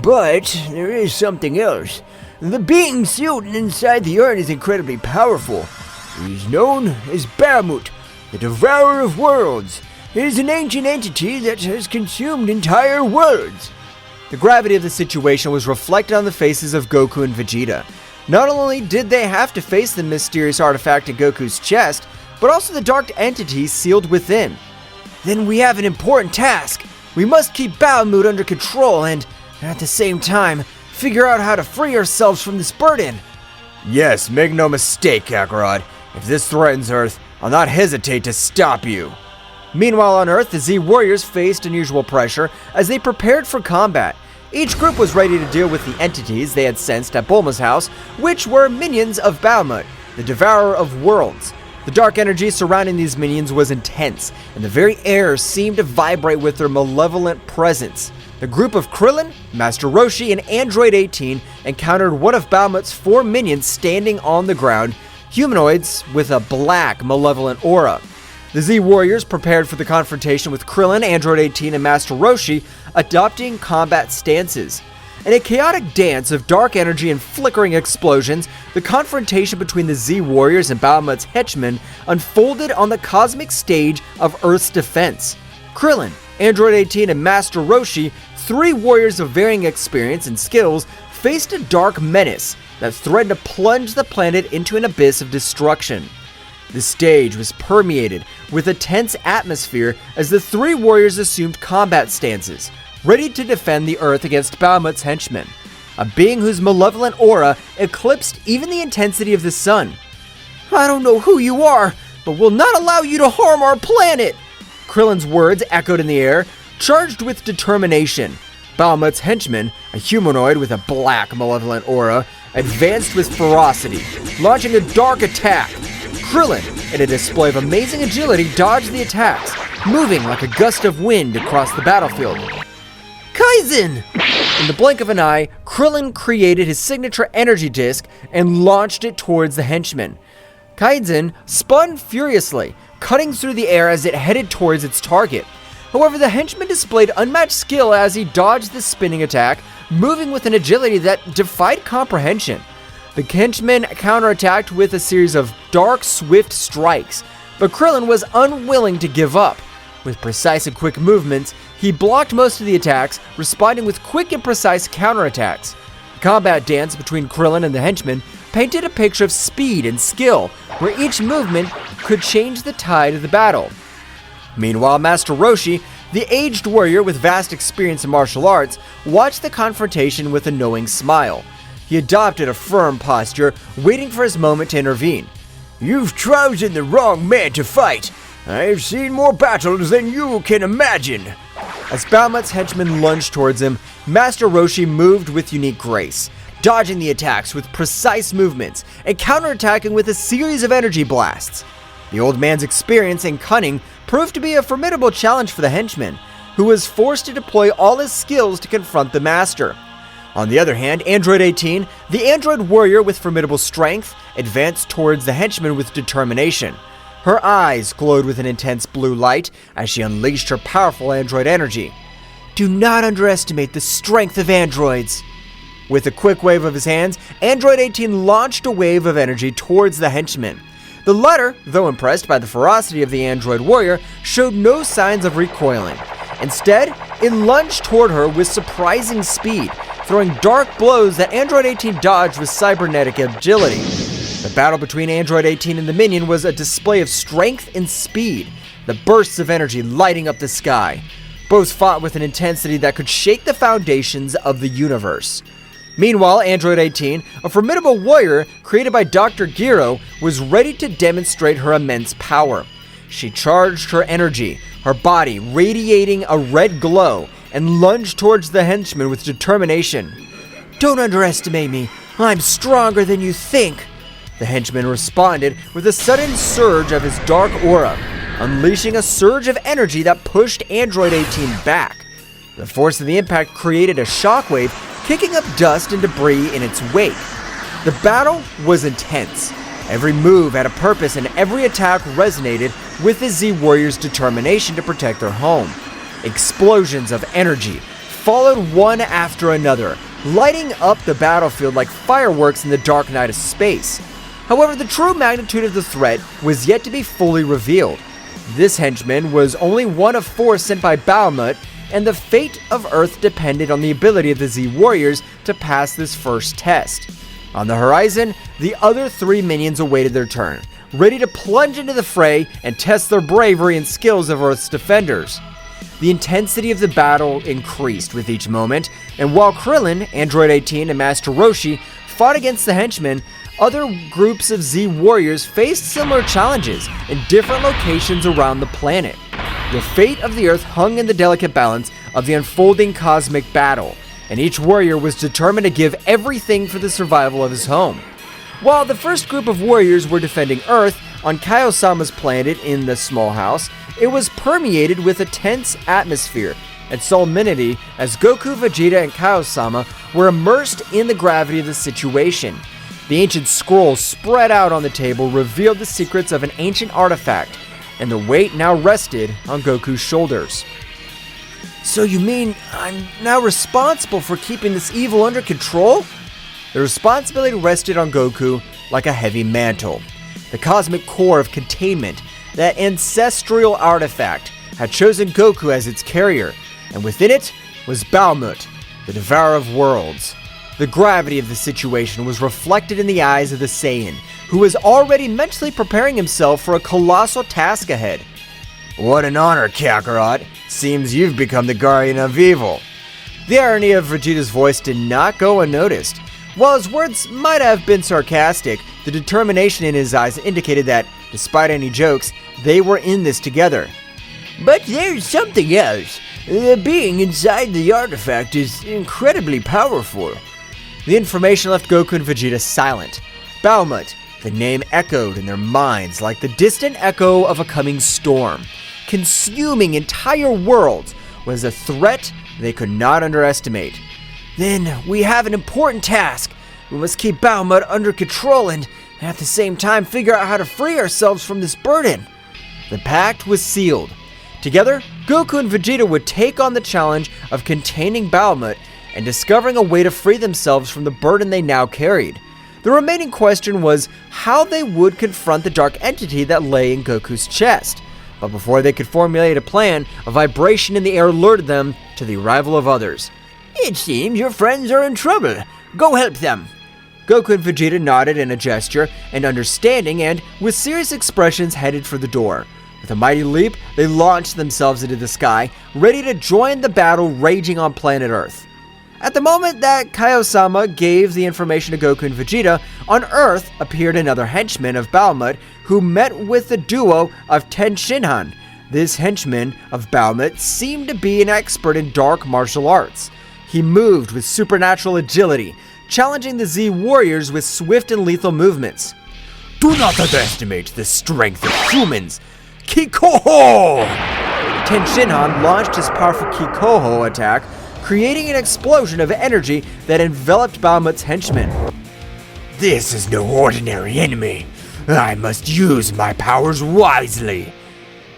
But there is something else. The being sealed inside the urn is incredibly powerful. He is known as Bahamut, the Devourer of Worlds. It is an ancient entity that has consumed entire worlds. The gravity of the situation was reflected on the faces of Goku and Vegeta. Not only did they have to face the mysterious artifact in Goku's chest, but also the dark entity sealed within. Then we have an important task. We must keep Bahamut under control and, at the same time, figure out how to free ourselves from this burden. Yes, make no mistake, Kakarot. If this threatens Earth, I'll not hesitate to stop you. Meanwhile on Earth, the Z Warriors faced unusual pressure as they prepared for combat. Each group was ready to deal with the entities they had sensed at Bulma's house, which were minions of Bahamut, the Devourer of Worlds. The dark energy surrounding these minions was intense, and the very air seemed to vibrate with their malevolent presence. The group of Krillin, Master Roshi, and Android 18 encountered one of Bahamut's 4 minions standing on the ground, humanoids with a black, malevolent aura. The Z Warriors prepared for the confrontation with Krillin, Android 18, and Master Roshi, adopting combat stances. In a chaotic dance of dark energy and flickering explosions, the confrontation between the Z Warriors and Bahamut's henchmen unfolded on the cosmic stage of Earth's defense. Krillin, Android 18, and Master Roshi, 3 warriors of varying experience and skills, faced a dark menace that threatened to plunge the planet into an abyss of destruction. The stage was permeated with a tense atmosphere as the 3 warriors assumed combat stances, ready to defend the Earth against Bahamut's henchmen, a being whose malevolent aura eclipsed even the intensity of the sun. "I don't know who you are, but will not allow you to harm our planet!" Krillin's words echoed in the air, charged with determination. Bahamut's henchman, a humanoid with a black malevolent aura, advanced with ferocity, launching a dark attack. Krillin, in a display of amazing agility, dodged the attacks, moving like a gust of wind across the battlefield. Kaizen! In the blink of an eye, Krillin created his signature energy disc and launched it towards the henchman. Kaizen spun furiously, cutting through the air as it headed towards its target. However, the henchman displayed unmatched skill as he dodged the spinning attack, moving with an agility that defied comprehension. The henchman counterattacked with a series of dark, swift strikes, but Krillin was unwilling to give up. With precise and quick movements, he blocked most of the attacks, responding with quick and precise counterattacks. The combat dance between Krillin and the henchman painted a picture of speed and skill, where each movement could change the tide of the battle. Meanwhile, Master Roshi, the aged warrior with vast experience in martial arts, watched the confrontation with a knowing smile. He adopted a firm posture, waiting for his moment to intervene. "You've chosen the wrong man to fight. I've seen more battles than you can imagine." As Bahamut's henchman lunged towards him, Master Roshi moved with unique grace, dodging the attacks with precise movements and counterattacking with a series of energy blasts. The old man's experience and cunning proved to be a formidable challenge for the henchman, who was forced to deploy all his skills to confront the master. On the other hand, Android 18, the android warrior with formidable strength, advanced towards the henchman with determination. Her eyes glowed with an intense blue light as she unleashed her powerful android energy. Do not underestimate the strength of androids. With a quick wave of his hands, Android 18 launched a wave of energy towards the henchman. The latter, though impressed by the ferocity of the android warrior, showed no signs of recoiling. Instead, it lunged toward her with surprising speed, throwing dark blows that Android 18 dodged with cybernetic agility. The battle between Android 18 and the minion was a display of strength and speed, the bursts of energy lighting up the sky. Both fought with an intensity that could shake the foundations of the universe. Meanwhile, Android 18, a formidable warrior created by Dr. Giro, was ready to demonstrate her immense power. She charged her energy, her body radiating a red glow, and lunged towards the henchman with determination. Don't underestimate me. I'm stronger than you think. The henchman responded with a sudden surge of his dark aura, unleashing a surge of energy that pushed Android 18 back. The force of the impact created a shockwave, kicking up dust and debris in its wake. The battle was intense. Every move had a purpose and every attack resonated with the Z-Warriors' determination to protect their home. Explosions of energy followed one after another, lighting up the battlefield like fireworks in the dark night of space. However, the true magnitude of the threat was yet to be fully revealed. This henchman was only one of 4 sent by Bahamut, and the fate of Earth depended on the ability of the Z-Warriors to pass this first test. On the horizon, the other 3 minions awaited their turn, ready to plunge into the fray and test their bravery and skills of Earth's defenders. The intensity of the battle increased with each moment, and while Krillin, Android 18, and Master Roshi fought against the henchmen, other groups of Z-Warriors faced similar challenges in different locations around the planet. The fate of the Earth hung in the delicate balance of the unfolding cosmic battle, and each warrior was determined to give everything for the survival of his home. While the first group of warriors were defending Earth on Kaio-sama's planet in the small house, it was permeated with a tense atmosphere and solemnity as Goku, Vegeta, and Kaio-sama were immersed in the gravity of the situation. The ancient scroll spread out on the table revealed the secrets of an ancient artifact, and the weight now rested on Goku's shoulders. So you mean I'm now responsible for keeping this evil under control? The responsibility rested on Goku like a heavy mantle. The cosmic core of containment, that ancestral artifact, had chosen Goku as its carrier, and within it was Bahamut, the devourer of worlds. The gravity of the situation was reflected in the eyes of the Saiyan, who was already mentally preparing himself for a colossal task ahead. What an honor, Kakarot. Seems you've become the guardian of evil. The irony of Vegeta's voice did not go unnoticed. While his words might have been sarcastic, the determination in his eyes indicated that, despite any jokes, they were in this together. But there's something else. The being inside the artifact is incredibly powerful. The information left Goku and Vegeta silent. Bahamut, the name echoed in their minds like the distant echo of a coming storm. Consuming entire worlds was a threat they could not underestimate. Then we have an important task. We must keep Bahamut under control and at the same time figure out how to free ourselves from this burden. The pact was sealed. Together, Goku and Vegeta would take on the challenge of containing Bahamut and discovering a way to free themselves from the burden they now carried. The remaining question was how they would confront the dark entity that lay in Goku's chest. But before they could formulate a plan, a vibration in the air alerted them to the arrival of others. It seems your friends are in trouble. Go help them. Goku and Vegeta nodded in a gesture and understanding and, with serious expressions, headed for the door. With a mighty leap, they launched themselves into the sky, ready to join the battle raging on planet Earth. At the moment that Kaio-sama gave the information to Goku and Vegeta, on Earth appeared another henchman of Bahamut who met with the duo of Ten Shinhan. This henchman of Bahamut seemed to be an expert in dark martial arts. He moved with supernatural agility, challenging the Z-Warriors with swift and lethal movements. Do not underestimate the strength of humans! Kikoho! Ten Shinhan launched his powerful Kikoho attack, creating an explosion of energy that enveloped Bahamut's henchmen. This is no ordinary enemy. I must use my powers wisely.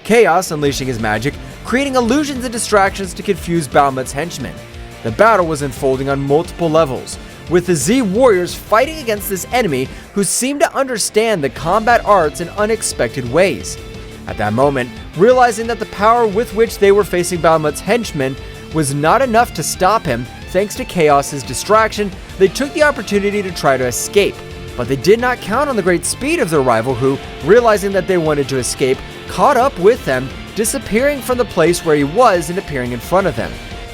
Chaos unleashing his magic, creating illusions and distractions to confuse Bahamut's henchmen. The battle was unfolding on multiple levels, with the Z warriors fighting against this enemy who seemed to understand the combat arts in unexpected ways. At that moment, realizing that the power with which they were facing Bahamut's henchmen was not enough to stop him, thanks to Chaos's distraction, they took the opportunity to try to escape. But they did not count on the great speed of their rival who, realizing that they wanted to escape, caught up with them, disappearing from the place where he was and appearing in front of them.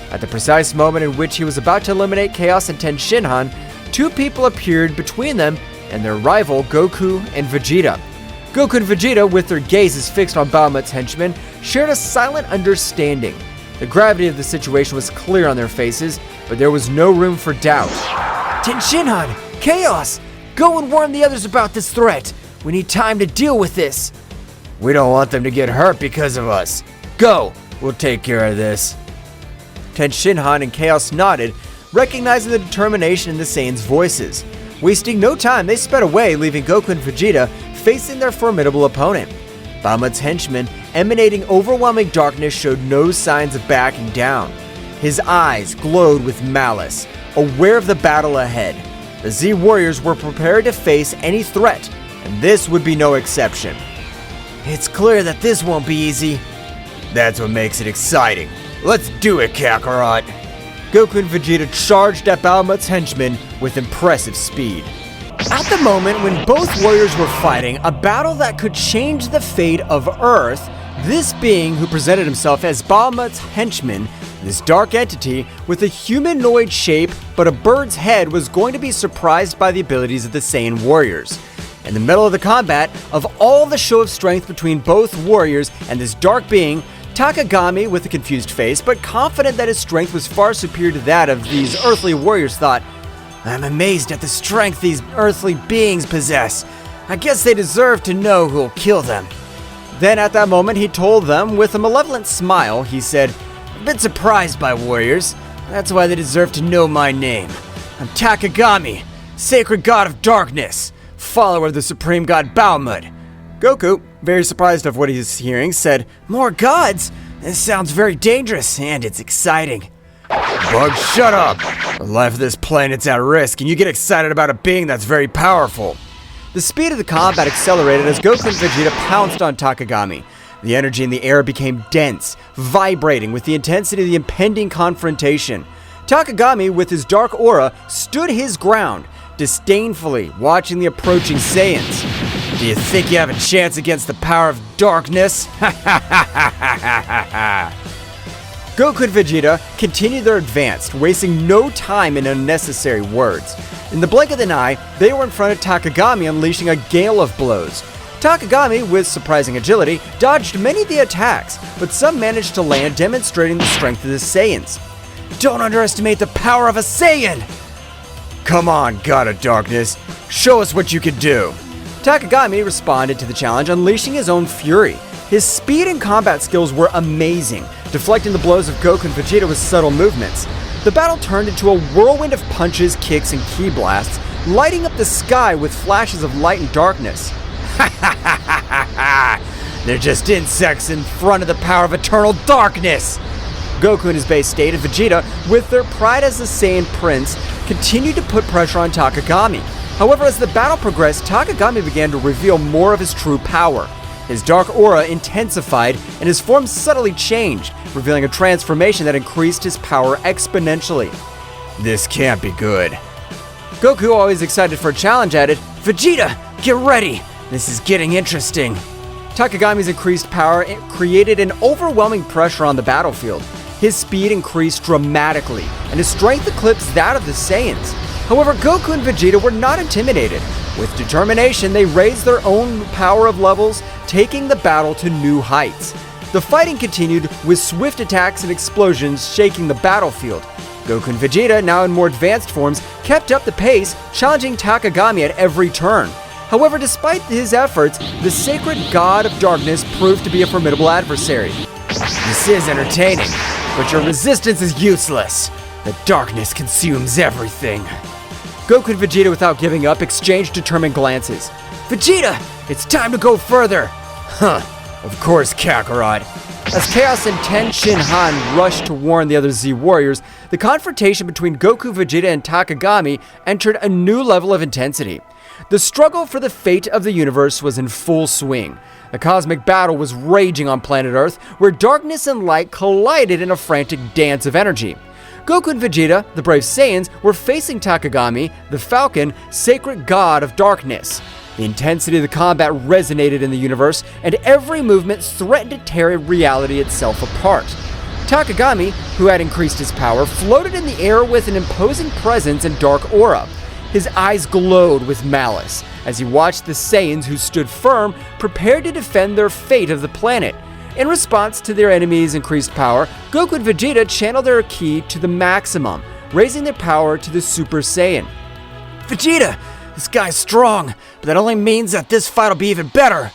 At the precise moment in which he was about to eliminate Chaos and Ten Shinhan, two people appeared between them and their rival Goku and Vegeta. Goku and Vegeta, with their gazes fixed on Bahamut's henchmen, shared a silent understanding. The gravity of the situation was clear on their faces, but there was no room for doubt. Ten Shinhan! Chaos! Go and warn the others about this threat! We need time to deal with this! We don't want them to get hurt because of us. Go! We'll take care of this. Ten Shinhan and Chaos nodded, recognizing the determination in the Saiyans' voices. Wasting no time, they sped away, leaving Goku and Vegeta facing their formidable opponent. Bahamut's henchmen, emanating overwhelming darkness, showed no signs of backing down. His eyes glowed with malice, aware of the battle ahead. The Z warriors were prepared to face any threat, and this would be no exception. It's clear that this won't be easy. That's what makes it exciting. Let's do it, Kakarot. Goku and Vegeta charged at Bahamut's henchmen with impressive speed. At the moment when both warriors were fighting a battle that could change the fate of Earth, this being who presented himself as Bahamut's henchman, this dark entity with a humanoid shape but a bird's head, was going to be surprised by the abilities of the Saiyan warriors. In the middle of the combat, of all the show of strength between both warriors and this dark being, Takagami, with a confused face but confident that his strength was far superior to that of these earthly warriors, thought, I'm amazed at the strength these earthly beings possess. I guess they deserve to know who'll kill them. Then at that moment he told them with a malevolent smile, he said, I've been surprised by warriors. That's why they deserve to know my name. I'm Takagami, sacred god of darkness, follower of the supreme god Bahamut. Goku, very surprised of what he's hearing, said, More gods? This sounds very dangerous, and it's exciting. Bug, shut up! The life of this planet's at risk, and you get excited about a being that's very powerful. The speed of the combat accelerated as Goku and Vegeta pounced on Takagami. The energy in the air became dense, vibrating with the intensity of the impending confrontation. Takagami, with his dark aura, stood his ground, disdainfully watching the approaching Saiyans. Do you think you have a chance against the power of darkness? Goku and Vegeta continued their advance, wasting no time in unnecessary words. In the blink of an eye, they were in front of Takagami, unleashing a gale of blows. Takagami, with surprising agility, dodged many of the attacks, but some managed to land, demonstrating the strength of the Saiyans. Don't underestimate the power of a Saiyan! Come on, God of Darkness. Show us what you can do. Takagami responded to the challenge, unleashing his own fury. His speed and combat skills were amazing, deflecting the blows of Goku and Vegeta with subtle movements. The battle turned into a whirlwind of punches, kicks, and ki blasts, lighting up the sky with flashes of light and darkness. They're just insects in front of the power of eternal darkness! Goku in his base state and Vegeta, with their pride as the Saiyan Prince, continued to put pressure on Takagami. However, as the battle progressed, Takagami began to reveal more of his true power. His dark aura intensified, and his form subtly changed, revealing a transformation that increased his power exponentially. This can't be good. Goku, always excited for a challenge, added, Vegeta, get ready! This is getting interesting. Takagami's increased power created an overwhelming pressure on the battlefield. His speed increased dramatically, and his strength eclipsed that of the Saiyans. However, Goku and Vegeta were not intimidated. With determination, they raised their own power of levels, taking the battle to new heights. The fighting continued, with swift attacks and explosions shaking the battlefield. Goku and Vegeta, now in more advanced forms, kept up the pace, challenging Takagami at every turn. However, despite his efforts, the sacred god of darkness proved to be a formidable adversary. This is entertaining, but your resistance is useless. The darkness consumes everything. Goku and Vegeta, without giving up, exchanged determined glances. Vegeta, it's time to go further. Of course, Kakarot. As Chaos and Ten Shin Han rushed to warn the other Z warriors, the confrontation between Goku, Vegeta, and Takagami entered a new level of intensity. The struggle for the fate of the universe was in full swing. A cosmic battle was raging on planet Earth, where darkness and light collided in a frantic dance of energy. Goku and Vegeta, the brave Saiyans, were facing Takagami, the Falcon, sacred god of darkness. The intensity of the combat resonated in the universe, and every movement threatened to tear reality itself apart. Takagami, who had increased his power, floated in the air with an imposing presence and dark aura. His eyes glowed with malice as he watched the Saiyans, who stood firm, prepared to defend their fate of the planet. In response to their enemies' increased power, Goku and Vegeta channeled their ki to the maximum, raising their power to the Super Saiyan. Vegeta, this guy's strong, but that only means that this fight will be even better.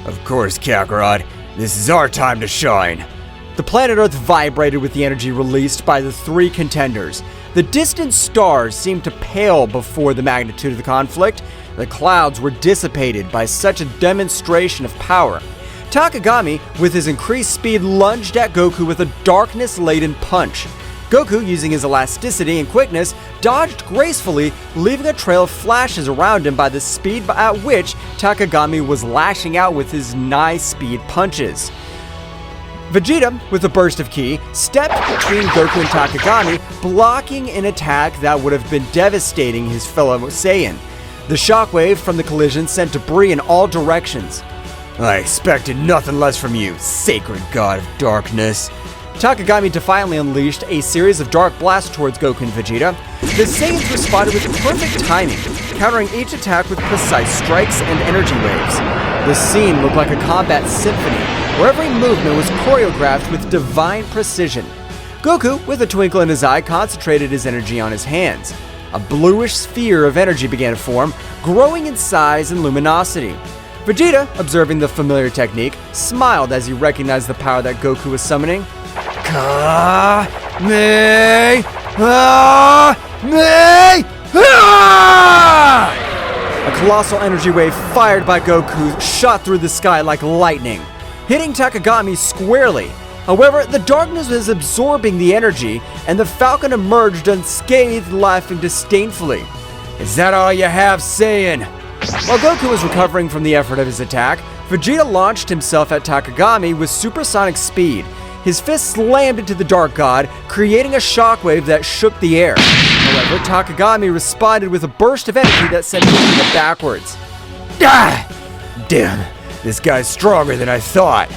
Of course, Kakarot. This is our time to shine. The planet Earth vibrated with the energy released by the three contenders. The distant stars seemed to pale before the magnitude of the conflict. The clouds were dissipated by such a demonstration of power. Takagami, with his increased speed, lunged at Goku with a darkness-laden punch. Goku, using his elasticity and quickness, dodged gracefully, leaving a trail of flashes around him by the speed at which Takagami was lashing out with his nigh-speed punches. Vegeta, with a burst of ki, stepped between Goku and Takagami, blocking an attack that would have been devastating his fellow Saiyan. The shockwave from the collision sent debris in all directions. I expected nothing less from you, sacred god of darkness. Takagami defiantly unleashed a series of dark blasts towards Goku and Vegeta. The Saiyans responded with perfect timing, countering each attack with precise strikes and energy waves. The scene looked like a combat symphony, where every movement was choreographed with divine precision. Goku, with a twinkle in his eye, concentrated his energy on his hands. A bluish sphere of energy began to form, growing in size and luminosity. Vegeta, observing the familiar technique, smiled as he recognized the power that Goku was summoning. A colossal energy wave fired by Goku shot through the sky like lightning, hitting Takagami squarely. However, the darkness was absorbing the energy, and the Falcon emerged unscathed, laughing disdainfully. Is that all you have, Saiyan? While Goku was recovering from the effort of his attack, Vegeta launched himself at Takagami with supersonic speed. His fist slammed into the Dark God, creating a shockwave that shook the air. However, Takagami responded with a burst of energy that sent Vegeta backwards. Damn, this guy's stronger than I thought.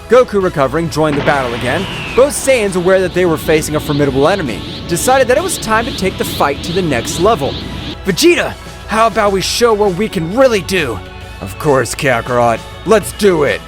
Goku, recovering, joined the battle again. Both Saiyans, aware that they were facing a formidable enemy, decided that it was time to take the fight to the next level. Vegeta, how about we show what we can really do? Of course, Kakarot. Let's do it.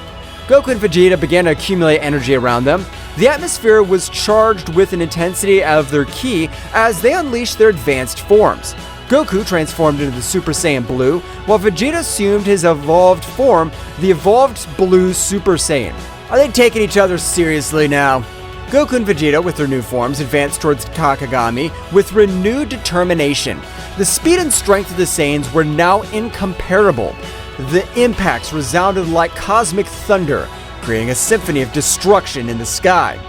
Goku and Vegeta began to accumulate energy around them. The atmosphere was charged with an intensity of their ki as they unleashed their advanced forms. Goku transformed into the Super Saiyan Blue, while Vegeta assumed his evolved form, the evolved Blue Super Saiyan. Are they taking each other seriously now? Goku and Vegeta, with their new forms, advanced towards Takagami with renewed determination. The speed and strength of the Saiyans were now incomparable. The impacts resounded like cosmic thunder, creating a symphony of destruction in the sky.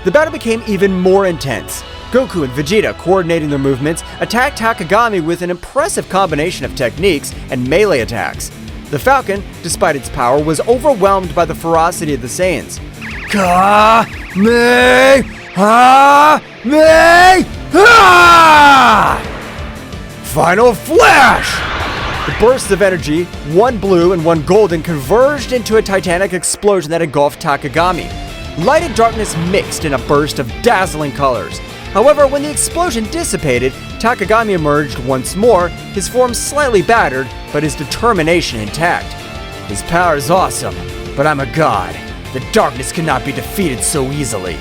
The battle became even more intense. Goku and Vegeta, coordinating their movements, attacked Takagami with an impressive combination of techniques and melee attacks. The Falcon, despite its power, was overwhelmed by the ferocity of the Saiyans. Final flash! The bursts of energy, one blue and one golden, converged into a titanic explosion that engulfed Takagami. Light and darkness mixed in a burst of dazzling colors. However, when the explosion dissipated, Takagami emerged once more, his form slightly battered, but his determination intact. His power is awesome, but I'm a god. The darkness cannot be defeated so easily.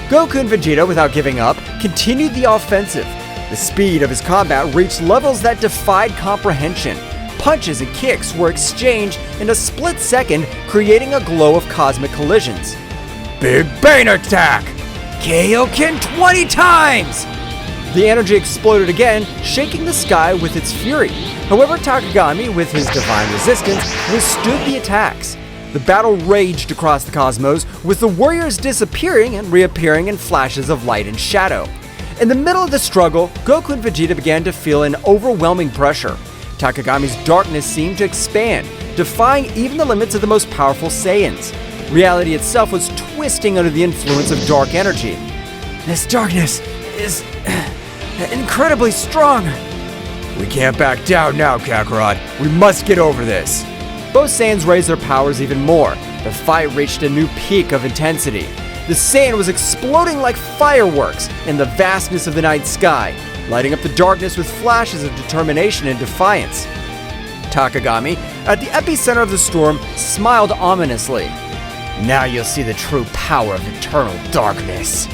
Goku and Vegeta, without giving up, continued the offensive. The speed of his combat reached levels that defied comprehension. Punches and kicks were exchanged in a split second, creating a glow of cosmic collisions. Big Bane attack! Kaioken 20 times! The energy exploded again, shaking the sky with its fury. However, Takagami, with his divine resistance, withstood the attacks. The battle raged across the cosmos, with the warriors disappearing and reappearing in flashes of light and shadow. In the middle of the struggle, Goku and Vegeta began to feel an overwhelming pressure. Takagami's darkness seemed to expand, defying even the limits of the most powerful Saiyans. Reality itself was twisting under the influence of dark energy. This darkness is incredibly strong. We can't back down now, Kakarot. We must get over this. Both Saiyans raised their powers even more. The fight reached a new peak of intensity. The Saiyan was exploding like fireworks in the vastness of the night sky, lighting up the darkness with flashes of determination and defiance. Takagami, at the epicenter of the storm, smiled ominously. Now you'll see the true power of eternal darkness.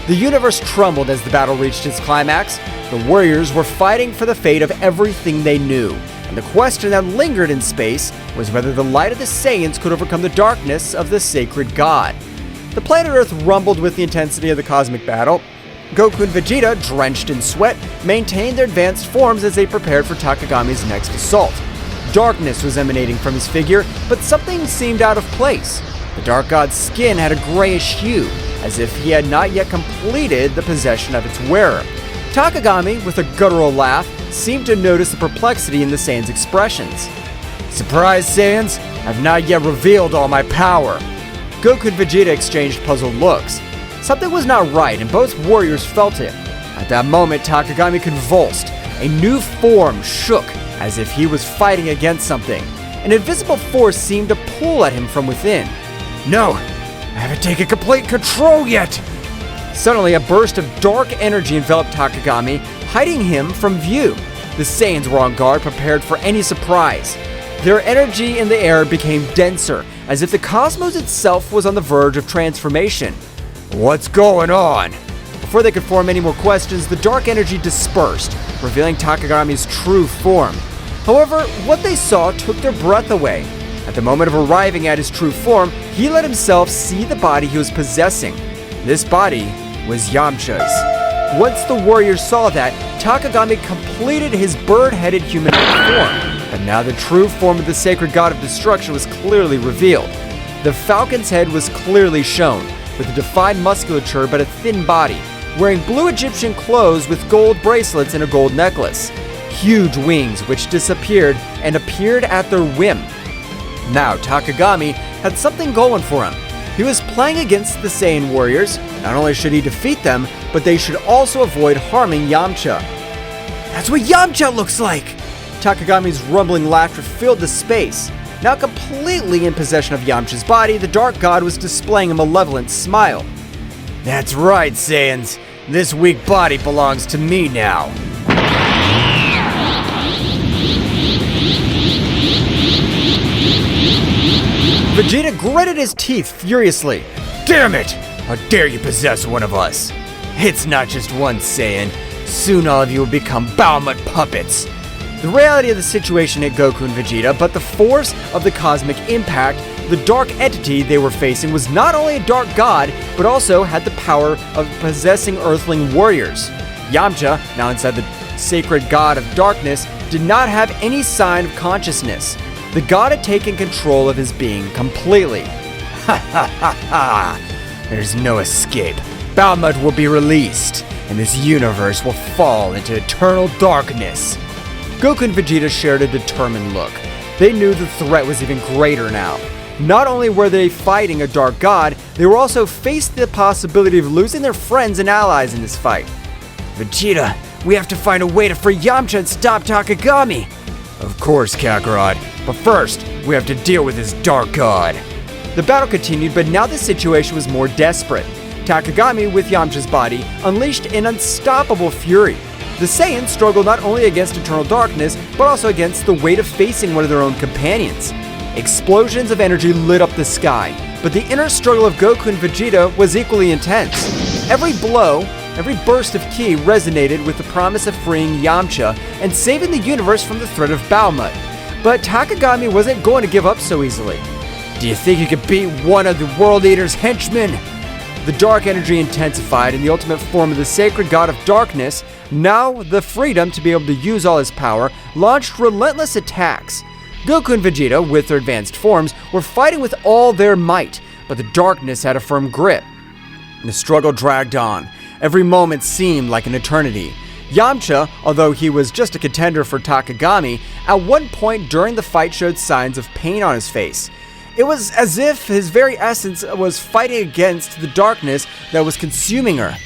The universe trembled as the battle reached its climax. The warriors were fighting for the fate of everything they knew, and the question that lingered in space was whether the light of the Saiyans could overcome the darkness of the sacred god. The planet Earth rumbled with the intensity of the cosmic battle. Goku and Vegeta, drenched in sweat, maintained their advanced forms as they prepared for Takagami's next assault. Darkness was emanating from his figure, but something seemed out of place. The Dark God's skin had a grayish hue, as if he had not yet completed the possession of its wearer. Takagami, with a guttural laugh, seemed to notice the perplexity in the Saiyans' expressions. Surprise, Saiyans! I've not yet revealed all my power. Goku and Vegeta exchanged puzzled looks. Something was not right, and both warriors felt it. At that moment, Takagami convulsed. A new form shook, as if he was fighting against something. An invisible force seemed to pull at him from within. No! I haven't taken complete control yet! Suddenly, a burst of dark energy enveloped Takagami, hiding him from view. The Saiyans were on guard, prepared for any surprise. Their energy in the air became denser, as if the cosmos itself was on the verge of transformation. What's going on? Before they could form any more questions, the dark energy dispersed, revealing Takagami's true form. However, what they saw took their breath away. At the moment of arriving at his true form, he let himself see the body he was possessing. This body was Yamcha's. Once the warriors saw that, Takagami completed his bird-headed humanoid form. But now the true form of the sacred god of destruction was clearly revealed. The falcon's head was clearly shown, with a defined musculature but a thin body, wearing blue Egyptian clothes with gold bracelets and a gold necklace. Huge wings which disappeared and appeared at their whim. Now Takagami had something going for him. He was playing against the Saiyan warriors. Not only should he defeat them, but they should also avoid harming Yamcha. That's what Yamcha looks like! Takagami's rumbling laughter filled the space. Now completely in possession of Yamcha's body, the Dark God was displaying a malevolent smile. That's right, Saiyans. This weak body belongs to me now. Vegeta gritted his teeth furiously. Damn it! How dare you possess one of us? It's not just one Saiyan. Soon all of you will become Baomut puppets. The reality of the situation hit Goku and Vegeta, but the force of the cosmic impact, the dark entity they were facing, was not only a dark god, but also had the power of possessing earthling warriors. Yamcha, now inside the sacred god of darkness, did not have any sign of consciousness. The god had taken control of his being completely. Ha ha ha ha! There's no escape. Baomut will be released, and this universe will fall into eternal darkness. Goku and Vegeta shared a determined look. They knew the threat was even greater now. Not only were they fighting a dark god, they were also faced the possibility of losing their friends and allies in this fight. Vegeta, we have to find a way to free Yamcha and stop Takagami! Of course, Kakarot. But first, we have to deal with this dark god. The battle continued, but now the situation was more desperate. Takagami, with Yamcha's body, unleashed an unstoppable fury. The Saiyans struggled not only against eternal darkness, but also against the weight of facing one of their own companions. Explosions of energy lit up the sky, but the inner struggle of Goku and Vegeta was equally intense. Every blow, every burst of ki resonated with the promise of freeing Yamcha and saving the universe from the threat of Baomut. But Takagami wasn't going to give up so easily. Do you think you could beat one of the World Eater's henchmen? the dark energy intensified, and the ultimate form of the sacred god of darkness, now the freedom to be able to use all his power, launched relentless attacks. Goku and Vegeta, with their advanced forms, were fighting with all their might, but the darkness had a firm grip. The struggle dragged on. Every moment seemed like an eternity. Yamcha, although he was just a contender for Takagami, at one point during the fight showed signs of pain on his face. It was as if his very essence was fighting against the darkness that was consuming her.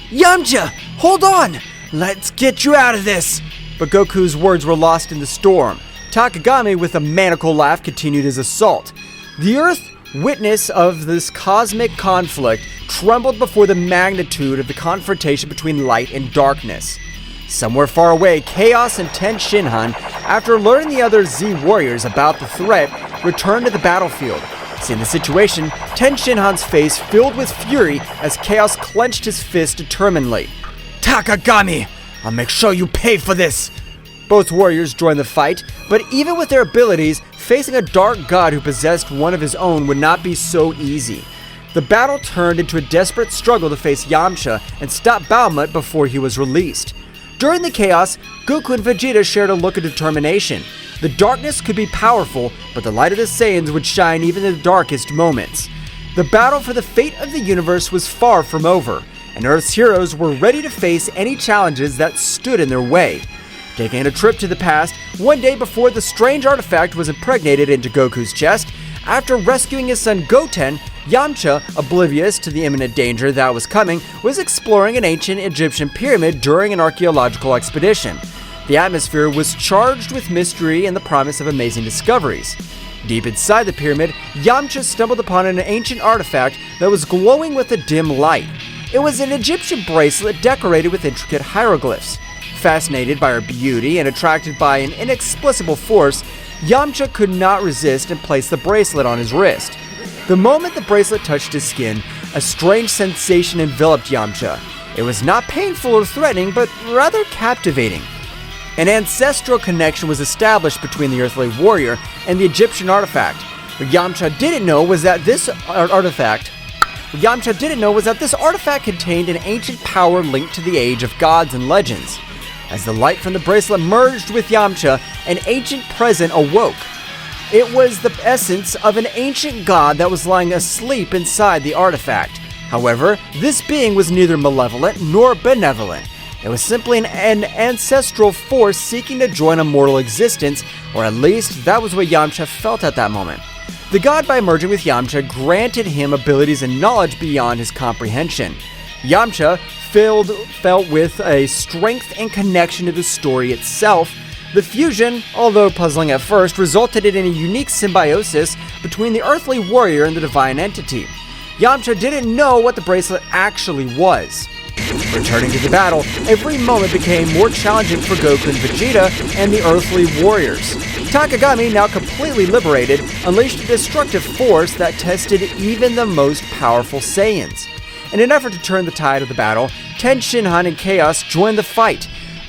Yamcha, hold on! Let's get you out of this! But Goku's words were lost in the storm. Takagami, with a maniacal laugh, continued his assault. The Earth, witness of this cosmic conflict, trembled before the magnitude of the confrontation between light and darkness. Somewhere far away, Chaos and Ten Shinhan, after alerting the other Z warriors about the threat, returned to the battlefield. Seeing the situation, Ten Shinhan's face filled with fury as Chaos clenched his fist determinedly. Takagami, I'll make sure you pay for this! Both warriors joined the fight, but even with their abilities, facing a dark god who possessed one of his own would not be so easy. The battle turned into a desperate struggle to face Yamcha and stop Bahamut before he was released. During the chaos, Goku and Vegeta shared a look of determination. The darkness could be powerful, but the light of the Saiyans would shine even in the darkest moments. The battle for the fate of the universe was far from over, and Earth's heroes were ready to face any challenges that stood in their way. Taking a trip to the past, one day before the strange artifact was impregnated into Goku's chest, after rescuing his son Goten, Yamcha, oblivious to the imminent danger that was coming, was exploring an ancient Egyptian pyramid during an archaeological expedition. The atmosphere was charged with mystery and the promise of amazing discoveries. Deep inside the pyramid, Yamcha stumbled upon an ancient artifact that was glowing with a dim light. It was an Egyptian bracelet decorated with intricate hieroglyphs. Fascinated by her beauty and attracted by an inexplicable force, Yamcha could not resist and placed the bracelet on his wrist. The moment the bracelet touched his skin, a strange sensation enveloped Yamcha. It was not painful or threatening, but rather captivating. An ancestral connection was established between the earthly warrior and the Egyptian artifact. What Yamcha didn't know was that this artifact contained an ancient power linked to the age of gods and legends. As the light from the bracelet merged with Yamcha, an ancient presence awoke. It was the essence of an ancient god that was lying asleep inside the artifact. However, this being was neither malevolent nor benevolent. It was simply an ancestral force seeking to join a mortal existence, or at least that was what Yamcha felt at that moment. The god, by merging with Yamcha, granted him abilities and knowledge beyond his comprehension. Yamcha felt with a strength and connection to the story itself. The fusion, although puzzling at first, resulted in a unique symbiosis between the earthly warrior and the divine entity. Yamcha didn't know what the bracelet actually was. Returning to the battle, every moment became more challenging for Goku and Vegeta and the earthly warriors. Takagami, now completely liberated, unleashed a destructive force that tested even the most powerful Saiyans. In an effort to turn the tide of the battle, Ten Shinhan and Chaos joined the fight.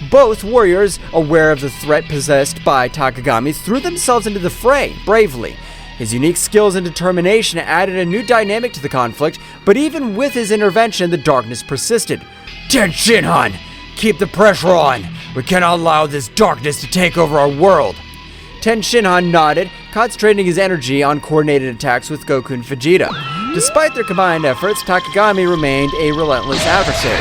Both warriors, aware of the threat possessed by Takagami, threw themselves into the fray bravely. His unique skills and determination added a new dynamic to the conflict, but even with his intervention, the darkness persisted. Ten Shinhan, keep the pressure on. We cannot allow this darkness to take over our world. Ten Shinhan nodded, concentrating his energy on coordinated attacks with Goku and Vegeta. Despite their combined efforts, Takagami remained a relentless adversary.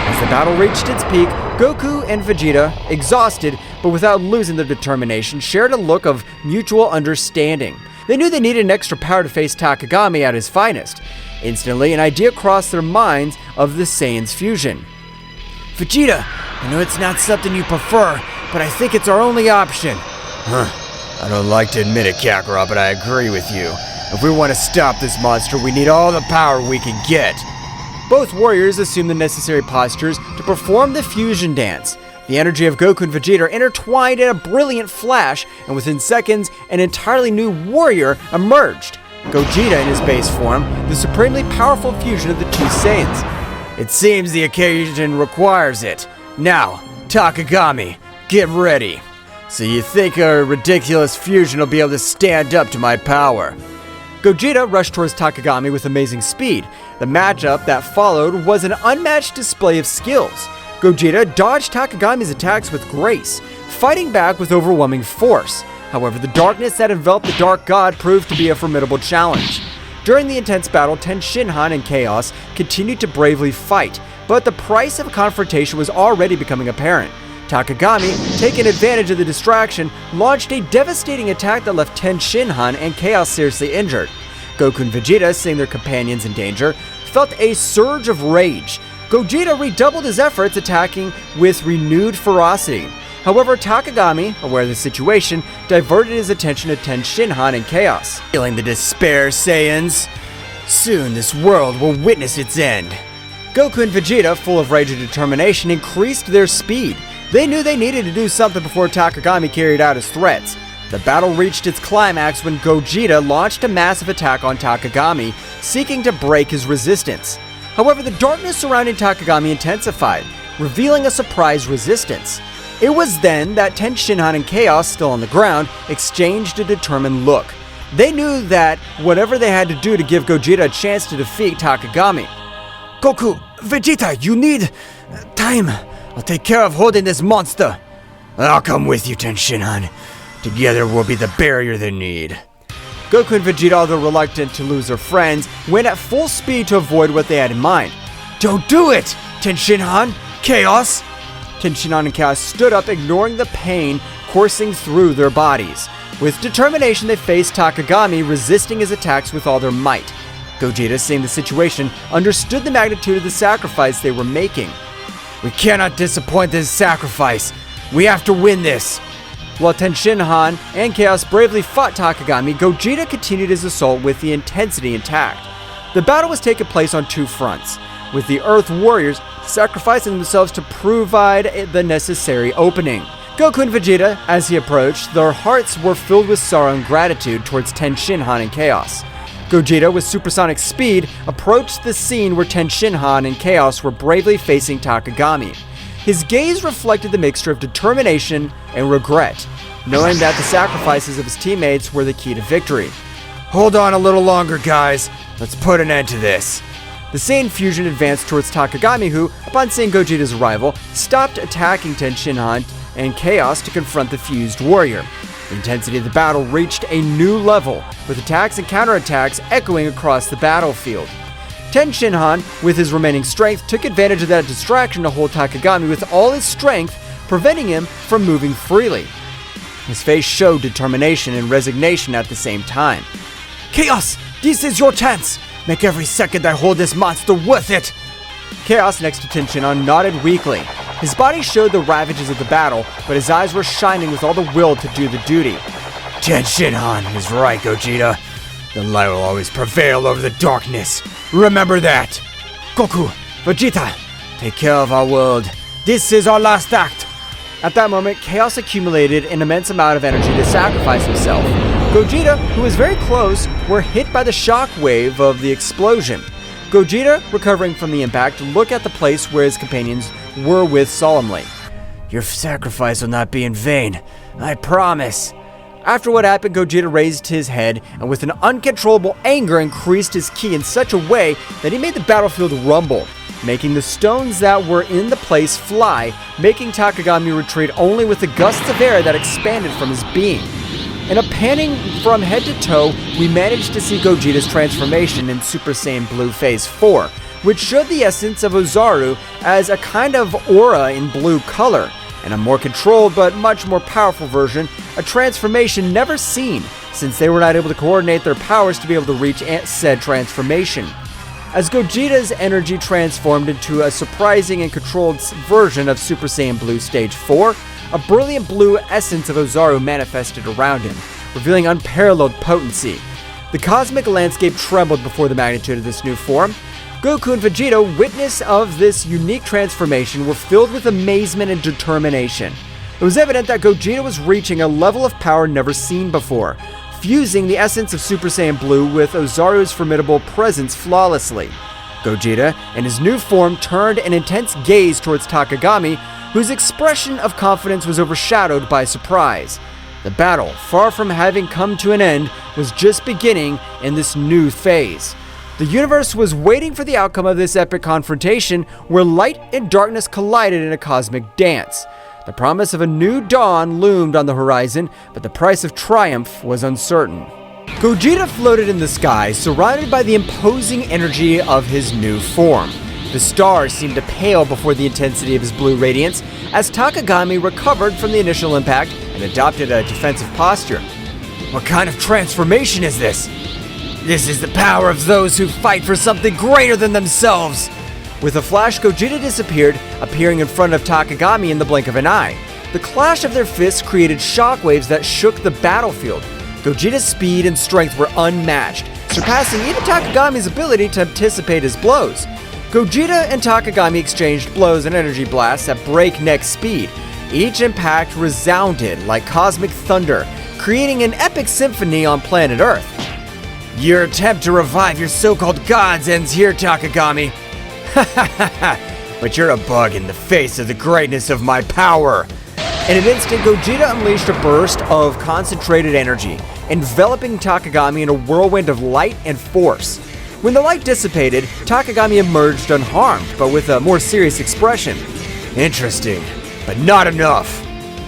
As the battle reached its peak, Goku and Vegeta, exhausted but without losing their determination, shared a look of mutual understanding. They knew they needed an extra power to face Takagami at his finest. Instantly, an idea crossed their minds of the Saiyans' fusion. Vegeta, I know it's not something you prefer, but I think it's our only option. I don't like to admit it, Kakarot, but I agree with you. If we want to stop this monster, we need all the power we can get. Both warriors assumed the necessary postures to perform the fusion dance. The energy of Goku and Vegeta intertwined in a brilliant flash, and within seconds, an entirely new warrior emerged. Gogeta in his base form, the supremely powerful fusion of the two Saiyans. It seems the occasion requires it. Now, Takagami, get ready. So you think a ridiculous fusion will be able to stand up to my power? Gogeta rushed towards Takagami with amazing speed. The matchup that followed was an unmatched display of skills. Gogeta dodged Takagami's attacks with grace, fighting back with overwhelming force. However, the darkness that enveloped the Dark God proved to be a formidable challenge. During the intense battle, Ten Shinhan and Chaos continued to bravely fight, but the price of a confrontation was already becoming apparent. Takagami, taking advantage of the distraction, launched a devastating attack that left Ten Shinhan and Chaos seriously injured. Goku and Vegeta, seeing their companions in danger, felt a surge of rage. Gogeta redoubled his efforts, attacking with renewed ferocity. However, Takagami, aware of the situation, diverted his attention to Ten Shinhan and Chaos. Feeling the despair, Saiyans. Soon this world will witness its end. Goku and Vegeta, full of rage and determination, increased their speed. They knew they needed to do something before Takagami carried out his threats. The battle reached its climax when Gogeta launched a massive attack on Takagami, seeking to break his resistance. However, the darkness surrounding Takagami intensified, revealing a surprise resistance. It was then that Ten Shinhan and Chaos, still on the ground, exchanged a determined look. They knew that whatever they had to do to give Gogeta a chance to defeat Takagami. Goku, Vegeta, you need time. I'll take care of holding this monster. I'll come with you, Ten Shinhan. Together we'll be the barrier they need. Goku and Vegeta, although reluctant to lose their friends, went at full speed to avoid what they had in mind. Don't do it, Ten Shinhan, Chaos. Ten Shinhan and Chaos stood up, ignoring the pain coursing through their bodies. With determination, they faced Takagami, resisting his attacks with all their might. Gogeta, seeing the situation, understood the magnitude of the sacrifice they were making. We cannot disappoint this sacrifice. We have to win this. While Ten Shinhan and Chaos bravely fought Takagami, Gogeta continued his assault with the intensity intact. The battle was taking place on two fronts, with the Earth Warriors sacrificing themselves to provide the necessary opening. Goku and Vegeta, as he approached, their hearts were filled with sorrow and gratitude towards Ten Shinhan and Chaos. Gogeta, with supersonic speed, approached the scene where Ten Shinhan and Chaos were bravely facing Takagami. His gaze reflected the mixture of determination and regret, knowing that the sacrifices of his teammates were the key to victory. Hold on a little longer, guys. Let's put an end to this. The Saiyan fusion advanced towards Takagami, who, upon seeing Gogeta's arrival, stopped attacking Ten Shinhan and Chaos to confront the fused warrior. The intensity of the battle reached a new level, with attacks and counterattacks echoing across the battlefield. Ten Shinhan, with his remaining strength, took advantage of that distraction to hold Takagami with all his strength, preventing him from moving freely. His face showed determination and resignation at the same time. Chaos, this is your chance. Make every second I hold this monster worth it. Chaos, next to Ten Shinhan, nodded weakly. His body showed the ravages of the battle, but his eyes were shining with all the will to do the duty. Ten Shinhan is right, Gogeta. The light will always prevail over the darkness. Remember that. Goku, Vegeta, take care of our world. This is our last act. At that moment, Chaos accumulated an immense amount of energy to sacrifice himself. Gogeta, who was very close, were hit by the shock wave of the explosion. Gogeta, recovering from the impact, looked at the place where his companions were with solemnly. Your sacrifice will not be in vain. I promise. After what happened, Gogeta raised his head and with an uncontrollable anger increased his ki in such a way that he made the battlefield rumble, making the stones that were in the place fly, making Takagami retreat only with the gusts of air that expanded from his being. In a panning from head to toe, we managed to see Gogeta's transformation in Super Saiyan Blue Phase 4, which showed the essence of Ozaru as a kind of aura in blue color, and a more controlled but much more powerful version, a transformation never seen, since they were not able to coordinate their powers to be able to reach said transformation. As Gogeta's energy transformed into a surprising and controlled version of Super Saiyan Blue Stage 4, a brilliant blue essence of Ozaru manifested around him, revealing unparalleled potency. The cosmic landscape trembled before the magnitude of this new form. Goku and Vegeta, witness of this unique transformation, were filled with amazement and determination. It was evident that Gogeta was reaching a level of power never seen before, fusing the essence of Super Saiyan Blue with Ozaru's formidable presence flawlessly. Gogeta, in his new form, turned an intense gaze towards Takagami, whose expression of confidence was overshadowed by surprise. The battle, far from having come to an end, was just beginning in this new phase. The universe was waiting for the outcome of this epic confrontation where light and darkness collided in a cosmic dance. The promise of a new dawn loomed on the horizon, but the price of triumph was uncertain. Gogeta floated in the sky, surrounded by the imposing energy of his new form. The stars seemed to pale before the intensity of his blue radiance as Takagami recovered from the initial impact and adopted a defensive posture. What kind of transformation is this? This is the power of those who fight for something greater than themselves. With a flash, Gogeta disappeared, appearing in front of Takagami in the blink of an eye. The clash of their fists created shockwaves that shook the battlefield. Gogeta's speed and strength were unmatched, surpassing even Takagami's ability to anticipate his blows. Gogeta and Takagami exchanged blows and energy blasts at breakneck speed. Each impact resounded like cosmic thunder, creating an epic symphony on planet Earth. Your attempt to revive your so-called gods ends here, Takagami. But you're a bug in the face of the greatness of my power. In an instant, Gogeta unleashed a burst of concentrated energy, enveloping Takagami in a whirlwind of light and force. When the light dissipated, Takagami emerged unharmed, but with a more serious expression. Interesting, but not enough.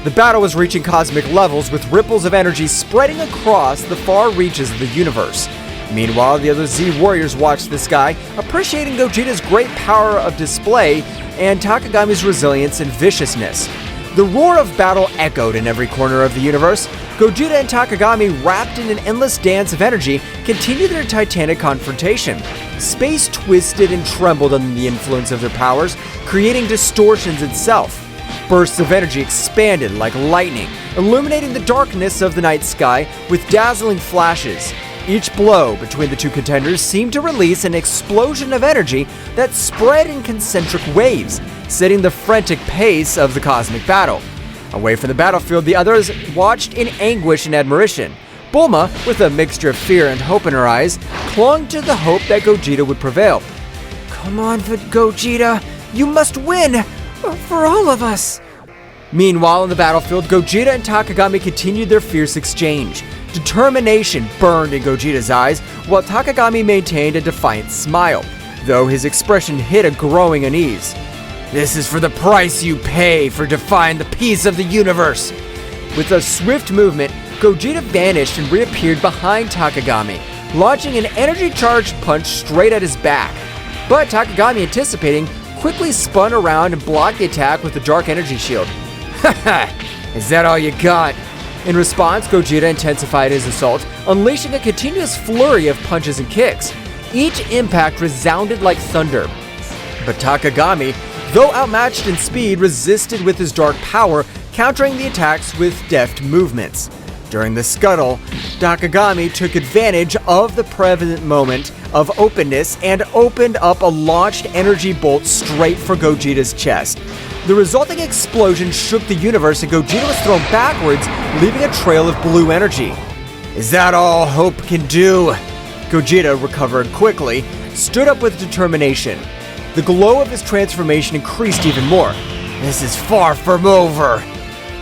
The battle was reaching cosmic levels with ripples of energy spreading across the far reaches of the universe. Meanwhile, the other Z warriors watched the sky, appreciating Gogeta's great power of display and Takagami's resilience and viciousness. The roar of battle echoed in every corner of the universe. Gogeta and Takagami, wrapped in an endless dance of energy, continued their titanic confrontation. Space twisted and trembled under the influence of their powers, creating distortions itself. Bursts of energy expanded like lightning, illuminating the darkness of the night sky with dazzling flashes. Each blow between the two contenders seemed to release an explosion of energy that spread in concentric waves, setting the frantic pace of the cosmic battle. Away from the battlefield, the others watched in anguish and admiration. Bulma, with a mixture of fear and hope in her eyes, clung to the hope that Gogeta would prevail. Come on, Gogeta, you must win! For all of us! Meanwhile, on the battlefield, Gogeta and Takagami continued their fierce exchange. Determination burned in Gogeta's eyes, while Takagami maintained a defiant smile, though his expression hid a growing unease. This is for the price you pay for defying the peace of the universe. With a swift movement, Gogeta vanished and reappeared behind Takagami, launching an energy-charged punch straight at his back. But Takagami, anticipating, quickly spun around and blocked the attack with the dark energy shield. Haha, is that all you got? In response, Gogeta intensified his assault, unleashing a continuous flurry of punches and kicks. Each impact resounded like thunder. But Takagami, though outmatched in speed, resisted with his dark power, countering the attacks with deft movements. During the scuttle, Takagami took advantage of the prevalent moment of openness and opened up a launched energy bolt straight for Gogeta's chest. The resulting explosion shook the universe and Gogeta was thrown backwards, leaving a trail of blue energy. Is that all hope can do? Gogeta recovered quickly, stood up with determination. The glow of his transformation increased even more. This is far from over.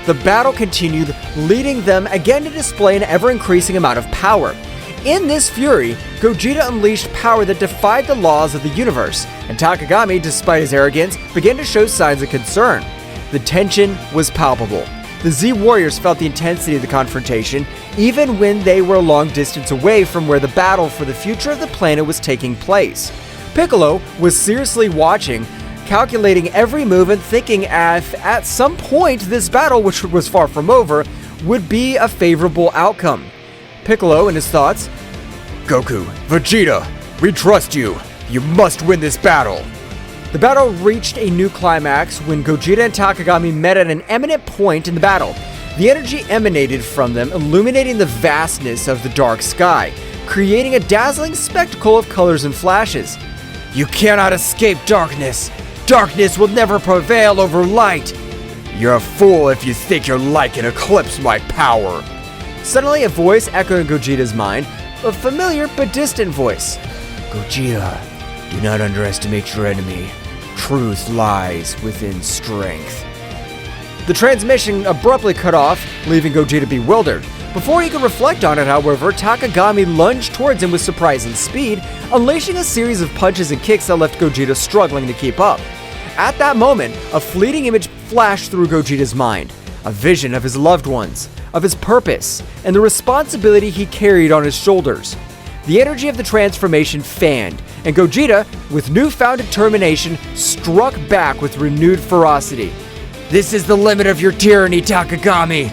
The battle continued, leading them again to display an ever-increasing amount of power. In this fury, Gogeta unleashed power that defied the laws of the universe, and Takagami, despite his arrogance, began to show signs of concern. The tension was palpable. The Z warriors felt the intensity of the confrontation, even when they were a long distance away from where the battle for the future of the planet was taking place. Piccolo was seriously watching, calculating every move and thinking at some point this battle, which was far from over, would be a favorable outcome. Piccolo, in his thoughts, Goku, Vegeta, we trust you. You must win this battle. The battle reached a new climax when Gogeta and Takagami met at an eminent point in the battle. The energy emanated from them, illuminating the vastness of the dark sky, creating a dazzling spectacle of colors and flashes. You cannot escape darkness. Darkness will never prevail over light. You're a fool if you think your light can eclipse my power. Suddenly, a voice echoed in Gogeta's mind, a familiar but distant voice. Gogeta, do not underestimate your enemy. Truth lies within strength. The transmission abruptly cut off, leaving Gogeta bewildered. Before he could reflect on it, however, Takagami lunged towards him with surprising speed, unleashing a series of punches and kicks that left Gogeta struggling to keep up. At that moment, a fleeting image flashed through Gogeta's mind, a vision of his loved ones, of his purpose, and the responsibility he carried on his shoulders. The energy of the transformation fanned, and Gogeta, with newfound determination, struck back with renewed ferocity. This is the limit of your tyranny, Takagami.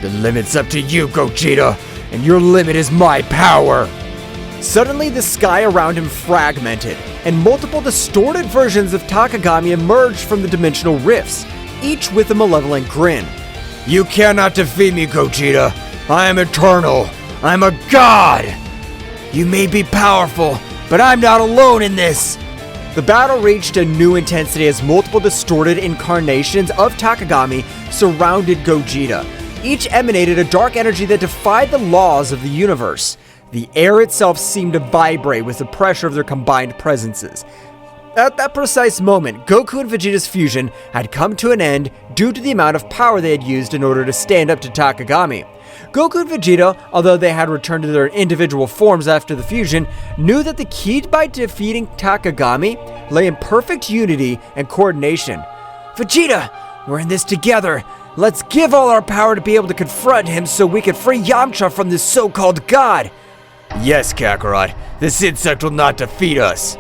The limit's up to you, Gogeta, and your limit is my power. Suddenly, the sky around him fragmented, and multiple distorted versions of Takagami emerged from the dimensional rifts, each with a malevolent grin. You cannot defeat me, Gogeta. I am eternal. I'm a god. You may be powerful, but I'm not alone in this. The battle reached a new intensity as multiple distorted incarnations of Takagami surrounded Gogeta. Each emanated a dark energy that defied the laws of the universe. The air itself seemed to vibrate with the pressure of their combined presences. At that precise moment, Goku and Vegeta's fusion had come to an end due to the amount of power they had used in order to stand up to Takagami. Goku and Vegeta, although they had returned to their individual forms after the fusion, knew that the key by defeating Takagami lay in perfect unity and coordination. Vegeta, we're in this together. Let's give all our power to be able to confront him so we can free Yamcha from this so-called god. Yes, Kakarot, this insect will not defeat us.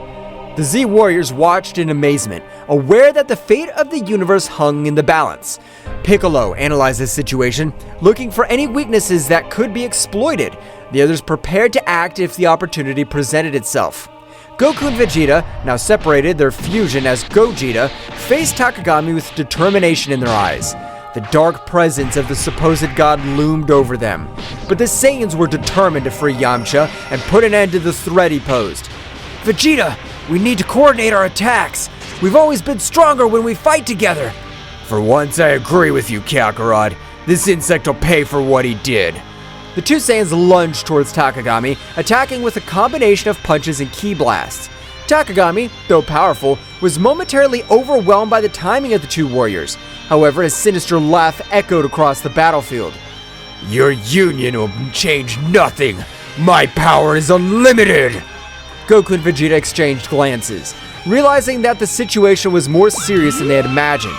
The Z Warriors watched in amazement, aware that the fate of the universe hung in the balance. Piccolo analyzed this situation, looking for any weaknesses that could be exploited. The others prepared to act if the opportunity presented itself. Goku and Vegeta, now separated, their fusion as Gogeta, faced Takagami with determination in their eyes. The dark presence of the supposed god loomed over them, but the Saiyans were determined to free Yamcha and put an end to the threat he posed. Vegeta, we need to coordinate our attacks. We've always been stronger when we fight together. For once, I agree with you, Kakarot. This insect will pay for what he did. The two Saiyans lunged towards Takagami, attacking with a combination of punches and ki blasts. Takagami, though powerful, was momentarily overwhelmed by the timing of the two warriors. However, his sinister laugh echoed across the battlefield. Your union will change nothing. My power is unlimited. Goku and Vegeta exchanged glances, realizing that the situation was more serious than they had imagined.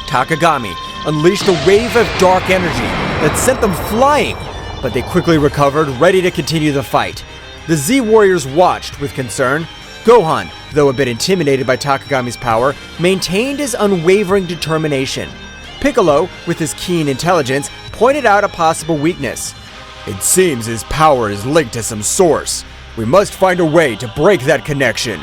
Takagami unleashed a wave of dark energy that sent them flying, but they quickly recovered, ready to continue the fight. The Z Warriors watched with concern. Gohan, though a bit intimidated by Takagami's power, maintained his unwavering determination. Piccolo, with his keen intelligence, pointed out a possible weakness. It seems his power is linked to some source. We must find a way to break that connection.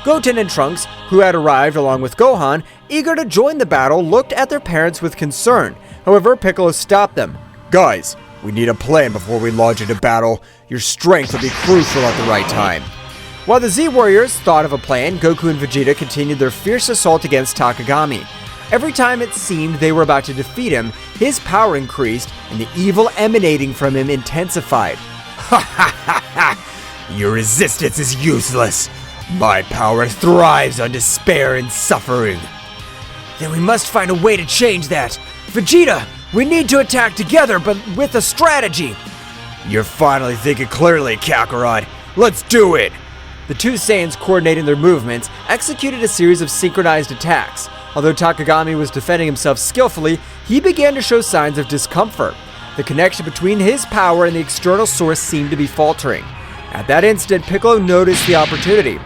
Goten and Trunks, who had arrived along with Gohan, eager to join the battle, looked at their parents with concern. However, Piccolo stopped them. Guys, we need a plan before we launch into battle. Your strength will be crucial at the right time. While the Z Warriors thought of a plan, Goku and Vegeta continued their fierce assault against Takagami. Every time it seemed they were about to defeat him, his power increased and the evil emanating from him intensified. Ha ha ha ha! Your resistance is useless. My power thrives on despair and suffering. Then we must find a way to change that. Vegeta, we need to attack together, but with a strategy. You're finally thinking clearly, Kakarot. Let's do it! The two Saiyans, coordinating their movements, executed a series of synchronized attacks. Although Takagami was defending himself skillfully, he began to show signs of discomfort. The connection between his power and the external source seemed to be faltering. At that instant, Piccolo noticed the opportunity.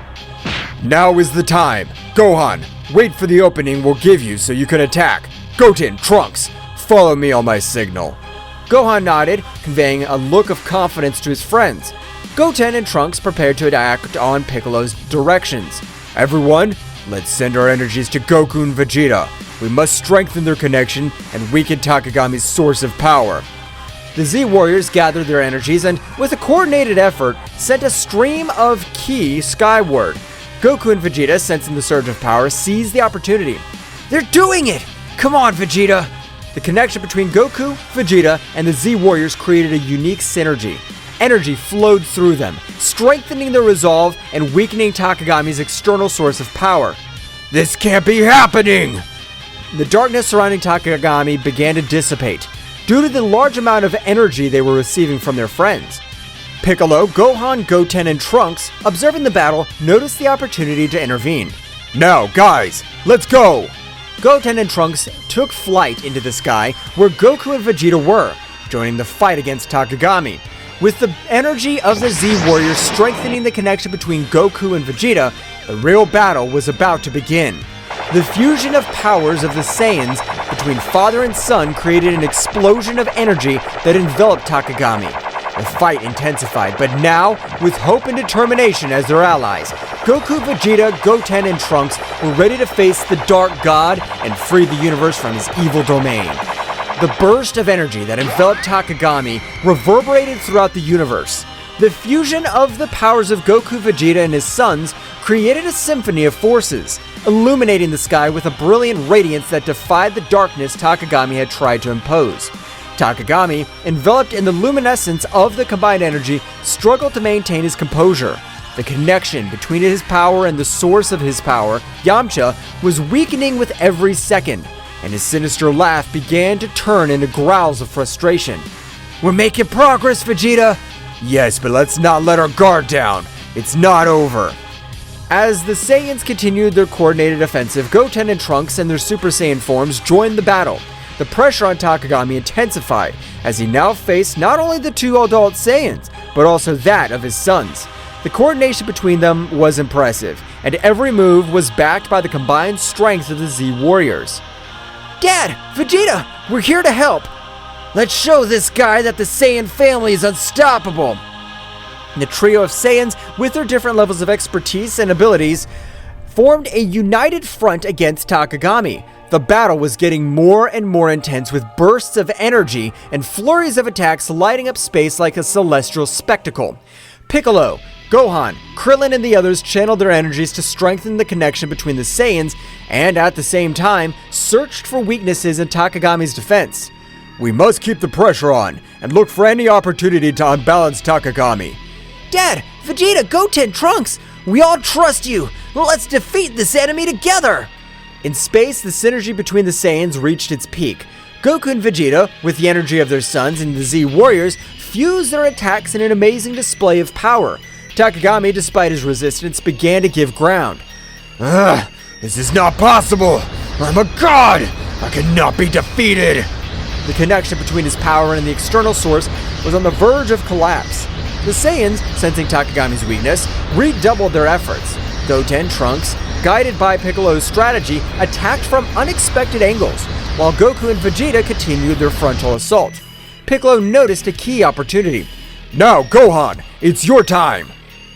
Now is the time. Gohan, wait for the opening we'll give you so you can attack. Goten, Trunks, follow me on my signal. Gohan nodded, conveying a look of confidence to his friends. Goten and Trunks prepared to act on Piccolo's directions. Everyone, let's send our energies to Goku and Vegeta. We must strengthen their connection and weaken Takagami's source of power. The Z Warriors gathered their energies and, with a coordinated effort, sent a stream of ki skyward. Goku and Vegeta, sensing the surge of power, seized the opportunity. They're doing it! Come on, Vegeta! The connection between Goku, Vegeta, and the Z Warriors created a unique synergy. Energy flowed through them, strengthening their resolve and weakening Takagami's external source of power. This can't be happening! the darkness surrounding Takagami began to dissipate due to the large amount of energy they were receiving from their friends. Piccolo, Gohan, Goten, and Trunks, observing the battle, noticed the opportunity to intervene. Now, guys, let's go! Goten and Trunks took flight into the sky where Goku and Vegeta were, joining the fight against Takagami. With the energy of the Z-Warriors strengthening the connection between Goku and Vegeta, the real battle was about to begin. The fusion of powers of the Saiyans between father and son created an explosion of energy that enveloped Takagami. The fight intensified, but now, with hope and determination as their allies, Goku, Vegeta, Goten, and Trunks were ready to face the Dark God and free the universe from his evil domain. The burst of energy that enveloped Takagami reverberated throughout the universe. The fusion of the powers of Goku, Vegeta, and his sons created a symphony of forces, illuminating the sky with a brilliant radiance that defied the darkness Takagami had tried to impose. Takagami, enveloped in the luminescence of the combined energy, struggled to maintain his composure. The connection between his power and the source of his power, Yamcha, was weakening with every second, and his sinister laugh began to turn into growls of frustration. We're making progress, Vegeta! Yes, but let's not let our guard down. It's not over. As the Saiyans continued their coordinated offensive, Goten and Trunks and their Super Saiyan forms joined the battle. The pressure on Takagami intensified as he now faced not only the two adult Saiyans, but also that of his sons. The coordination between them was impressive, and every move was backed by the combined strength of the Z-Warriors. Dad! Vegeta! We're here to help! Let's show this guy that the Saiyan family is unstoppable! The trio of Saiyans, with their different levels of expertise and abilities, formed a united front against Takagami. The battle was getting more and more intense with bursts of energy and flurries of attacks lighting up space like a celestial spectacle. Piccolo, Gohan, Krillin, and the others channeled their energies to strengthen the connection between the Saiyans and, at the same time, searched for weaknesses in Takagami's defense. We must keep the pressure on and look for any opportunity to unbalance Takagami. Dad! Vegeta! Goten! Trunks! We all trust you! Let's defeat this enemy together! In space, the synergy between the Saiyans reached its peak. Goku and Vegeta, with the energy of their sons and the Z-Warriors, fused their attacks in an amazing display of power. Takagami, despite his resistance, began to give ground. Ugh! This is not possible! I'm a god! I cannot be defeated! The connection between his power and the external source was on the verge of collapse. The Saiyans, sensing Takagami's weakness, redoubled their efforts. Goten, Trunks, guided by Piccolo's strategy, attacked from unexpected angles, while Goku and Vegeta continued their frontal assault. Piccolo noticed a key opportunity. Now, Gohan, it's your time!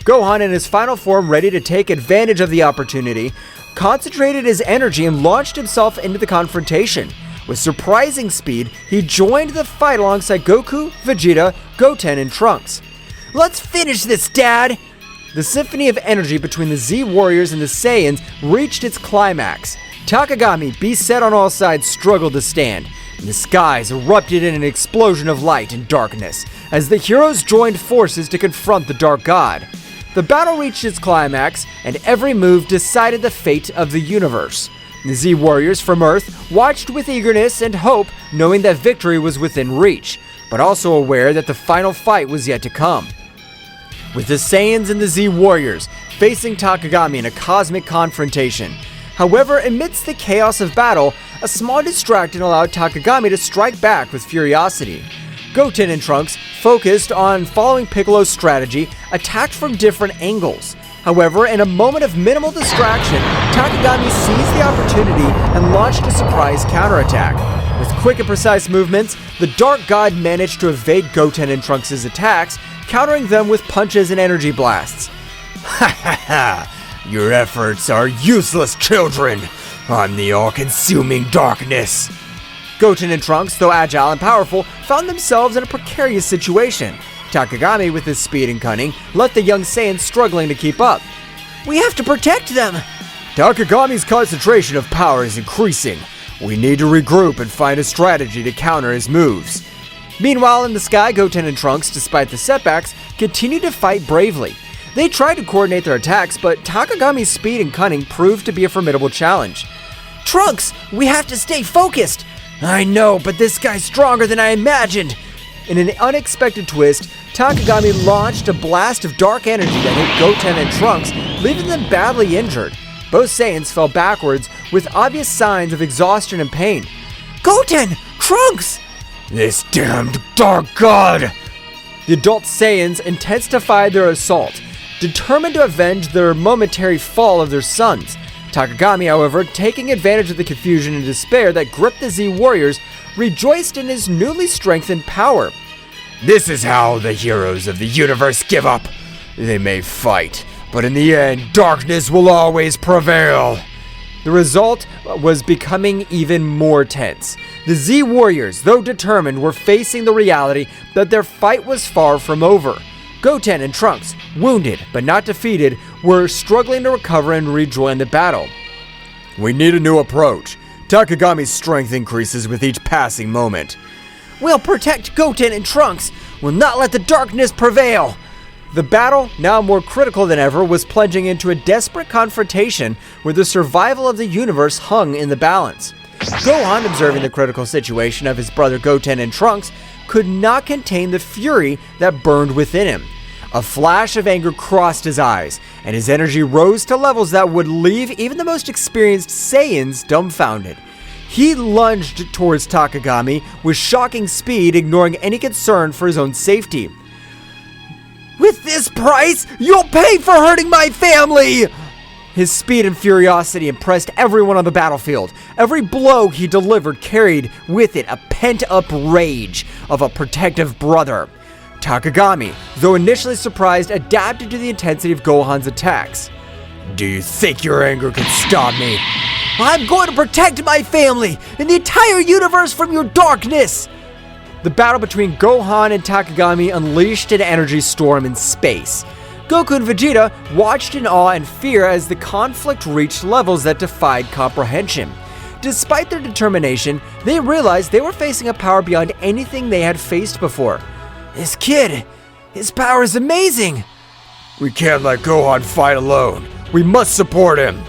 Gohan, in his final form ready to take advantage of the opportunity, concentrated his energy and launched himself into the confrontation. With surprising speed, he joined the fight alongside Goku, Vegeta, Goten, and Trunks. Let's finish this, Dad! The symphony of energy between the Z-Warriors and the Saiyans reached its climax. Takagami, beset on all sides, struggled to stand, and the skies erupted in an explosion of light and darkness as the heroes joined forces to confront the Dark God. The battle reached its climax, and every move decided the fate of the universe. The Z-Warriors from Earth watched with eagerness and hope, knowing that victory was within reach, but also aware that the final fight was yet to come. With the Saiyans and the Z-Warriors facing Takagami in a cosmic confrontation. However, amidst the chaos of battle, a small distraction allowed Takagami to strike back with furiosity. Goten and Trunks, focused on following Piccolo's strategy, attacked from different angles. However, in a moment of minimal distraction, Takagami seized the opportunity and launched a surprise counterattack. With quick and precise movements, the Dark God managed to evade Goten and Trunks' attacks, countering them with punches and energy blasts. Ha ha ha! Your efforts are useless, children! I'm the all-consuming darkness! Goten and Trunks, though agile and powerful, found themselves in a precarious situation. Takagami, with his speed and cunning, left the young Saiyans struggling to keep up. We have to protect them! Takagami's concentration of power is increasing. We need to regroup and find a strategy to counter his moves. Meanwhile, in the sky, Goten and Trunks, despite the setbacks, continued to fight bravely. They tried to coordinate their attacks, but Takagami's speed and cunning proved to be a formidable challenge. Trunks, we have to stay focused. I know, but this guy's stronger than I imagined. In an unexpected twist, Takagami launched a blast of dark energy that hit Goten and Trunks, leaving them badly injured. Both Saiyans fell backwards with obvious signs of exhaustion and pain. Goten! Trunks! This damned dark god! The adult Saiyans intensified their assault, determined to avenge their momentary fall of their sons. Takagami, however, taking advantage of the confusion and despair that gripped the Z Warriors, rejoiced in his newly strengthened power. This is how the heroes of the universe give up. They may fight, but in the end, darkness will always prevail. The result was becoming even more tense. The Z Warriors, though determined, were facing the reality that their fight was far from over. Goten and Trunks, wounded but not defeated, were struggling to recover and rejoin the battle. We need a new approach. Takagami's strength increases with each passing moment. We'll protect Goten and Trunks. We'll not let the darkness prevail. The battle, now more critical than ever, was plunging into a desperate confrontation where the survival of the universe hung in the balance. Gohan, observing the critical situation of his brother Goten and Trunks, could not contain the fury that burned within him. A flash of anger crossed his eyes, and his energy rose to levels that would leave even the most experienced Saiyans dumbfounded. He lunged towards Takagami with shocking speed, ignoring any concern for his own safety. With this price, you'll pay for hurting my family! His speed and furiosity impressed everyone on the battlefield. Every blow he delivered carried with it a pent-up rage of a protective brother. Takagami, though initially surprised, adapted to the intensity of Gohan's attacks. Do you think your anger can stop me? I'm going to protect my family and the entire universe from your darkness! The battle between Gohan and Takagami unleashed an energy storm in space. Goku and Vegeta watched in awe and fear as the conflict reached levels that defied comprehension. Despite their determination, they realized they were facing a power beyond anything they had faced before. This kid, his power is amazing! We can't let Gohan fight alone. We must support him.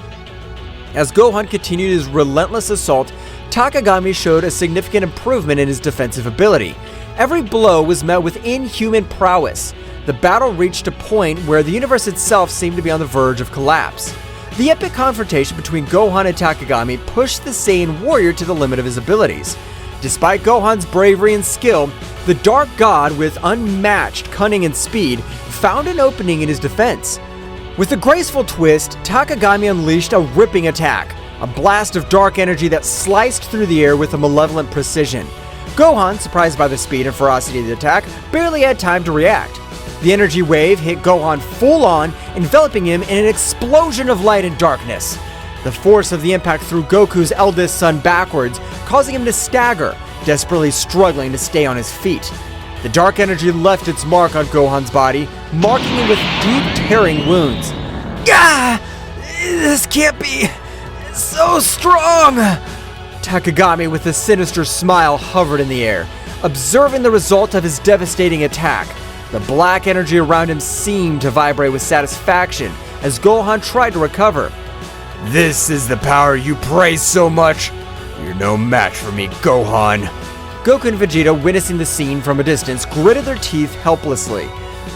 As Gohan continued his relentless assault, Takagami showed a significant improvement in his defensive ability. Every blow was met with inhuman prowess. The battle reached a point where the universe itself seemed to be on the verge of collapse. The epic confrontation between Gohan and Takagami pushed the Saiyan warrior to the limit of his abilities. Despite Gohan's bravery and skill, the Dark God, with unmatched cunning and speed, found an opening in his defense. With a graceful twist, Takagami unleashed a ripping attack, a blast of dark energy that sliced through the air with a malevolent precision. Gohan, surprised by the speed and ferocity of the attack, barely had time to react. The energy wave hit Gohan full on, enveloping him in an explosion of light and darkness. The force of the impact threw Goku's eldest son backwards, causing him to stagger, desperately struggling to stay on his feet. The dark energy left its mark on Gohan's body, marking him with deep, tearing wounds. Ah! This can't be so strong! Takagami, with a sinister smile, hovered in the air, observing the result of his devastating attack. The black energy around him seemed to vibrate with satisfaction as Gohan tried to recover. This is the power you praise so much? You're no match for me, Gohan. Goku and Vegeta, witnessing the scene from a distance, gritted their teeth helplessly.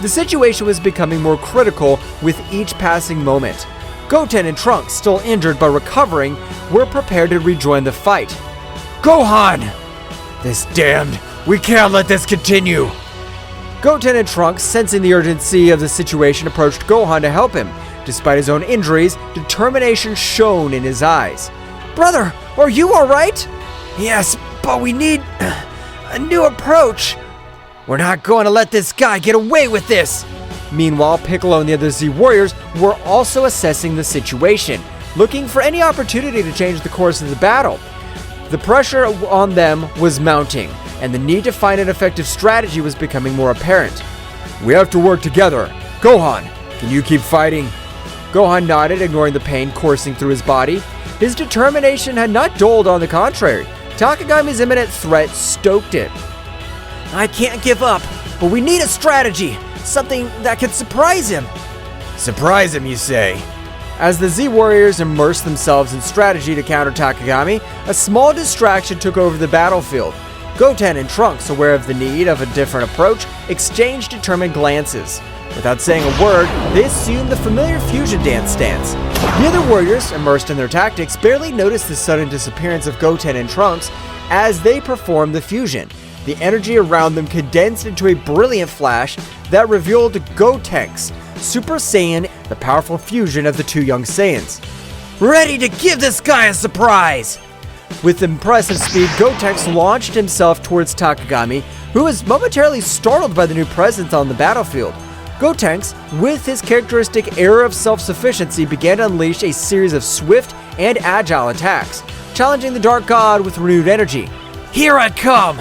The situation was becoming more critical with each passing moment. Goten and Trunks, still injured but recovering, were prepared to rejoin the fight. Gohan! This damned... We can't let this continue! Goten and Trunks, sensing the urgency of the situation, approached Gohan to help him. Despite his own injuries, determination shone in his eyes. Brother, are you alright? Yes, but we need a new approach. We're not going to let this guy get away with this. Meanwhile, Piccolo and the other Z Warriors were also assessing the situation, looking for any opportunity to change the course of the battle. The pressure on them was mounting, and the need to find an effective strategy was becoming more apparent. We have to work together. Gohan, can you keep fighting? Gohan nodded, ignoring the pain coursing through his body. His determination had not dulled, on the contrary. Takagami's imminent threat stoked it. I can't give up, but we need a strategy. Something that could surprise him. Surprise him, you say? As the Z Warriors immersed themselves in strategy to counter Takagami, a small distraction took over the battlefield. Goten and Trunks, aware of the need of a different approach, exchanged determined glances. Without saying a word, they assumed the familiar fusion dance stance. The other warriors, immersed in their tactics, barely noticed the sudden disappearance of Goten and Trunks as they performed the fusion. The energy around them condensed into a brilliant flash that revealed Gotenks, Super Saiyan, the powerful fusion of the two young Saiyans. Ready to give this guy a surprise! With impressive speed, Gotenks launched himself towards Takagami, who was momentarily startled by the new presence on the battlefield. Gotenks, with his characteristic air of self-sufficiency, began to unleash a series of swift and agile attacks, challenging the Dark God with renewed energy. Here I come!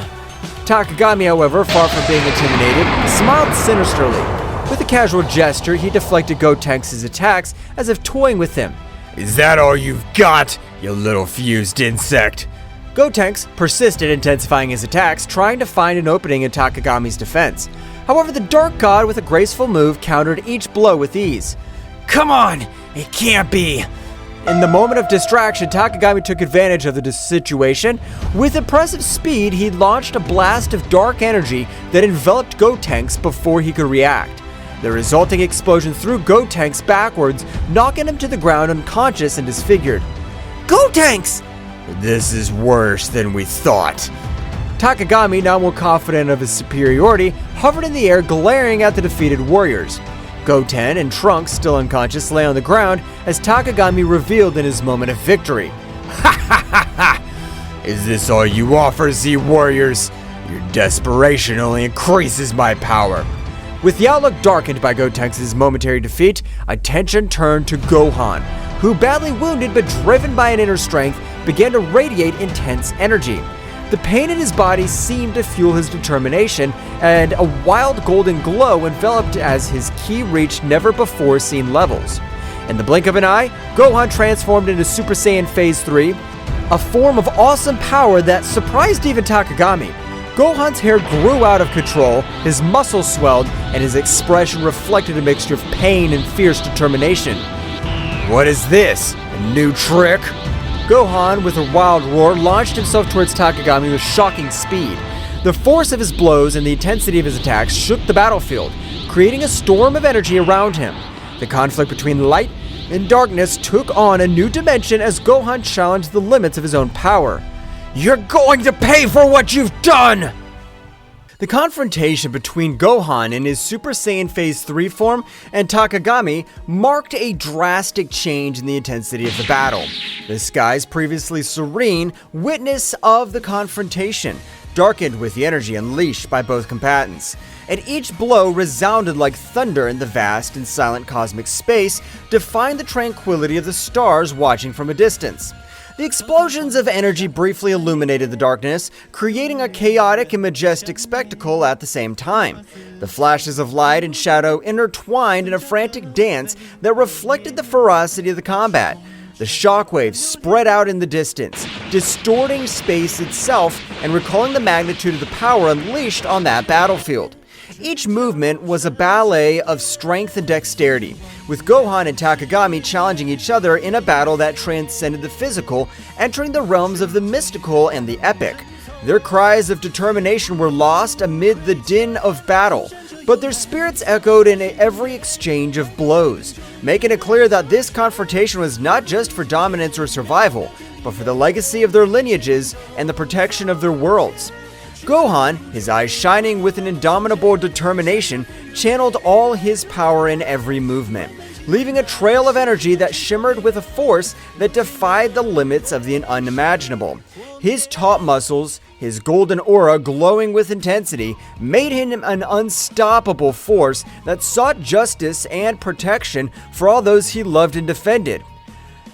Takagami, however, far from being intimidated, smiled sinisterly. With a casual gesture, he deflected Gotenks' attacks as if toying with him. Is that all you've got, you little fused insect? Gotenks persisted, intensifying his attacks, trying to find an opening in Takagami's defense. However, the Dark God, with a graceful move, countered each blow with ease. Come on! It can't be! In the moment of distraction, Takagami took advantage of the situation. With impressive speed, he launched a blast of dark energy that enveloped Gotenks before he could react. The resulting explosion threw Gotenks backwards, knocking him to the ground unconscious and disfigured. Gotenks! This is worse than we thought. Takagami, now more confident of his superiority, hovered in the air, glaring at the defeated warriors. Goten and Trunks, still unconscious, lay on the ground as Takagami revealed in his moment of victory. Ha ha ha ha! Is this all you offer, Z Warriors? Your desperation only increases my power. With the outlook darkened by Gotenks' momentary defeat, attention turned to Gohan, who, badly wounded but driven by an inner strength, began to radiate intense energy. The pain in his body seemed to fuel his determination, and a wild golden glow enveloped as his ki reached never-before-seen levels. In the blink of an eye, Gohan transformed into Super Saiyan Phase 3, a form of awesome power that surprised even Takagami. Gohan's hair grew out of control, his muscles swelled, and his expression reflected a mixture of pain and fierce determination. What is this? A new trick? Gohan, with a wild roar, launched himself towards Takagami with shocking speed. The force of his blows and the intensity of his attacks shook the battlefield, creating a storm of energy around him. The conflict between light and darkness took on a new dimension as Gohan challenged the limits of his own power. You're going to pay for what you've done! The confrontation between Gohan in his Super Saiyan Phase 3 form and Takagami marked a drastic change in the intensity of the battle. The skies, previously serene, witness of the confrontation, darkened with the energy unleashed by both combatants. And each blow resounded like thunder in the vast and silent cosmic space, defying the tranquility of the stars watching from a distance. The explosions of energy briefly illuminated the darkness, creating a chaotic and majestic spectacle at the same time. The flashes of light and shadow intertwined in a frantic dance that reflected the ferocity of the combat. The shockwaves spread out in the distance, distorting space itself and recalling the magnitude of the power unleashed on that battlefield. Each movement was a ballet of strength and dexterity, with Gohan and Takagami challenging each other in a battle that transcended the physical, entering the realms of the mystical and the epic. Their cries of determination were lost amid the din of battle, but their spirits echoed in every exchange of blows, making it clear that this confrontation was not just for dominance or survival, but for the legacy of their lineages and the protection of their worlds. Gohan, his eyes shining with an indomitable determination, channeled all his power in every movement, leaving a trail of energy that shimmered with a force that defied the limits of the unimaginable. His taut muscles, his golden aura glowing with intensity, made him an unstoppable force that sought justice and protection for all those he loved and defended.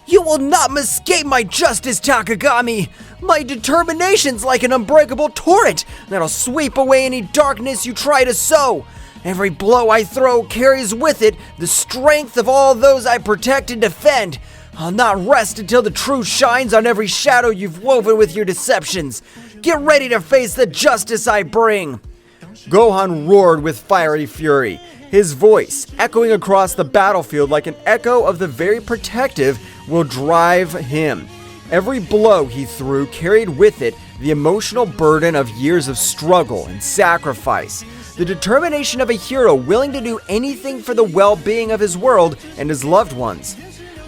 You will not escape my justice, Takagami! My determination's like an unbreakable torrent that'll sweep away any darkness you try to sow. Every blow I throw carries with it the strength of all those I protect and defend. I'll not rest until the truth shines on every shadow you've woven with your deceptions. Get ready to face the justice I bring. Gohan roared with fiery fury, His voice, echoing across the battlefield like an echo of the very protective, will drive him. Every blow he threw carried with it the emotional burden of years of struggle and sacrifice, the determination of a hero willing to do anything for the well-being of his world and his loved ones.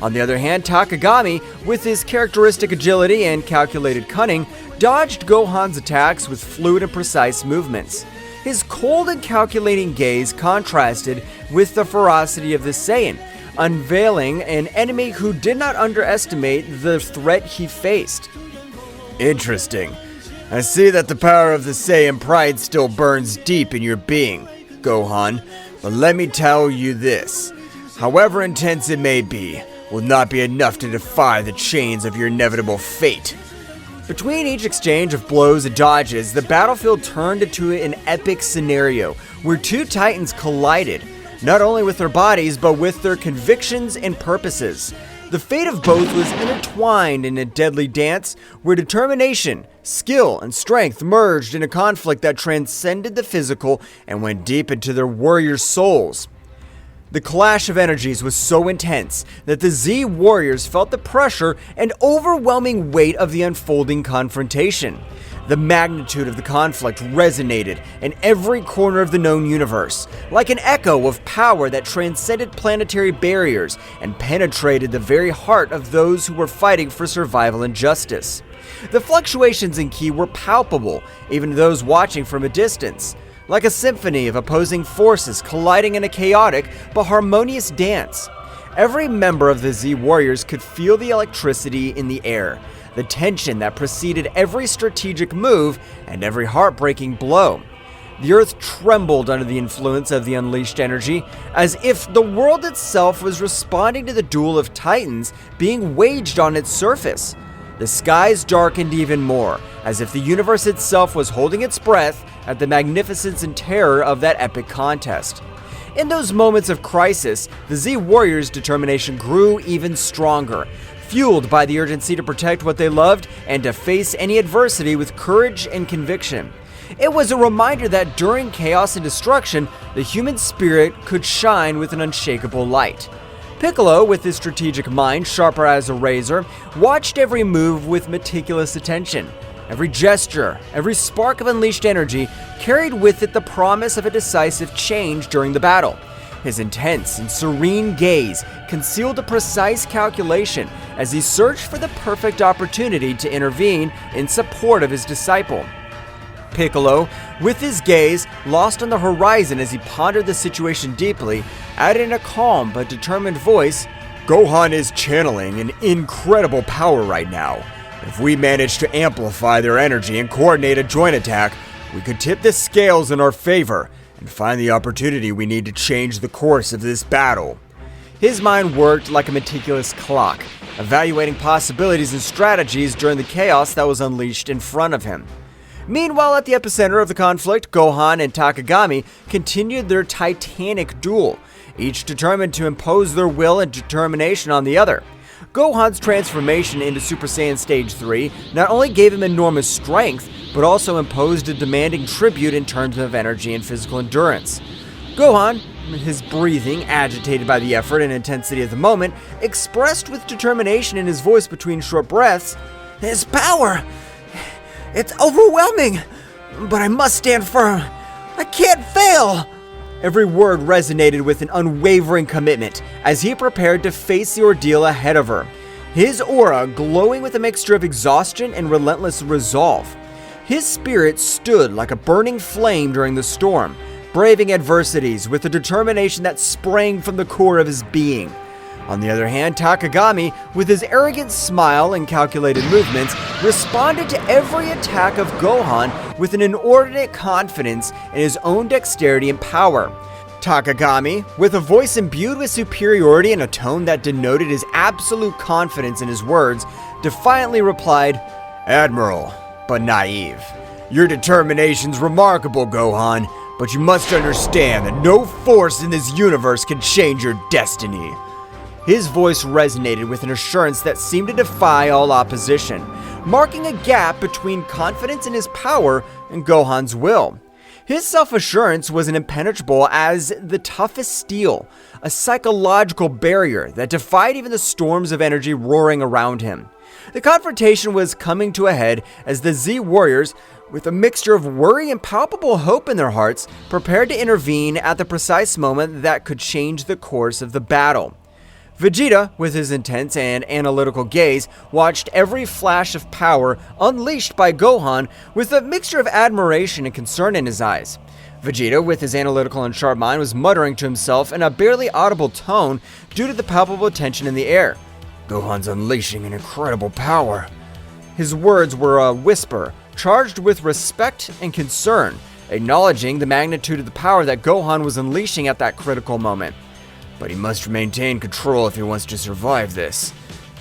On the other hand, Takagami, with his characteristic agility and calculated cunning, dodged Gohan's attacks with fluid and precise movements. His cold and calculating gaze contrasted with the ferocity of the Saiyan, unveiling an enemy who did not underestimate the threat he faced. Interesting. I see that the power of the Saiyan pride still burns deep in your being, Gohan, but let me tell you this. However intense it may be, will not be enough to defy the chains of your inevitable fate. Between each exchange of blows and dodges, the battlefield turned into an epic scenario where two titans collided, not only with their bodies, but with their convictions and purposes. The fate of both was intertwined in a deadly dance where determination, skill, and strength merged in a conflict that transcended the physical and went deep into their warriors' souls. The clash of energies was so intense that the Z warriors felt the pressure and overwhelming weight of the unfolding confrontation. The magnitude of the conflict resonated in every corner of the known universe, like an echo of power that transcended planetary barriers and penetrated the very heart of those who were fighting for survival and justice. The fluctuations in ki were palpable, even to those watching from a distance, like a symphony of opposing forces colliding in a chaotic but harmonious dance. Every member of the Z Warriors could feel the electricity in the air, the tension that preceded every strategic move and every heartbreaking blow. The earth trembled under the influence of the unleashed energy, as if the world itself was responding to the duel of titans being waged on its surface. The skies darkened even more, as if the universe itself was holding its breath at the magnificence and terror of that epic contest. In those moments of crisis, the Z Warriors' determination grew even stronger, fueled by the urgency to protect what they loved and to face any adversity with courage and conviction. It was a reminder that during chaos and destruction, the human spirit could shine with an unshakable light. Piccolo, with his strategic mind sharper as a razor, watched every move with meticulous attention. Every gesture, every spark of unleashed energy carried with it the promise of a decisive change during the battle. His intense and serene gaze concealed a precise calculation as he searched for the perfect opportunity to intervene in support of his disciple. Piccolo, with his gaze lost on the horizon as he pondered the situation deeply, added in a calm but determined voice, Gohan is channeling an incredible power right now. If we manage to amplify their energy and coordinate a joint attack, we could tip the scales in our favor and find the opportunity we need to change the course of this battle. His mind worked like a meticulous clock, evaluating possibilities and strategies during the chaos that was unleashed in front of him. Meanwhile, at the epicenter of the conflict, Gohan and Takagami continued their titanic duel, each determined to impose their will and determination on the other. Gohan's transformation into Super Saiyan Stage 3 not only gave him enormous strength, but also imposed a demanding tribute in terms of energy and physical endurance. Gohan, his breathing agitated by the effort and intensity of the moment, expressed with determination in his voice between short breaths, "His power! It's overwhelming! But I must stand firm! I can't fail!" Every word resonated with an unwavering commitment as he prepared to face the ordeal ahead of her, his aura glowing with a mixture of exhaustion and relentless resolve. His spirit stood like a burning flame during the storm, braving adversities with a determination that sprang from the core of his being. On the other hand, Takagami, with his arrogant smile and calculated movements, responded to every attack of Gohan with an inordinate confidence in his own dexterity and power. Takagami, with a voice imbued with superiority and a tone that denoted his absolute confidence in his words, defiantly replied, Admiral, but naive. Your determination's remarkable, Gohan, but you must understand that no force in this universe can change your destiny. His voice resonated with an assurance that seemed to defy all opposition, marking a gap between confidence in his power and Gohan's will. His self-assurance was as impenetrable as the toughest steel, a psychological barrier that defied even the storms of energy roaring around him. The confrontation was coming to a head as the Z warriors, with a mixture of worry and palpable hope in their hearts, prepared to intervene at the precise moment that could change the course of the battle. Vegeta, with his intense and analytical gaze, watched every flash of power unleashed by Gohan with a mixture of admiration and concern in his eyes. Vegeta, with his analytical and sharp mind, was muttering to himself in a barely audible tone due to the palpable tension in the air. "Gohan's unleashing an incredible power." His words were a whisper, charged with respect and concern, acknowledging the magnitude of the power that Gohan was unleashing at that critical moment. "But he must maintain control if he wants to survive this,"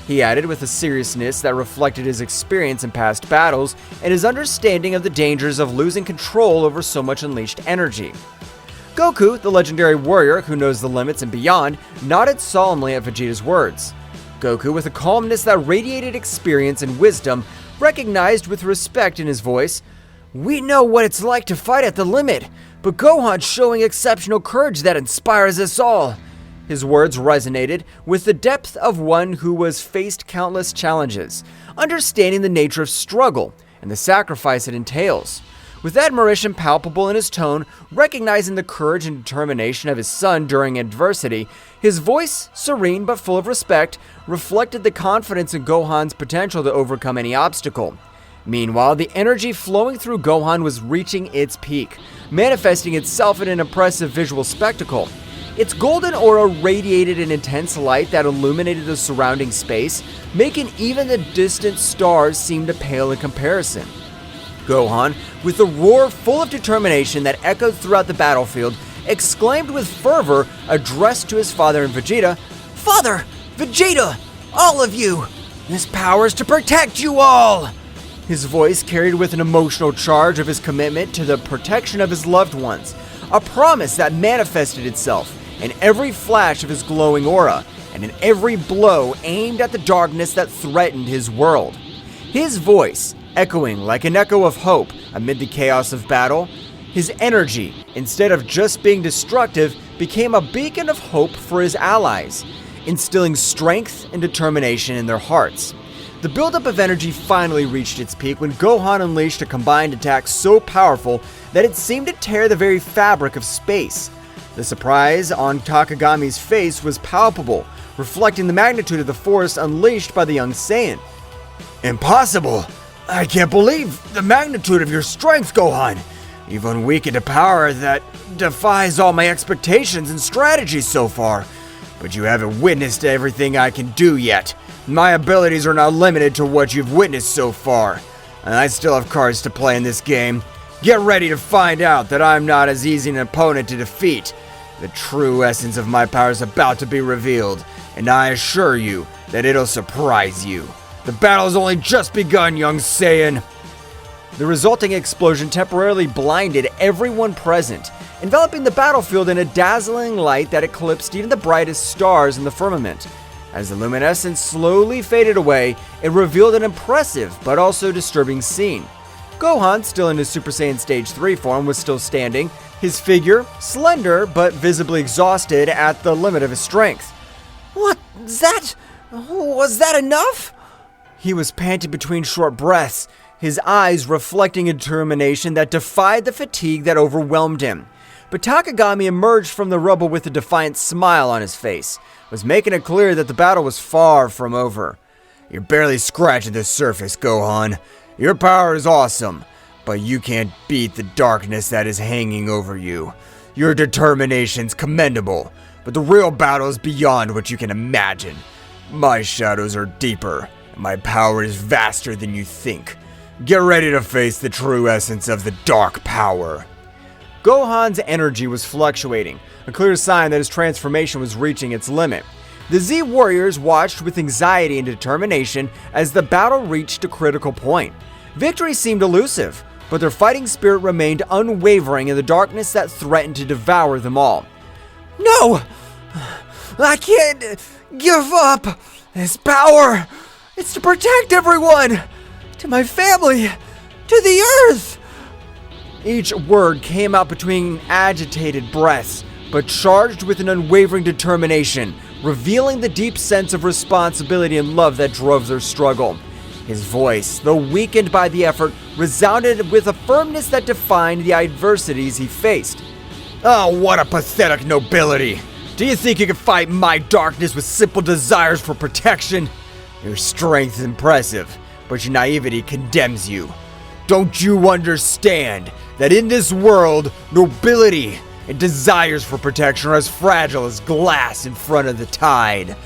he added with a seriousness that reflected his experience in past battles and his understanding of the dangers of losing control over so much unleashed energy. Goku, the legendary warrior who knows the limits and beyond, nodded solemnly at Vegeta's words. Goku, with a calmness that radiated experience and wisdom, recognized with respect in his voice, "We know what it's like to fight at the limit, but Gohan's showing exceptional courage that inspires us all." His words resonated with the depth of one who has faced countless challenges, understanding the nature of struggle and the sacrifice it entails. With admiration palpable in his tone, recognizing the courage and determination of his son during adversity, his voice, serene but full of respect, reflected the confidence in Gohan's potential to overcome any obstacle. Meanwhile, the energy flowing through Gohan was reaching its peak, manifesting itself in an impressive visual spectacle. Its golden aura radiated an intense light that illuminated the surrounding space, making even the distant stars seem to pale in comparison. Gohan, with a roar full of determination that echoed throughout the battlefield, exclaimed with fervor, addressed to his father and Vegeta, "Father! Vegeta! All of you! This power is to protect you all!" His voice carried with an emotional charge of his commitment to the protection of his loved ones, a promise that manifested itself in every flash of his glowing aura, and in every blow aimed at the darkness that threatened his world. His voice, echoing like an echo of hope amid the chaos of battle, his energy, instead of just being destructive, became a beacon of hope for his allies, instilling strength and determination in their hearts. The buildup of energy finally reached its peak when Gohan unleashed a combined attack so powerful that it seemed to tear the very fabric of space. The surprise on Takagami's face was palpable, reflecting the magnitude of the force unleashed by the young Saiyan. "Impossible! I can't believe the magnitude of your strength, Gohan! You've unweakened a power that defies all my expectations and strategies so far. But you haven't witnessed everything I can do yet. My abilities are not limited to what you've witnessed so far. And I still have cards to play in this game. Get ready to find out that I'm not as easy an opponent to defeat. The true essence of my power is about to be revealed, and I assure you that it'll surprise you. The battle's only just begun, young Saiyan." The resulting explosion temporarily blinded everyone present, enveloping the battlefield in a dazzling light that eclipsed even the brightest stars in the firmament. As the luminescence slowly faded away, it revealed an impressive but also disturbing scene. Gohan, still in his Super Saiyan Stage 3 form, was still standing, his figure slender but visibly exhausted at the limit of his strength. "What? Was that enough?" He was panting between short breaths, his eyes reflecting a determination that defied the fatigue that overwhelmed him. But Takagami emerged from the rubble with a defiant smile on his face, was making it clear that the battle was far from over. "You're barely scratching the surface, Gohan. Your power is awesome, but you can't beat the darkness that is hanging over you. Your determination's commendable, but the real battle is beyond what you can imagine. My shadows are deeper, and my power is vaster than you think. Get ready to face the true essence of the dark power." Gohan's energy was fluctuating, a clear sign that his transformation was reaching its limit. The Z warriors watched with anxiety and determination as the battle reached a critical point. Victory seemed elusive, but their fighting spirit remained unwavering in the darkness that threatened to devour them all. "No! I can't give up this power! It's to protect everyone! To my family! To the earth!" Each word came out between agitated breaths, but charged with an unwavering determination, revealing the deep sense of responsibility and love that drove their struggle. His voice, though weakened by the effort, resounded with a firmness that defined the adversities he faced. Oh, what a pathetic nobility! Do you think you can fight my darkness with simple desires for protection? Your strength is impressive, but your naivety condemns you. Don't you understand that in this world, nobility and desires for protection are as fragile as glass in front of the tide?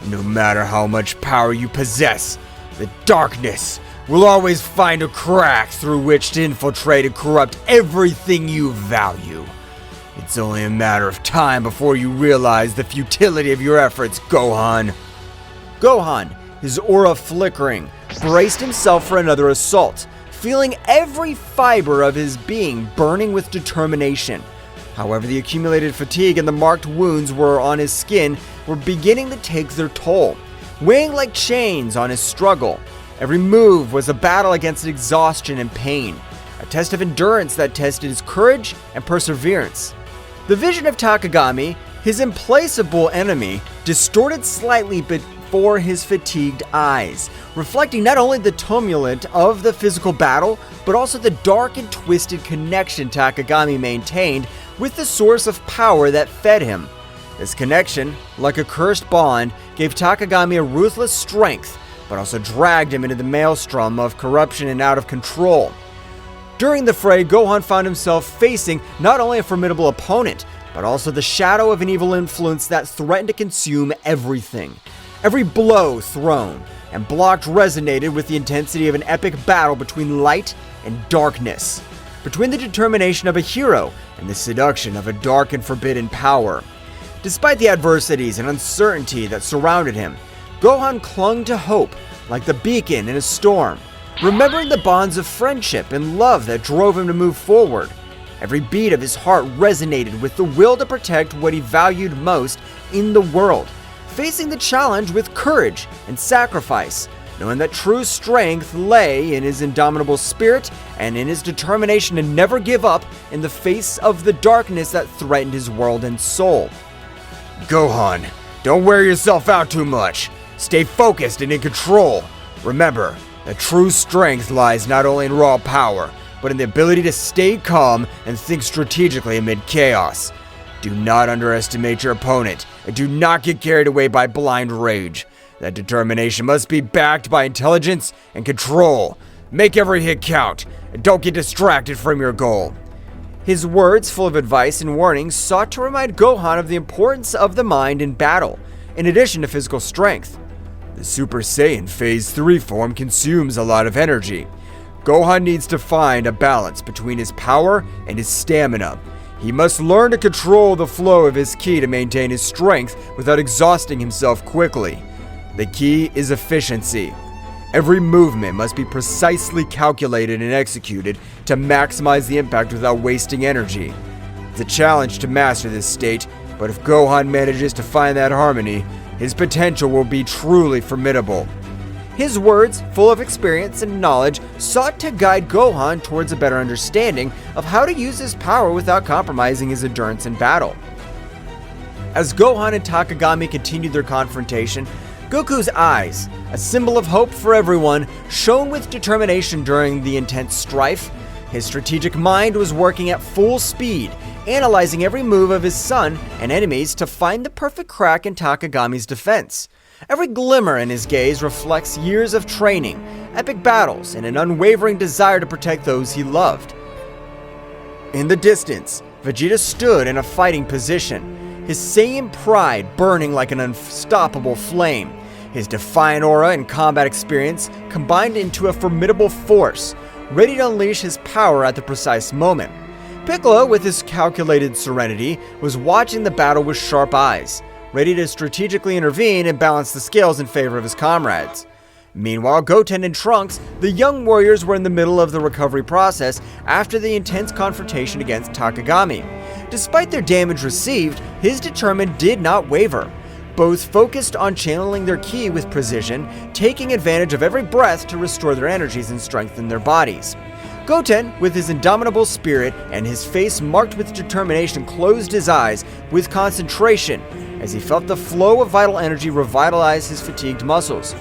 No matter how much power you possess, the darkness will always find a crack through which to infiltrate and corrupt everything you value. It's only a matter of time before you realize the futility of your efforts, Gohan. Gohan, his aura flickering, braced himself for another assault, feeling every fiber of his being burning with determination. However, the accumulated fatigue and the marked wounds on his skin were beginning to take their toll, weighing like chains on his struggle. Every move was a battle against exhaustion and pain, a test of endurance that tested his courage and perseverance. The vision of Takagami, his implacable enemy, distorted slightly before his fatigued eyes, reflecting not only the tumult of the physical battle, but also the dark and twisted connection Takagami maintained with the source of power that fed him. This connection, like a cursed bond, gave Takagami a ruthless strength, but also dragged him into the maelstrom of corruption and out of control. During the fray, Gohan found himself facing not only a formidable opponent, but also the shadow of an evil influence that threatened to consume everything. Every blow thrown and blocked resonated with the intensity of an epic battle between light and darkness, between the determination of a hero and the seduction of a dark and forbidden power. Despite the adversities and uncertainty that surrounded him, Gohan clung to hope like the beacon in a storm, remembering the bonds of friendship and love that drove him to move forward. Every beat of his heart resonated with the will to protect what he valued most in the world, facing the challenge with courage and sacrifice, knowing that true strength lay in his indomitable spirit and in his determination to never give up in the face of the darkness that threatened his world and soul. Gohan, don't wear yourself out too much. Stay focused and in control. Remember, that true strength lies not only in raw power, but in the ability to stay calm and think strategically amid chaos. Do not underestimate your opponent, and do not get carried away by blind rage. That determination must be backed by intelligence and control. Make every hit count, and don't get distracted from your goal. His words, full of advice and warnings, sought to remind Gohan of the importance of the mind in battle, in addition to physical strength. The Super Saiyan Phase 3 form consumes a lot of energy. Gohan needs to find a balance between his power and his stamina. He must learn to control the flow of his ki to maintain his strength without exhausting himself quickly. The key is efficiency. Every movement must be precisely calculated and executed to maximize the impact without wasting energy. It's a challenge to master this state, but if Gohan manages to find that harmony, his potential will be truly formidable. His words, full of experience and knowledge, sought to guide Gohan towards a better understanding of how to use his power without compromising his endurance in battle. As Gohan and Takagami continued their confrontation, Goku's eyes, a symbol of hope for everyone, shone with determination during the intense strife. His strategic mind was working at full speed, analyzing every move of his son and enemies to find the perfect crack in Takagami's defense. Every glimmer in his gaze reflects years of training, epic battles, and an unwavering desire to protect those he loved. In the distance, Vegeta stood in a fighting position, his Saiyan pride burning like an unstoppable flame. His defiant aura and combat experience combined into a formidable force, ready to unleash his power at the precise moment. Piccolo, with his calculated serenity, was watching the battle with sharp eyes, ready to strategically intervene and balance the scales in favor of his comrades. Meanwhile, Goten and Trunks, the young warriors, were in the middle of the recovery process after the intense confrontation against Takagami. Despite their damage received, his determination did not waver. Both focused on channeling their ki with precision, taking advantage of every breath to restore their energies and strengthen their bodies. Goten, with his indomitable spirit and his face marked with determination, closed his eyes with concentration as he felt the flow of vital energy revitalize his fatigued muscles.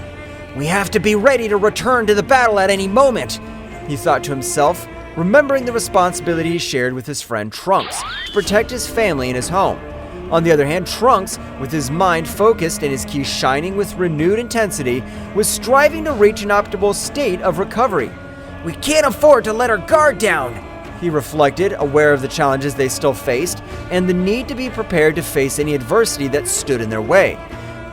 We have to be ready to return to the battle at any moment, he thought to himself, remembering the responsibility he shared with his friend Trunks to protect his family and his home. On the other hand, Trunks, with his mind focused and his ki shining with renewed intensity, was striving to reach an optimal state of recovery. We can't afford to let our guard down, he reflected, aware of the challenges they still faced and the need to be prepared to face any adversity that stood in their way.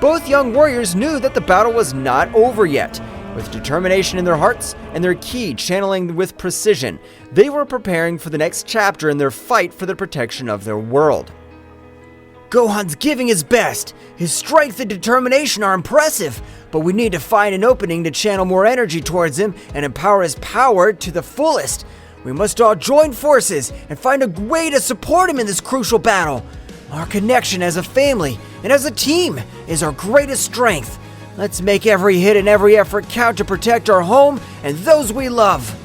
Both young warriors knew that the battle was not over yet. With determination in their hearts and their ki channeling with precision, they were preparing for the next chapter in their fight for the protection of their world. Gohan's giving his best. His strength and determination are impressive, but we need to find an opening to channel more energy towards him and empower his power to the fullest. We must all join forces and find a way to support him in this crucial battle. Our connection as a family and as a team is our greatest strength. Let's make every hit and every effort count to protect our home and those we love.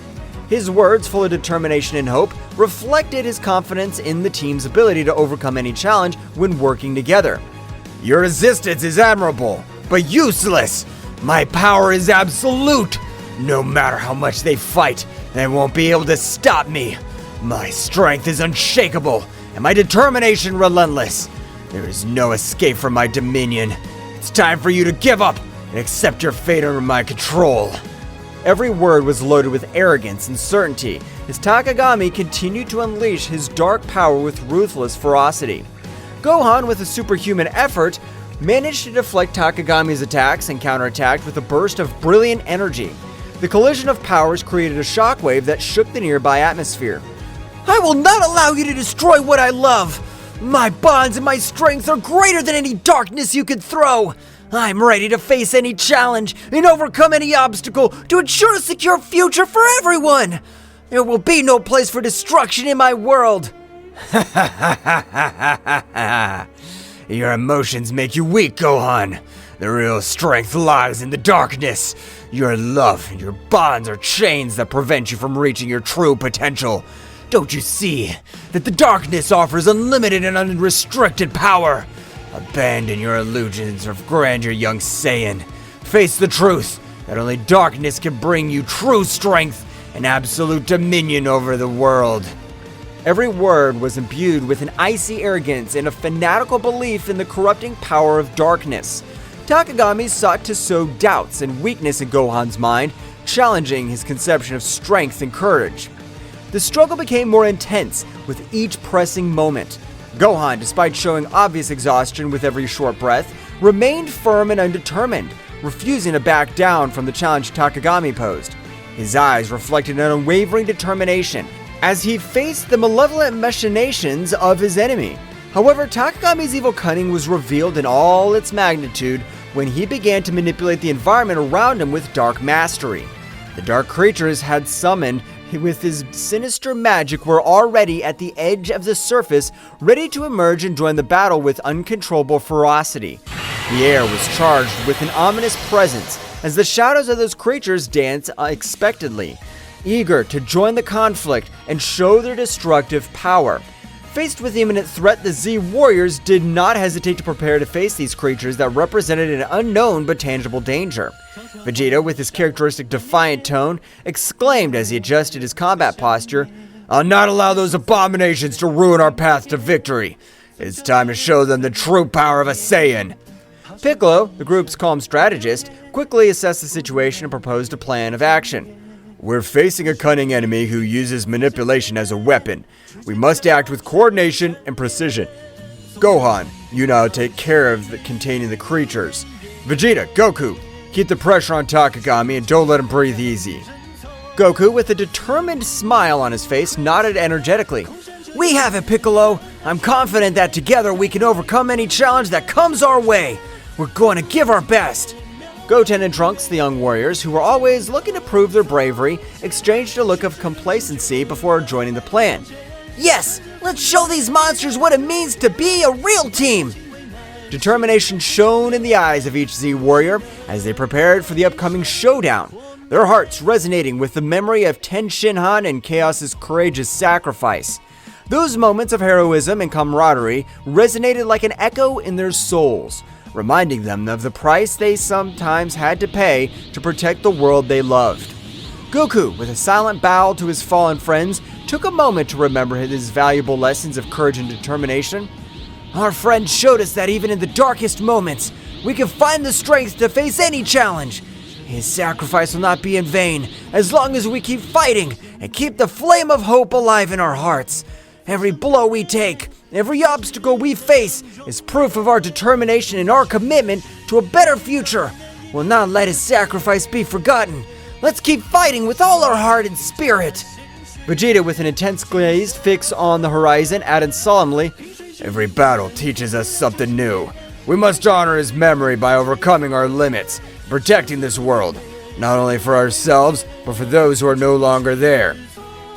His words, full of determination and hope, reflected his confidence in the team's ability to overcome any challenge when working together. Your resistance is admirable, but useless. My power is absolute. No matter how much they fight, they won't be able to stop me. My strength is unshakable, and my determination relentless. There is no escape from my dominion. It's time for you to give up and accept your fate under my control. Every word was loaded with arrogance and certainty as Takagami continued to unleash his dark power with ruthless ferocity. Gohan, with a superhuman effort, managed to deflect Takagami's attacks and counterattacked with a burst of brilliant energy. The collision of powers created a shockwave that shook the nearby atmosphere. I will not allow you to destroy what I love. My bonds and my strength are greater than any darkness you could throw. I'm ready to face any challenge and overcome any obstacle to ensure a secure future for everyone. There will be no place for destruction in my world. Your emotions make you weak, Gohan. The real strength lies in the darkness. Your love and your bonds are chains that prevent you from reaching your true potential. Don't you see that the darkness offers unlimited and unrestricted power? Abandon your illusions of grandeur, young Saiyan. Face the truth that only darkness can bring you true strength and absolute dominion over the world. Every word was imbued with an icy arrogance and a fanatical belief in the corrupting power of darkness. Takagami sought to sow doubts and weakness in Gohan's mind, challenging his conception of strength and courage. The struggle became more intense with each pressing moment. Gohan, despite showing obvious exhaustion with every short breath, remained firm and undetermined, refusing to back down from the challenge Takagami posed. His eyes reflected an unwavering determination as he faced the malevolent machinations of his enemy. However, Takagami's evil cunning was revealed in all its magnitude when he began to manipulate the environment around him with dark mastery. The dark creatures had summoned with his sinister magic were already at the edge of the surface, ready to emerge and join the battle with uncontrollable ferocity. The air was charged with an ominous presence as the shadows of those creatures danced unexpectedly, eager to join the conflict and show their destructive power. Faced with imminent threat, the Z warriors did not hesitate to prepare to face these creatures that represented an unknown but tangible danger. Vegeta, with his characteristic defiant tone, exclaimed as he adjusted his combat posture, "I'll not allow those abominations to ruin our path to victory. It's time to show them the true power of a Saiyan." Piccolo, the group's calm strategist, quickly assessed the situation and proposed a plan of action. We're facing a cunning enemy who uses manipulation as a weapon. We must act with coordination and precision. Gohan, you now take care of containing the creatures. Vegeta, Goku, keep the pressure on Takagami and don't let him breathe easy. Goku, with a determined smile on his face, nodded energetically. We have it, Piccolo. I'm confident that together we can overcome any challenge that comes our way. We're going to give our best. Goten and Trunks, the young warriors, who were always looking to prove their bravery, exchanged a look of complacency before joining the plan. Yes, let's show these monsters what it means to be a real team. Determination shone in the eyes of each Z warrior as they prepared for the upcoming showdown. their hearts resonating with the memory of Ten Shinhan and Chaos's courageous sacrifice. Those moments of heroism and camaraderie resonated like an echo in their souls, reminding them of the price they sometimes had to pay to protect the world they loved. Goku, with a silent bow to his fallen friends, took a moment to remember his valuable lessons of courage and determination. Our friend showed us that even in the darkest moments, we can find the strength to face any challenge. His sacrifice will not be in vain as long as we keep fighting and keep the flame of hope alive in our hearts. Every blow we take, every obstacle we face is proof of our determination and our commitment to a better future. We'll not let his sacrifice be forgotten. Let's keep fighting with all our heart and spirit. Vegeta, with an intense gaze fixed on the horizon, added solemnly, Every battle teaches us something new. We must honor his memory by overcoming our limits, protecting this world, not only for ourselves, but for those who are no longer there.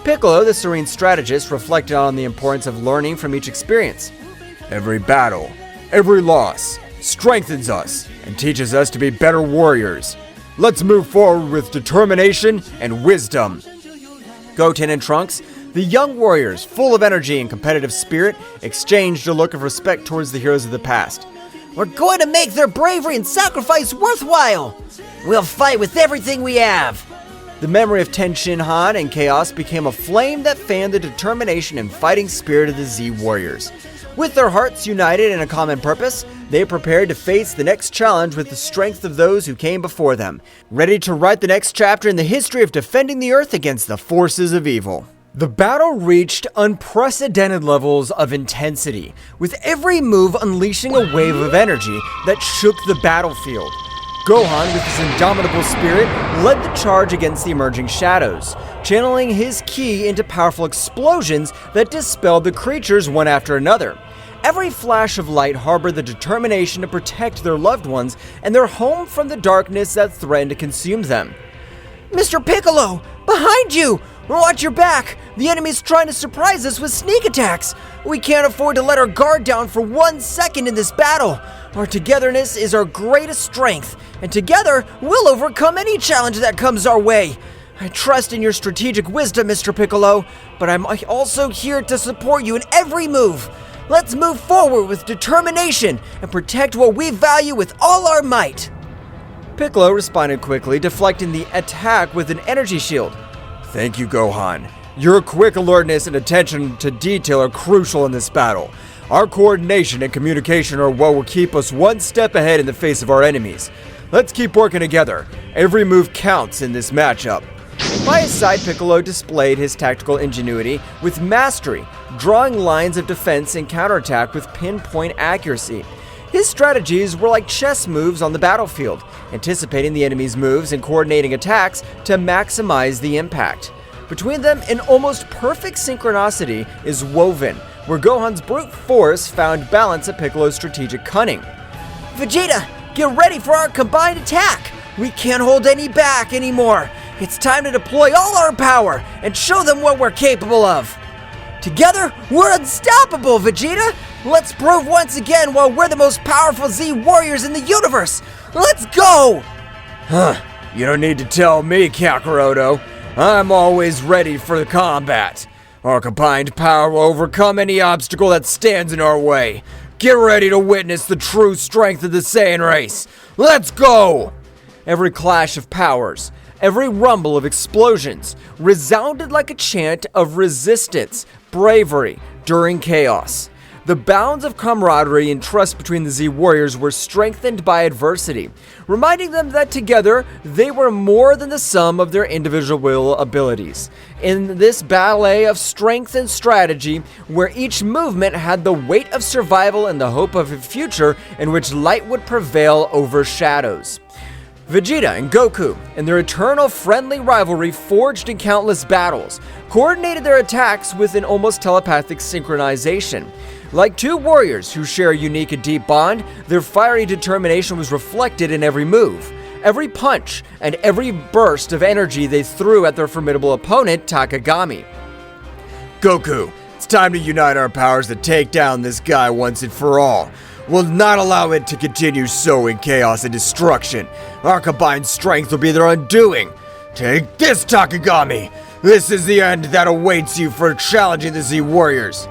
Piccolo, the serene strategist, reflected on the importance of learning from each experience. Every battle, every loss, strengthens us and teaches us to be better warriors. Let's move forward with determination and wisdom. Goten and Trunks, the young warriors, full of energy and competitive spirit, exchanged a look of respect towards the heroes of the past. We're going to make their bravery and sacrifice worthwhile. We'll fight with everything we have. The memory of Ten Shinhan and Chaos became a flame that fanned the determination and fighting spirit of the Z Warriors. With their hearts united in a common purpose, they prepared to face the next challenge with the strength of those who came before them, ready to write the next chapter in the history of defending the Earth against the forces of evil. The battle reached unprecedented levels of intensity, with every move unleashing a wave of energy that shook the battlefield. Gohan, with his indomitable spirit, led the charge against the emerging shadows, channeling his ki into powerful explosions that dispelled the creatures one after another. Every flash of light harbored the determination to protect their loved ones and their home from the darkness that threatened to consume them. Mr. Piccolo, behind you! Watch your back! The enemy's trying to surprise us with sneak attacks! We can't afford to let our guard down for 1 second in this battle! Our togetherness is our greatest strength, and together, we'll overcome any challenge that comes our way. I trust in your strategic wisdom, Mr. Piccolo, but I'm also here to support you in every move. Let's move forward with determination and protect what we value with all our might. Piccolo responded quickly, deflecting the attack with an energy shield. Thank you, Gohan. Your quick alertness and attention to detail are crucial in this battle. Our coordination and communication are what will keep us one step ahead in the face of our enemies. Let's keep working together. Every move counts in this matchup. By his side, Piccolo displayed his tactical ingenuity with mastery, drawing lines of defense and counterattack with pinpoint accuracy. His strategies were like chess moves on the battlefield, anticipating the enemy's moves and coordinating attacks to maximize the impact. Between them, an almost perfect synchronicity is woven, where Gohan's brute force found balance at Piccolo's strategic cunning. Vegeta, get ready for our combined attack! We can't hold any back anymore! It's time to deploy all our power and show them what we're capable of! Together, we're unstoppable, Vegeta! Let's prove once again why we're the most powerful Z Warriors in the universe! Let's go! You don't need to tell me, Kakaroto. I'm always ready for the combat. Our combined power will overcome any obstacle that stands in our way. Get ready to witness the true strength of the Saiyan race. Let's go! Every clash of powers, every rumble of explosions resounded like a chant of resistance, bravery during chaos. The bounds of camaraderie and trust between the Z Warriors were strengthened by adversity, reminding them that together they were more than the sum of their individual abilities. In this ballet of strength and strategy, where each movement had the weight of survival and the hope of a future in which light would prevail over shadows. Vegeta and Goku, in their eternal friendly rivalry forged in countless battles, coordinated their attacks with an almost telepathic synchronization. Like two warriors who share a unique and deep bond, their fiery determination was reflected in every move, every punch, and every burst of energy they threw at their formidable opponent, Takagami. Goku, it's time to unite our powers to take down this guy once and for all. We'll not allow it to continue sowing chaos and destruction. Our combined strength will be their undoing. Take this, Takagami! This is the end that awaits you for challenging the Z Warriors.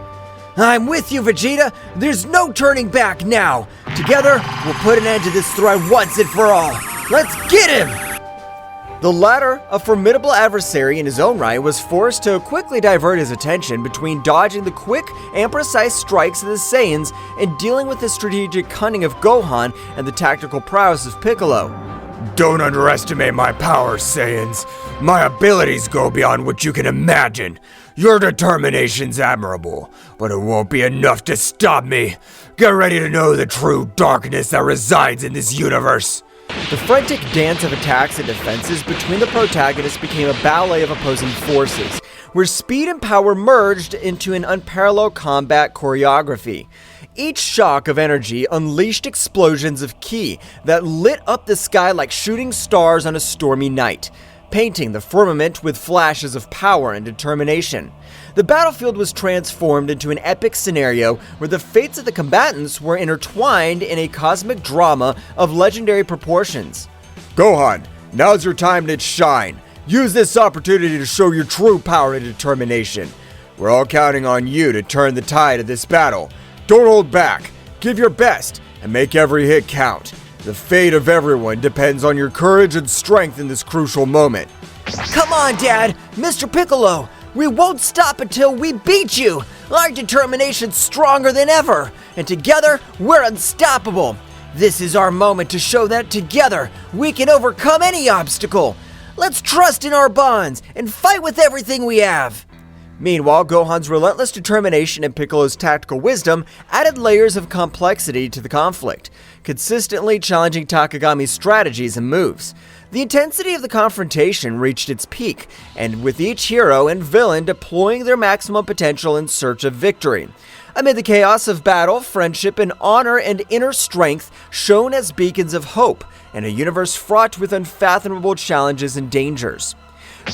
I'm with you, Vegeta. There's no turning back now. Together, we'll put an end to this threat once and for all. Let's get him! The latter, a formidable adversary in his own right, was forced to quickly divert his attention between dodging the quick and precise strikes of the Saiyans and dealing with the strategic cunning of Gohan and the tactical prowess of Piccolo. Don't underestimate my power, Saiyans. My abilities go beyond what you can imagine. Your determination's admirable, but it won't be enough to stop me. Get ready to know the true darkness that resides in this universe. The frantic dance of attacks and defenses between the protagonists became a ballet of opposing forces, where speed and power merged into an unparalleled combat choreography. Each shock of energy unleashed explosions of ki that lit up the sky like shooting stars on a stormy night, painting the firmament with flashes of power and determination. The battlefield was transformed into an epic scenario where the fates of the combatants were intertwined in a cosmic drama of legendary proportions. Gohan, now's your time to shine. Use this opportunity to show your true power and determination. We're all counting on you to turn the tide of this battle. Don't hold back. Give your best and make every hit count. The fate of everyone depends on your courage and strength in this crucial moment. Come on, Dad! Mr. Piccolo! We won't stop until we beat you! Our determination's stronger than ever, and together, we're unstoppable! This is our moment to show that together, we can overcome any obstacle! Let's trust in our bonds and fight with everything we have! Meanwhile, Gohan's relentless determination and Piccolo's tactical wisdom added layers of complexity to the conflict, consistently challenging Takagami's strategies and moves. The intensity of the confrontation reached its peak, and with each hero and villain deploying their maximum potential in search of victory. Amid the chaos of battle, friendship and honor and inner strength shone as beacons of hope in a universe fraught with unfathomable challenges and dangers.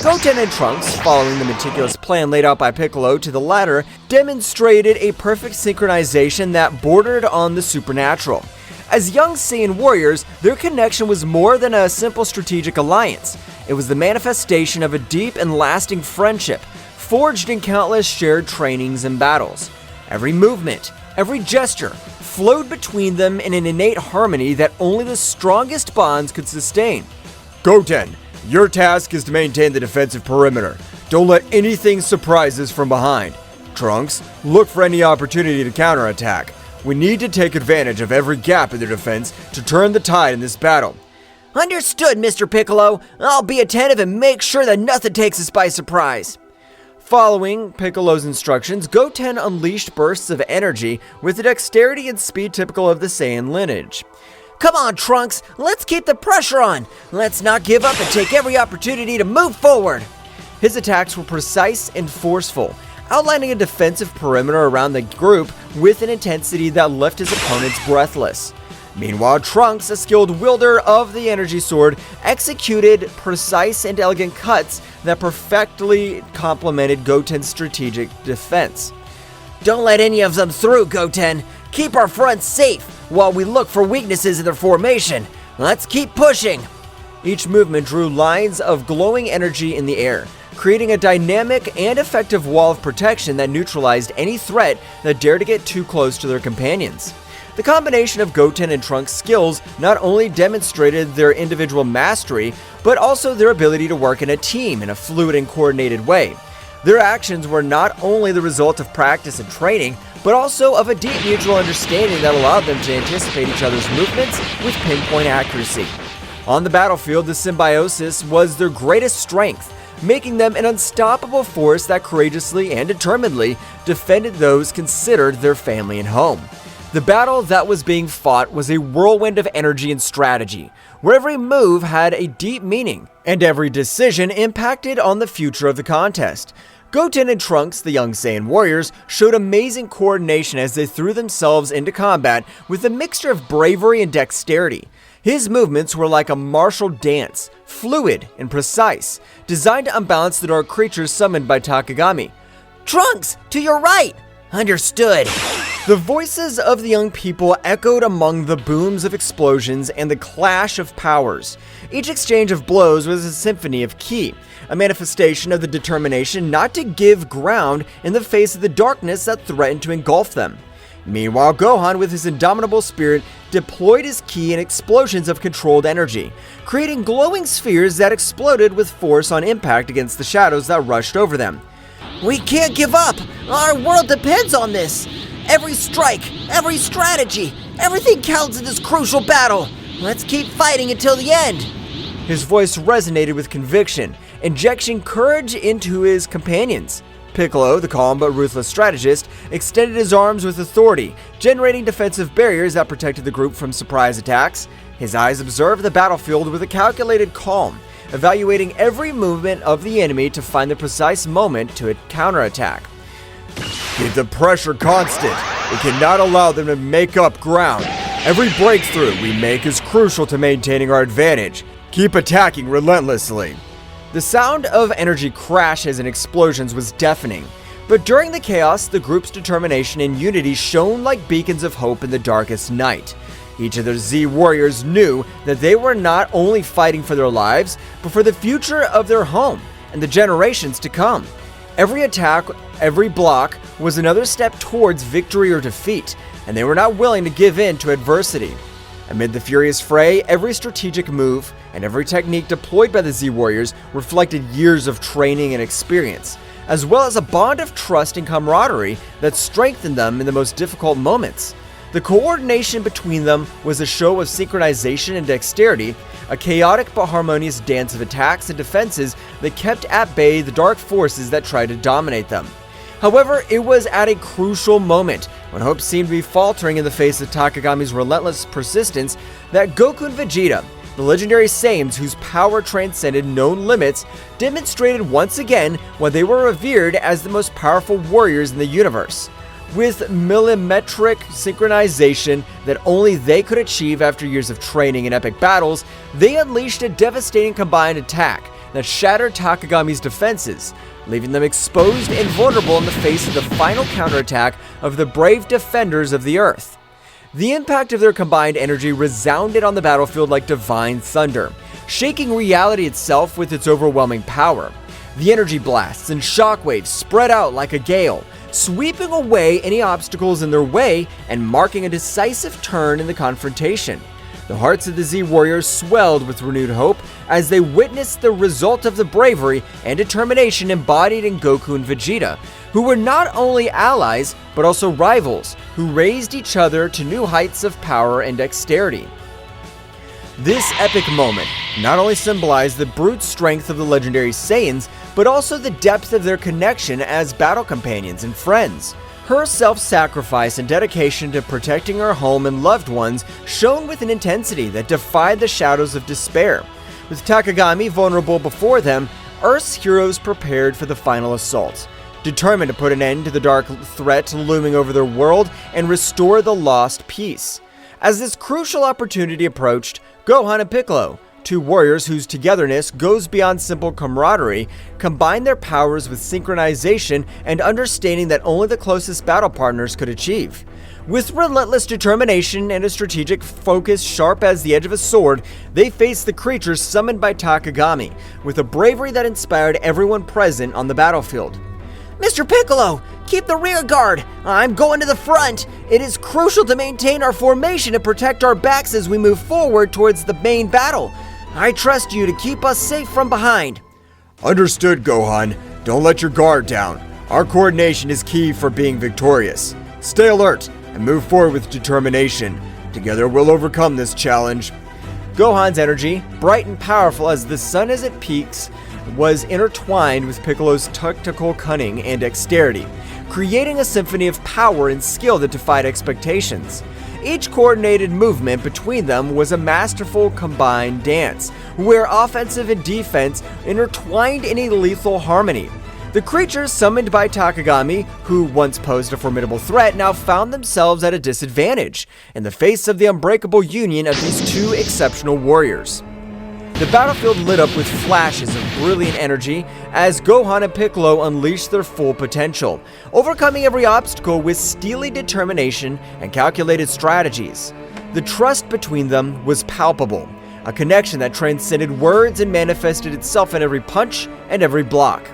Goten and Trunks, following the meticulous plan laid out by Piccolo to the latter, demonstrated a perfect synchronization that bordered on the supernatural. As young Saiyan warriors, their connection was more than a simple strategic alliance. It was the manifestation of a deep and lasting friendship, forged in countless shared trainings and battles. Every movement, every gesture, flowed between them in an innate harmony that only the strongest bonds could sustain. Goten, your task is to maintain the defensive perimeter. Don't let anything surprise us from behind. Trunks, look for any opportunity to counterattack. We need to take advantage of every gap in their defense to turn the tide in this battle. Understood, Mr. Piccolo. I'll be attentive and make sure that nothing takes us by surprise. Following Piccolo's instructions, Goten unleashed bursts of energy with the dexterity and speed typical of the Saiyan lineage. Come on, Trunks. Let's keep the pressure on. Let's not give up and take every opportunity to move forward. His attacks were precise and forceful, outlining a defensive perimeter around the group with an intensity that left his opponents breathless. Meanwhile, Trunks, a skilled wielder of the energy sword, executed precise and elegant cuts that perfectly complemented Goten's strategic defense. Don't let any of them through, Goten. Keep our front safe while we look for weaknesses in their formation. Let's keep pushing. Each movement drew lines of glowing energy in the air, creating a dynamic and effective wall of protection that neutralized any threat that dared to get too close to their companions. The combination of Goten and Trunks' skills not only demonstrated their individual mastery, but also their ability to work in a team in a fluid and coordinated way. Their actions were not only the result of practice and training, but also of a deep mutual understanding that allowed them to anticipate each other's movements with pinpoint accuracy. On the battlefield, the symbiosis was their greatest strength, making them an unstoppable force that courageously and determinedly defended those considered their family and home. The battle that was being fought was a whirlwind of energy and strategy, where every move had a deep meaning, and every decision impacted on the future of the contest. Goten and Trunks, the young Saiyan warriors, showed amazing coordination as they threw themselves into combat with a mixture of bravery and dexterity. His movements were like a martial dance, fluid and precise, designed to unbalance the dark creatures summoned by Takagami. Trunks, to your right! Understood. The voices of the young people echoed among the booms of explosions and the clash of powers. Each exchange of blows was a symphony of ki, a manifestation of the determination not to give ground in the face of the darkness that threatened to engulf them. Meanwhile, Gohan, with his indomitable spirit, deployed his ki in explosions of controlled energy, creating glowing spheres that exploded with force on impact against the shadows that rushed over them. We can't give up! Our world depends on this! Every strike, every strategy, everything counts in this crucial battle! Let's keep fighting until the end! His voice resonated with conviction, injecting courage into his companions. Piccolo, the calm but ruthless strategist, extended his arms with authority, generating defensive barriers that protected the group from surprise attacks. His eyes observed the battlefield with a calculated calm, evaluating every movement of the enemy to find the precise moment to counterattack. Keep the pressure constant. We cannot allow them to make up ground. Every breakthrough we make is crucial to maintaining our advantage. Keep attacking relentlessly. The sound of energy crashes and explosions was deafening, but during the chaos, the group's determination and unity shone like beacons of hope in the darkest night. Each of the Z warriors knew that they were not only fighting for their lives, but for the future of their home and the generations to come. Every attack, every block, was another step towards victory or defeat, and they were not willing to give in to adversity. Amid the furious fray, every strategic move and every technique deployed by the Z Warriors reflected years of training and experience, as well as a bond of trust and camaraderie that strengthened them in the most difficult moments. The coordination between them was a show of synchronization and dexterity, a chaotic but harmonious dance of attacks and defenses that kept at bay the dark forces that tried to dominate them. However, it was at a crucial moment, when hope seemed to be faltering in the face of Takagami's relentless persistence, that Goku and Vegeta, the legendary Saiyans whose power transcended known limits, demonstrated once again why they were revered as the most powerful warriors in the universe. With millimetric synchronization that only they could achieve after years of training in epic battles, they unleashed a devastating combined attack that shattered Takagami's defenses, leaving them exposed and vulnerable in the face of the final counterattack of the brave defenders of the Earth. The impact of their combined energy resounded on the battlefield like divine thunder, shaking reality itself with its overwhelming power. The energy blasts and shockwaves spread out like a gale, sweeping away any obstacles in their way and marking a decisive turn in the confrontation. The hearts of the Z Warriors swelled with renewed hope as they witnessed the result of the bravery and determination embodied in Goku and Vegeta, who were not only allies, but also rivals, who raised each other to new heights of power and dexterity. This epic moment not only symbolized the brute strength of the legendary Saiyans, but also the depth of their connection as battle companions and friends. Her self-sacrifice and dedication to protecting her home and loved ones shone with an intensity that defied the shadows of despair. With Takagami vulnerable before them, Earth's heroes prepared for the final assault, determined to put an end to the dark threat looming over their world and restore the lost peace. As this crucial opportunity approached, Gohan and Piccolo, two warriors whose togetherness goes beyond simple camaraderie, combined their powers with synchronization and understanding that only the closest battle partners could achieve. With relentless determination and a strategic focus sharp as the edge of a sword, they faced the creatures summoned by Takagami, with a bravery that inspired everyone present on the battlefield. Mr. Piccolo, keep the rear guard! I'm going to the front! It is crucial to maintain our formation and protect our backs as we move forward towards the main battle. I trust you to keep us safe from behind. Understood, Gohan. Don't let your guard down. Our coordination is key for being victorious. Stay alert and move forward with determination. Together we'll overcome this challenge. Gohan's energy, bright and powerful as the sun as it peaks, was intertwined with Piccolo's tactical cunning and dexterity, creating a symphony of power and skill that defied expectations. Each coordinated movement between them was a masterful combined dance, where offensive and defense intertwined in a lethal harmony. The creatures summoned by Takagami, who once posed a formidable threat, now found themselves at a disadvantage in the face of the unbreakable union of these two exceptional warriors. The battlefield lit up with flashes of brilliant energy as Gohan and Piccolo unleashed their full potential, overcoming every obstacle with steely determination and calculated strategies. The trust between them was palpable, a connection that transcended words and manifested itself in every punch and every block.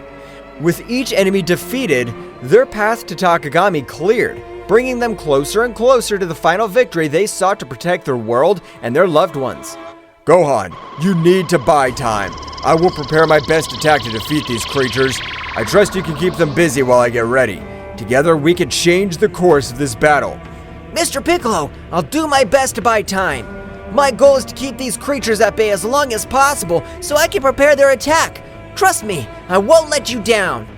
With each enemy defeated, their path to Takagami cleared, bringing them closer and closer to the final victory they sought to protect their world and their loved ones. Gohan, you need to buy time. I will prepare my best attack to defeat these creatures. I trust you can keep them busy while I get ready. Together, we can change the course of this battle. Mr. Piccolo, I'll do my best to buy time. My goal is to keep these creatures at bay as long as possible so I can prepare their attack. Trust me, I won't let you down.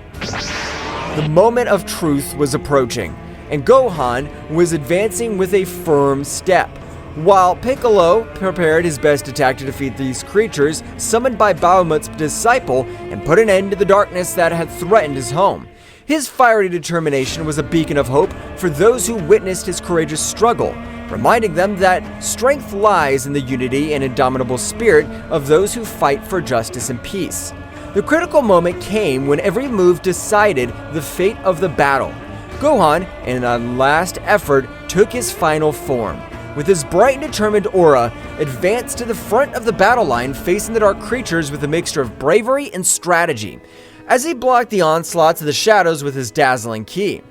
The moment of truth was approaching, and Gohan was advancing with a firm step, while Piccolo prepared his best attack to defeat these creatures summoned by Bahamut's disciple and put an end to the darkness that had threatened his home. His fiery determination was a beacon of hope for those who witnessed his courageous struggle, reminding them that strength lies in the unity and indomitable spirit of those who fight for justice and peace. The critical moment came when every move decided the fate of the battle. Gohan, in a last effort, took his final form. With his bright and determined aura, advanced to the front of the battle line, facing the dark creatures with a mixture of bravery and strategy, as he blocked the onslaughts of the shadows with his dazzling ki.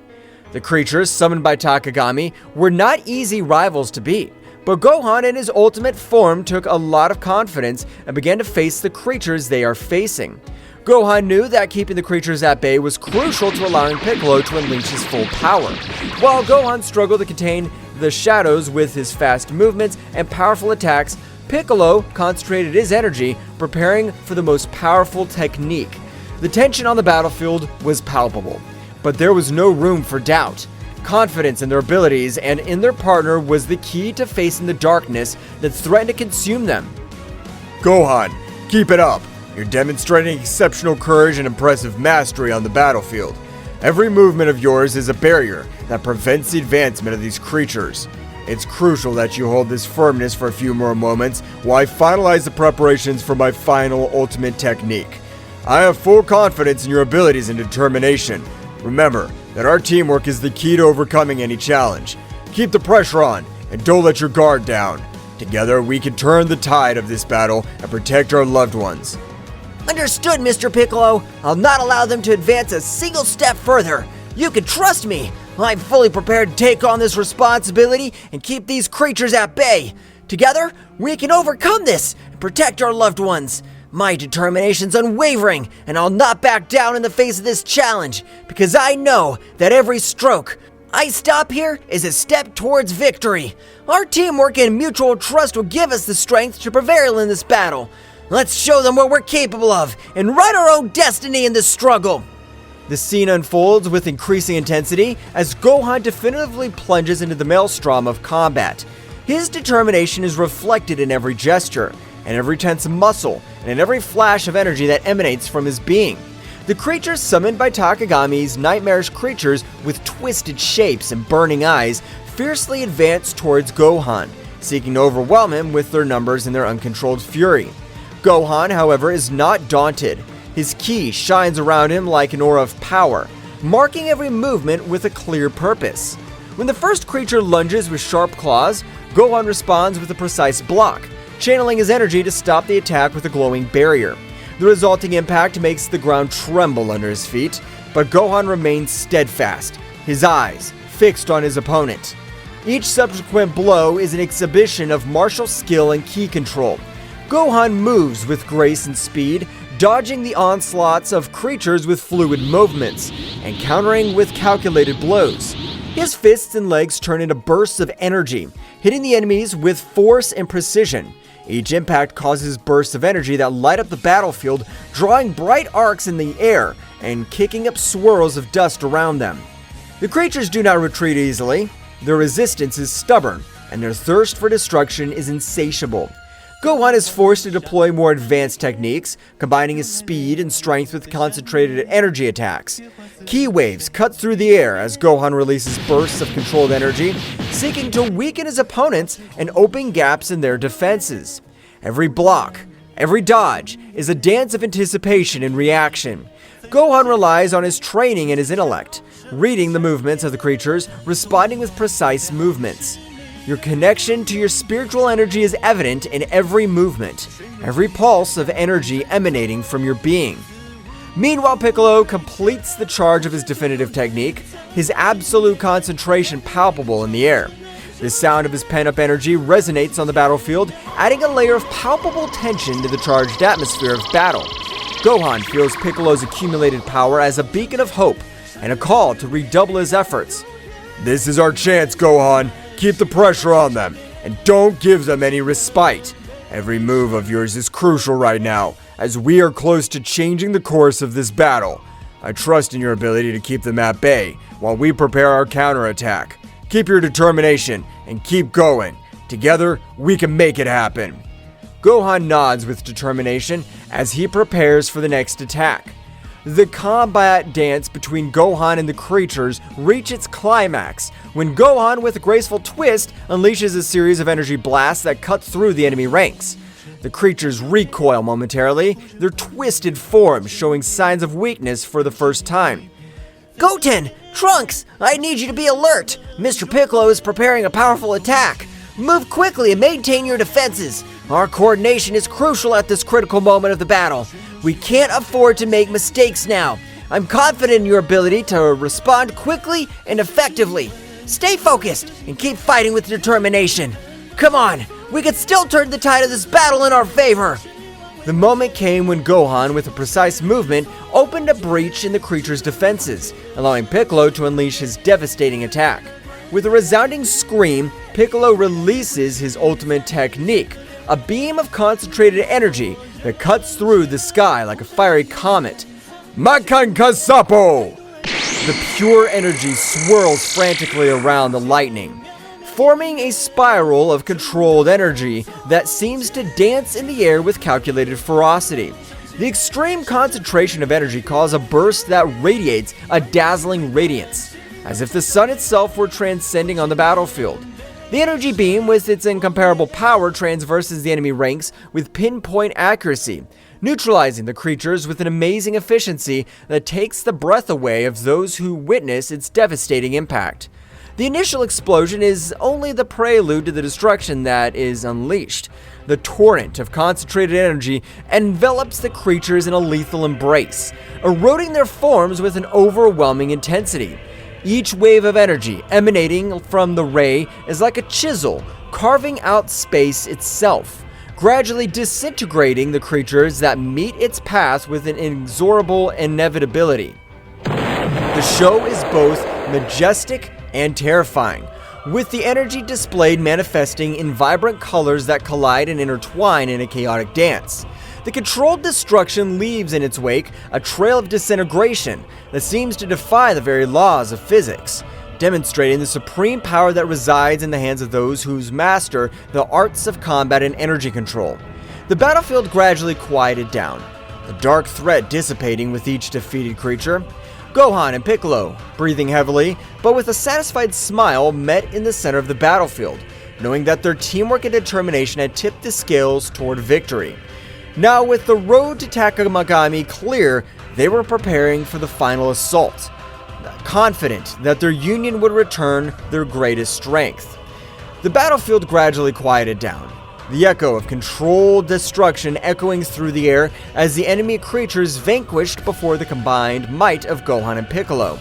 The creatures summoned by Takagami were not easy rivals to beat, but Gohan in his ultimate form took a lot of confidence and began to face the creatures they are facing. Gohan knew that keeping the creatures at bay was crucial to allowing Piccolo to unleash his full power. While Gohan struggled to contain the shadows with his fast movements and powerful attacks, Piccolo concentrated his energy preparing for the most powerful technique. The tension on the battlefield was palpable, but there was no room for doubt. Confidence in their abilities and in their partner was the key to facing the darkness that threatened to consume them. Gohan, keep it up. You're demonstrating exceptional courage and impressive mastery on the battlefield. Every movement of yours is a barrier that prevents the advancement of these creatures. It's crucial that you hold this firmness for a few more moments while I finalize the preparations for my final ultimate technique. I have full confidence in your abilities and determination. Remember that our teamwork is the key to overcoming any challenge. Keep the pressure on and don't let your guard down. Together, we can turn the tide of this battle and protect our loved ones. Understood, Mr. Piccolo. I'll not allow them to advance a single step further. You can trust me. I'm fully prepared to take on this responsibility and keep these creatures at bay. Together, we can overcome this and protect our loved ones. My determination's unwavering, and I'll not back down in the face of this challenge, because I know that every stroke I stop here is a step towards victory. Our teamwork and mutual trust will give us the strength to prevail in this battle. Let's show them what we're capable of and write our own destiny in this struggle. The scene unfolds with increasing intensity as Gohan definitively plunges into the maelstrom of combat. His determination is reflected in every gesture, and every tense muscle, and in every flash of energy that emanates from his being. The creatures summoned by Takagami's nightmarish creatures with twisted shapes and burning eyes fiercely advance towards Gohan, seeking to overwhelm him with their numbers and their uncontrolled fury. Gohan, however, is not daunted. His ki shines around him like an aura of power, marking every movement with a clear purpose. When the first creature lunges with sharp claws, Gohan responds with a precise block, channeling his energy to stop the attack with a glowing barrier. The resulting impact makes the ground tremble under his feet, but Gohan remains steadfast, his eyes fixed on his opponent. Each subsequent blow is an exhibition of martial skill and ki control. Gohan moves with grace and speed, dodging the onslaughts of creatures with fluid movements, and countering with calculated blows. His fists and legs turn into bursts of energy, hitting the enemies with force and precision. Each impact causes bursts of energy that light up the battlefield, drawing bright arcs in the air and kicking up swirls of dust around them. The creatures do not retreat easily. Their resistance is stubborn, and their thirst for destruction is insatiable. Gohan is forced to deploy more advanced techniques, combining his speed and strength with concentrated energy attacks. Ki waves cut through the air as Gohan releases bursts of controlled energy, seeking to weaken his opponents and open gaps in their defenses. Every block, Every dodge is a dance of anticipation and reaction. Gohan relies on his training and his intellect, reading the movements of the creatures, responding with precise movements. Your connection to your spiritual energy is evident in every movement, every pulse of energy emanating from your being. Meanwhile, Piccolo completes the charge of his definitive technique, his absolute concentration palpable in the air. The sound of his pent-up energy resonates on the battlefield, adding a layer of palpable tension to the charged atmosphere of battle. Gohan feels Piccolo's accumulated power as a beacon of hope and a call to redouble his efforts. This is our chance, Gohan. Keep the pressure on them, and don't give them any respite. Every move of yours is crucial right now, as we are close to changing the course of this battle. I trust in your ability to keep them at bay while we prepare our counterattack. Keep your determination and keep going. Together, we can make it happen. Gohan nods with determination as he prepares for the next attack. The combat dance between Gohan and the creatures reach its climax when Gohan, with a graceful twist, unleashes a series of energy blasts that cut through the enemy ranks. The creatures recoil momentarily, their twisted forms showing signs of weakness for the first time. Goten! Trunks! I need you to be alert! Mr. Piccolo is preparing a powerful attack! Move quickly and maintain your defenses! Our coordination is crucial at this critical moment of the battle. We can't afford to make mistakes now. I'm confident in your ability to respond quickly and effectively. Stay focused and keep fighting with determination. Come on, we can still turn the tide of this battle in our favor. The moment came when Gohan, with a precise movement, opened a breach in the creature's defenses, allowing Piccolo to unleash his devastating attack. With a resounding scream, Piccolo releases his ultimate technique, a beam of concentrated energy that cuts through the sky like a fiery comet. Makankasapo! The pure energy swirls frantically around the lightning, forming a spiral of controlled energy that seems to dance in the air with calculated ferocity. The extreme concentration of energy causes a burst that radiates a dazzling radiance, as if the sun itself were transcending on the battlefield. The energy beam, with its incomparable power, transverses the enemy ranks with pinpoint accuracy, neutralizing the creatures with an amazing efficiency that takes the breath away of those who witness its devastating impact. The initial explosion is only the prelude to the destruction that is unleashed. The torrent of concentrated energy envelops the creatures in a lethal embrace, eroding their forms with an overwhelming intensity. Each wave of energy emanating from the ray is like a chisel, carving out space itself, gradually disintegrating the creatures that meet its path with an inexorable inevitability. The show is both majestic and terrifying, with the energy displayed manifesting in vibrant colors that collide and intertwine in a chaotic dance. The controlled destruction leaves in its wake a trail of disintegration that seems to defy the very laws of physics, demonstrating the supreme power that resides in the hands of those who master the arts of combat and energy control. The battlefield gradually quieted down, the dark threat dissipating with each defeated creature. Gohan and Piccolo, breathing heavily, but with a satisfied smile, met in the center of the battlefield, knowing that their teamwork and determination had tipped the scales toward victory. Now, with the road to Takamagami clear, they were preparing for the final assault, confident that their union would return their greatest strength. The battlefield gradually quieted down, the echo of controlled destruction echoing through the air as the enemy creatures vanquished before the combined might of Gohan and Piccolo.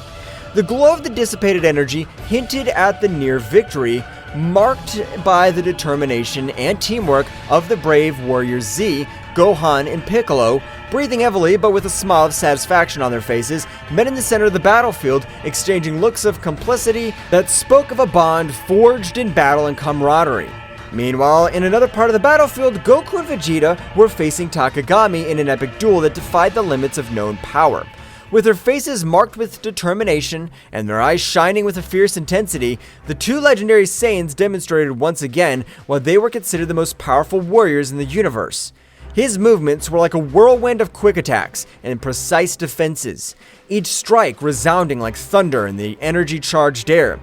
The glow of the dissipated energy hinted at the near victory, marked by the determination and teamwork of the brave warriors Z, Gohan, and Piccolo. Breathing heavily but with a smile of satisfaction on their faces, met in the center of the battlefield, exchanging looks of complicity that spoke of a bond forged in battle and camaraderie. Meanwhile, in another part of the battlefield, Goku and Vegeta were facing Takagami in an epic duel that defied the limits of known power. With their faces marked with determination and their eyes shining with a fierce intensity, the two legendary Saiyans demonstrated once again why they were considered the most powerful warriors in the universe. His movements were like a whirlwind of quick attacks and precise defenses, each strike resounding like thunder in the energy-charged air.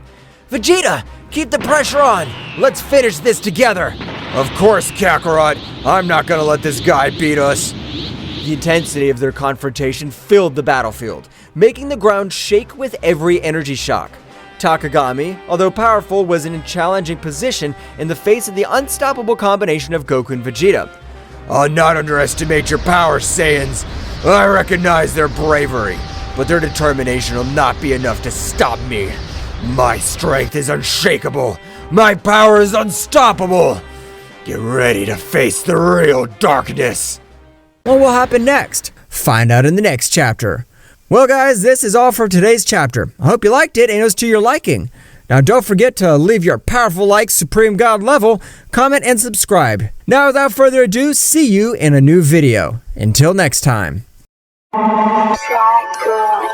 Vegeta, keep the pressure on. Let's finish this together. Of course, Kakarot. I'm not gonna let this guy beat us. The intensity of their confrontation filled the battlefield, making the ground shake with every energy shock. Takagami, although powerful, was in a challenging position in the face of the unstoppable combination of Goku and Vegeta. I'll not underestimate your power, Saiyans. I recognize their bravery, but their determination will not be enough to stop me. My strength is unshakable. My power is unstoppable. Get ready to face the real darkness. What will happen next? Find out in the next chapter. Well, guys, this is all for today's chapter. I hope you liked it and it was to your liking. Now, don't forget to leave your powerful like, Supreme God level, comment, and subscribe. Now, without further ado, see you in a new video. Until next time. Black girl,